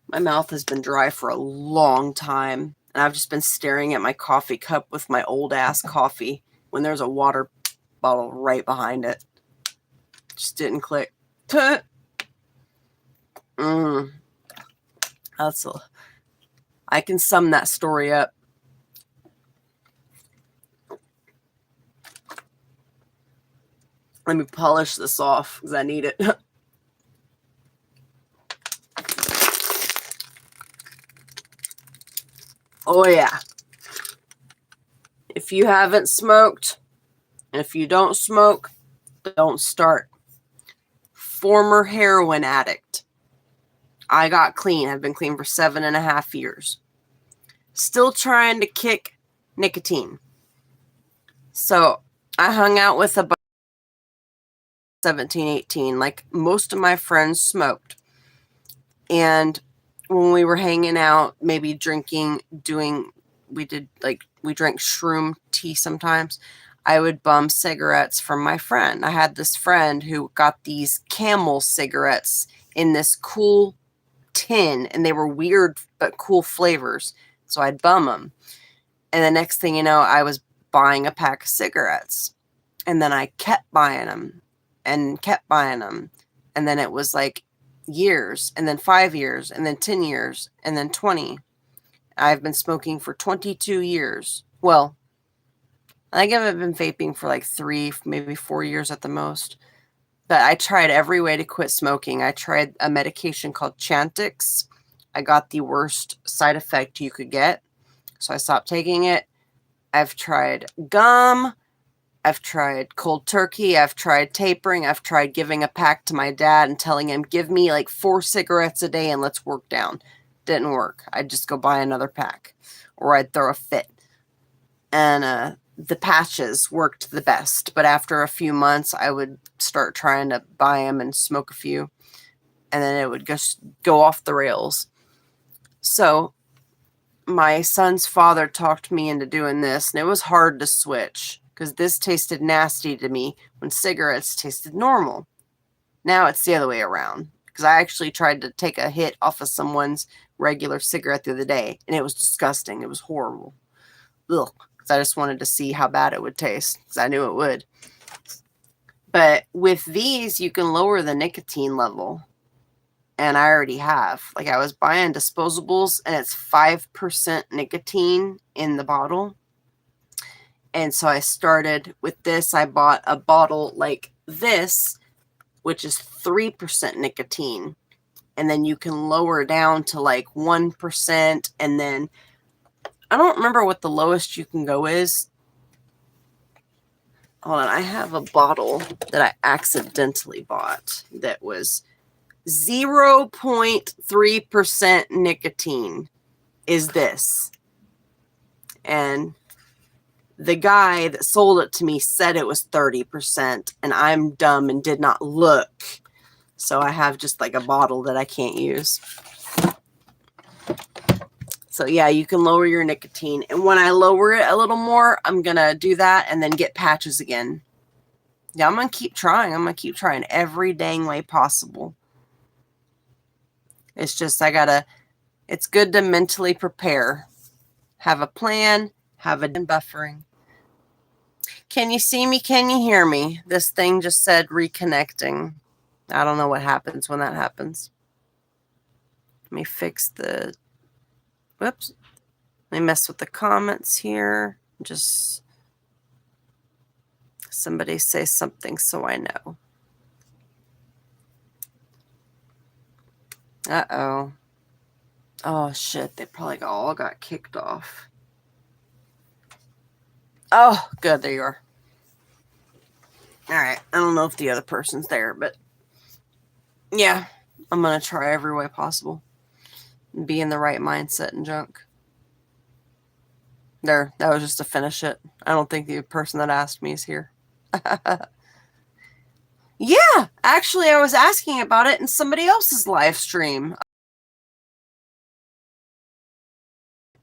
My mouth has been dry for a long time. And I've just been staring at my coffee cup with my old ass coffee when there's a water bottle right behind it. Just didn't click. That's a, I can sum that story up. Let me polish this off because I need it. Oh yeah. If you haven't smoked, and if you don't smoke, don't start. Former heroin addict. I got clean. I've been clean for 7.5 years. Still trying to kick nicotine. So I hung out with a bunch of 17, 18. Like most of my friends smoked. And when we were hanging out, maybe drinking, we drank shroom tea sometimes. I would bum cigarettes from my friend. I had this friend who got these Camel cigarettes in this cool tin, and they were weird but cool flavors. So I'd bum them. And the next thing you know, I was buying a pack of cigarettes. And then I kept buying them and kept buying them. And then it was like years, and then 5 years, and then 10 years, and then 20. I've been smoking for 22 years. Well, I think I've been vaping for like 3, maybe 4 years at the most. But I tried every way to quit smoking. I tried a medication called Chantix. I got the worst side effect you could get. So I stopped taking it. I've tried gum. I've tried cold turkey. I've tried tapering. I've tried giving a pack to my dad and telling him, give me like 4 cigarettes a day and let's work down. Didn't work. I'd just go buy another pack or I'd throw a fit. And the patches worked the best. But after a few months, I would start trying to buy them and smoke a few. And then it would just go off the rails. So my son's father talked me into doing this. And it was hard to switch because this tasted nasty to me when cigarettes tasted normal. Now it's the other way around. Because I actually tried to take a hit off of someone's regular cigarette the other day. And it was disgusting. It was horrible. Ugh. I just wanted to see how bad it would taste because I knew it would. But with these, you can lower the nicotine level. And I already have. Like I was buying disposables and it's 5% nicotine in the bottle. And so I started with this. I bought a bottle like this, which is 3% nicotine. And then you can lower down to like 1%. And then I don't remember what the lowest you can go is. Hold on. I have a bottle that I accidentally bought that was 0.3% nicotine is this. And the guy that sold it to me said it was 30%. And I'm dumb and did not look. So I have just like a bottle that I can't use. So yeah, you can lower your nicotine. And when I lower it a little more, I'm going to do that and then get patches again. Yeah, I'm going to keep trying. I'm going to keep trying every dang way possible. It's just it's good to mentally prepare. Have a plan, have a buffering. Can you see me? Can you hear me? This thing just said reconnecting. I don't know what happens when that happens. Let me fix the... Whoops. Let me mess with the comments here. Just somebody say something so I know. Uh-oh. Oh, shit. They probably all got kicked off. Oh, good. There you are. All right. I don't know if the other person's there, but yeah, I'm going to try every way possible and be in the right mindset and junk. There, that was just to finish it. I don't think the person that asked me is here. Yeah, actually, I was asking about it in somebody else's live stream.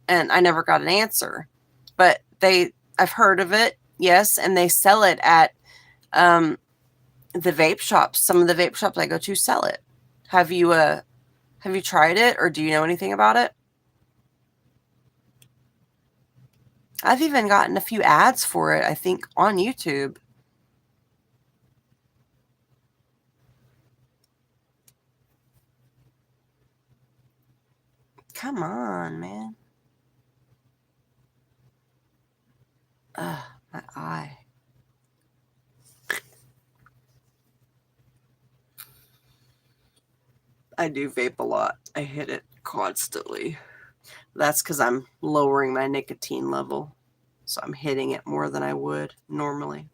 And I never got an answer. But I've heard of it, yes, and they sell it at the vape shops. Some of the vape shops I go to sell it. Have you tried it, or do you know anything about it? I've even gotten a few ads for it, I think, on YouTube. Come on, man. Ugh, my eye. I do vape a lot. I hit it constantly. That's because I'm lowering my nicotine level. So I'm hitting it more than I would normally.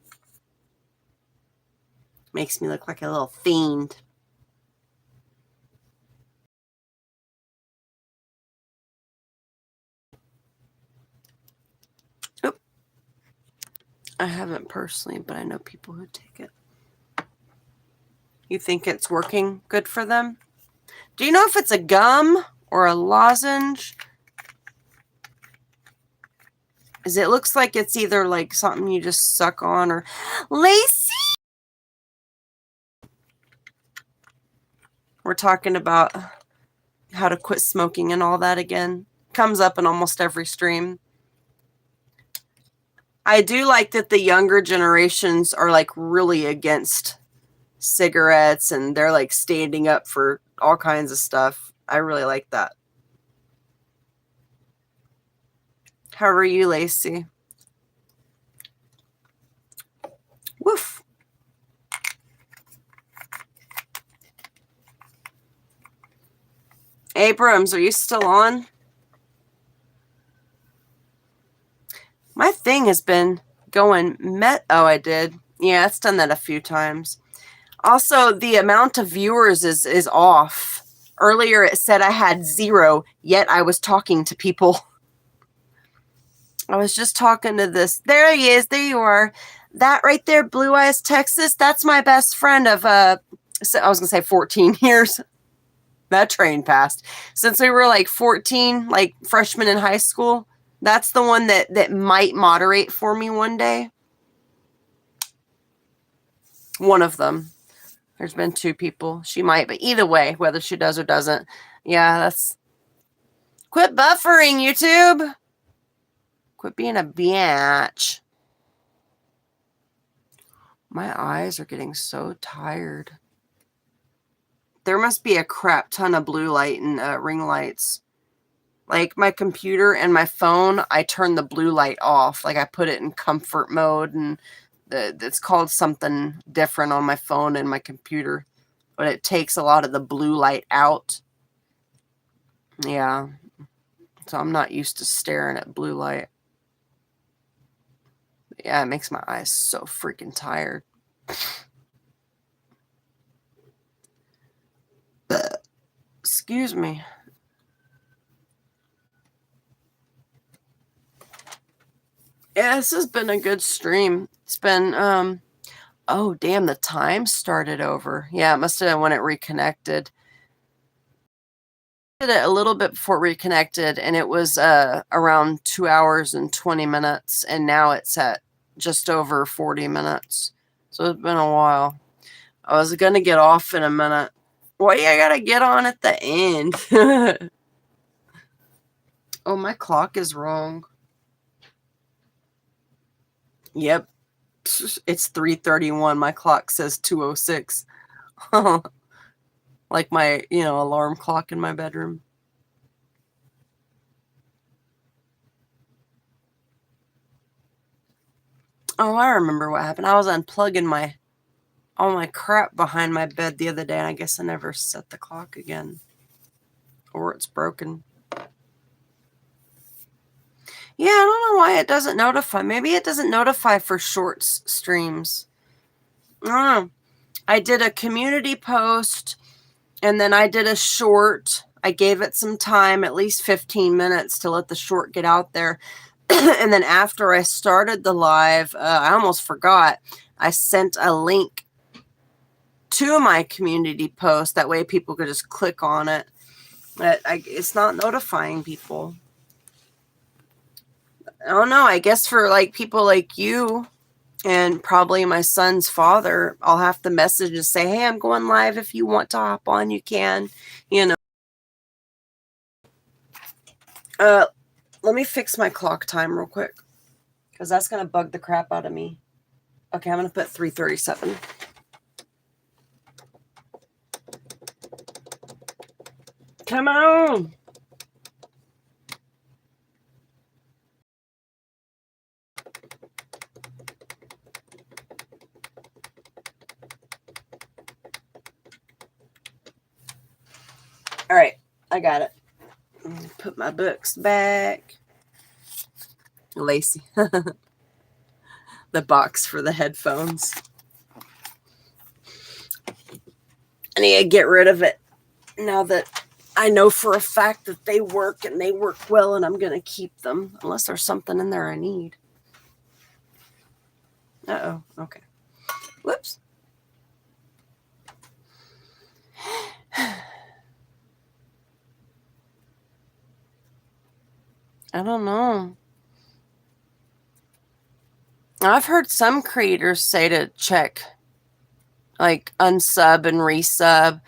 Makes me look like a little fiend. Oop. I haven't personally, but I know people who take it. You think it's working good for them? Do you know if it's a gum or a lozenge? It looks like it's either like something you just suck on or... Lacey! We're talking about how to quit smoking and all that again. Comes up in almost every stream. I do like that the younger generations are like really against cigarettes and they're like standing up for all kinds of stuff. I really like that. How are you, Lacey? Woof. Abrams, are you still on? My thing has been going oh, I did. Yeah, it's done that a few times. Also, the amount of viewers is off. Earlier it said I had 0, yet I was talking to people. I was just talking to this. There he is. There you are. That right there, Blue Eyes, Texas, that's my best friend of, I was going to say 14 years. That train passed. Since we were like 14, like freshmen in high school, that's the one that might moderate for me one day. One of them. There's been 2 people. She might, but either way, whether she does or doesn't. Yeah, that's... Quit buffering, YouTube! Quit being a bitch. My eyes are getting so tired. There must be a crap ton of blue light and ring lights. Like my computer and my phone, I turn the blue light off. Like I put it in comfort mode, and it's called something different on my phone and my computer. But it takes a lot of the blue light out. Yeah. So I'm not used to staring at blue light. Yeah, it makes my eyes so freaking tired. Excuse me. Yeah, this has been a good stream. It's been, oh, damn, the time started over. Yeah, it must have been when it reconnected. I did it a little bit before it reconnected, and it was around 2 hours and 20 minutes, and now it's at just over 40 minutes. So it's been a while. I was going to get off in a minute. Why I got to get on at the end? Oh, my clock is wrong. Yep. It's 3:31. My clock says 2:06. Like my, alarm clock in my bedroom. Oh, I remember what happened. I was unplugging all my crap behind my bed the other day, and I guess I never set the clock again. Or it's broken. Yeah, I don't know why it doesn't notify. Maybe it doesn't notify for short streams. I don't know. I did a community post, and then I did a short. I gave it some time, at least 15 minutes, to let the short get out there. And then after I started the live, I almost forgot. I sent a link to my community post. That way people could just click on it. But it's not notifying people. I don't know. I guess for like people like you and probably my son's father, I'll have to message and say, hey, I'm going live. If you want to hop on, you can. You know. Let me fix my clock time real quick, because that's going to bug the crap out of me. Okay, I'm going to put 3:37. Come on. All right, I got it. Put my books back. Lacey. The box for the headphones. I need to get rid of it now that I know for a fact that they work and they work well, and I'm going to keep them unless there's something in there I need. Uh-oh. Okay. Whoops. I don't know. I've heard some creators say to check, like unsub and resub,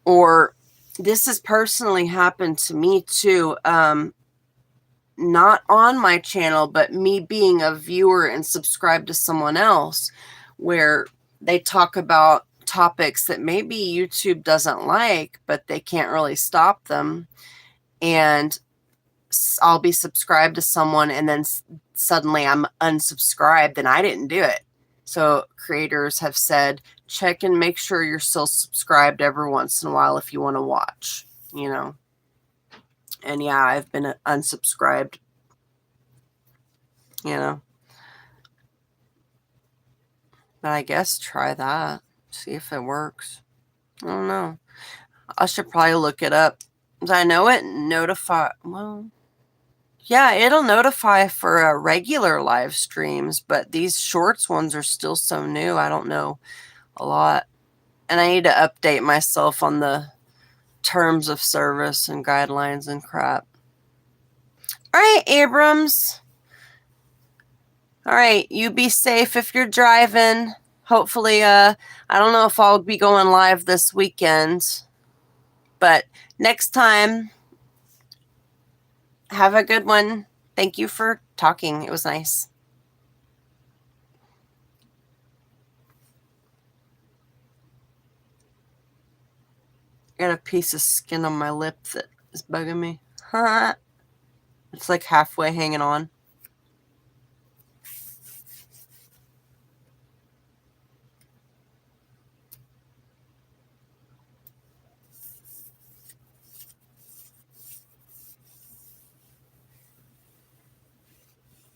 or this has personally happened to me too. Not on my channel, but me being a viewer and subscribed to someone else, where they talk about topics that maybe YouTube doesn't like, but they can't really stop them. And I'll be subscribed to someone and then suddenly I'm unsubscribed, and I didn't do it. So creators have said, check and make sure you're still subscribed every once in a while if you want to watch, you know. And yeah, I've been unsubscribed, you know. But I guess try that. See if it works. I don't know. I should probably look it up. I know it well, yeah, it'll notify for regular live streams, but these shorts ones are still so new. I don't know a lot. And I need to update myself on the terms of service and guidelines and crap. All right, Abrams. All right, you be safe if you're driving. Hopefully, I don't know if I'll be going live this weekend, but next time, have a good one. Thank you for talking. It was nice. I got a piece of skin on my lip that is bugging me. It's like halfway hanging on.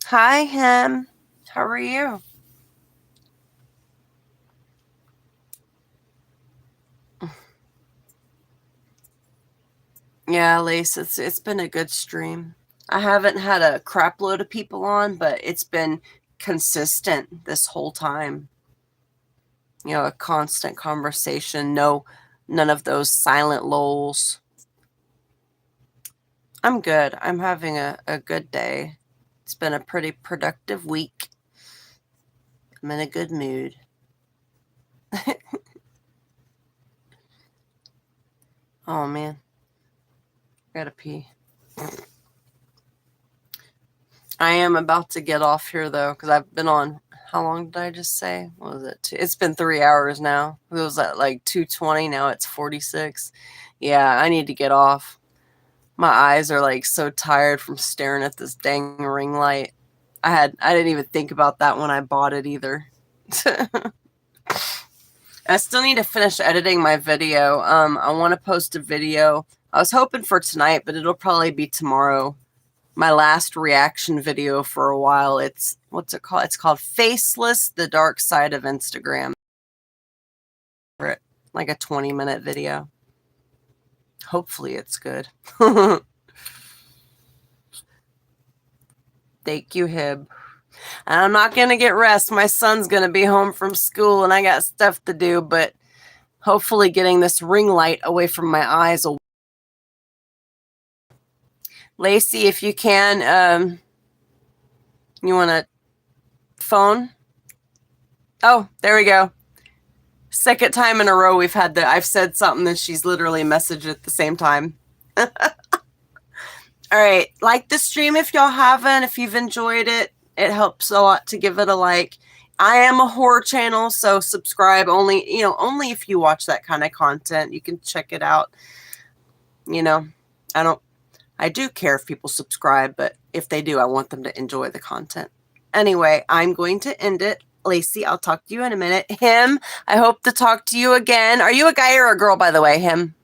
Hi, Hem. How are you? Yeah, Lace, it's been a good stream. I haven't had a crap load of people on, but it's been consistent this whole time. You know, a constant conversation. None of those silent lulls. I'm good. I'm having a good day. It's been a pretty productive week. I'm in a good mood. Oh, man. Gotta pee. I am about to get off here, though, because I've been on... How long did I just say? What was it? It's been 3 hours now. It was at like 2:20. Now it's 46. Yeah, I need to get off. My eyes are like so tired from staring at this dang ring light. I didn't even think about that when I bought it either. I still need to finish editing my video. I want to post a video. I was hoping for tonight, but it'll probably be tomorrow. My last reaction video for a while. What's it called? It's called Faceless, the Dark Side of Instagram. Like a 20-minute video. Hopefully it's good. Thank you, Hib. And I'm not going to get rest. My son's going to be home from school and I got stuff to do, but hopefully getting this ring light away from my eyes will. Lacey, if you can, you want a phone? Oh, there we go. Second time in a row we've had that. I've said something and she's literally messaged at the same time. All right. Like the stream if y'all haven't. If you've enjoyed it, it helps a lot to give it a like. I am a horror channel, so subscribe only, only if you watch that kind of content. You can check it out. I do care if people subscribe, but if they do, I want them to enjoy the content. Anyway, I'm going to end it. Lacey, I'll talk to you in a minute. Him, I hope to talk to you again. Are you a guy or a girl, by the way, Him?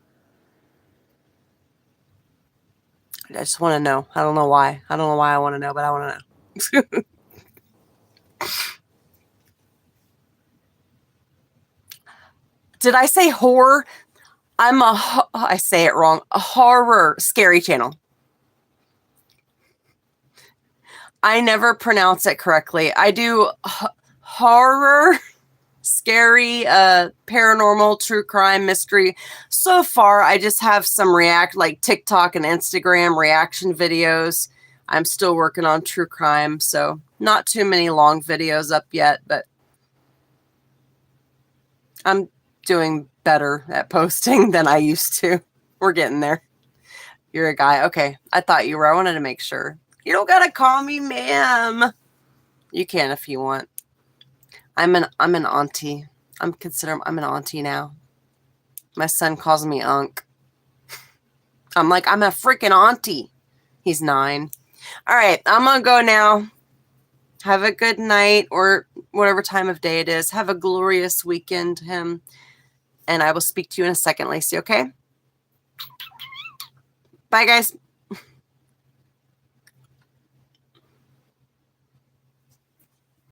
I just want to know. I don't know why. I don't know why I want to know, but I want to know. Did I say horror? I say it wrong. A horror scary channel. I never pronounce it correctly. I do horror, scary, paranormal, true crime, mystery. So far, I just have some TikTok and Instagram reaction videos. I'm still working on true crime, so not too many long videos up yet, but I'm doing better at posting than I used to. We're getting there. You're a guy. Okay. I thought you were. I wanted to make sure. You don't gotta call me ma'am. You can if you want. I'm an auntie. I'm an auntie now. My son calls me Unc. I'm like, I'm a freaking auntie. He's 9. All right, I'm gonna go now. Have a good night or whatever time of day it is. Have a glorious weekend, Him. And I will speak to you in a second, Lacey, okay? Bye, guys.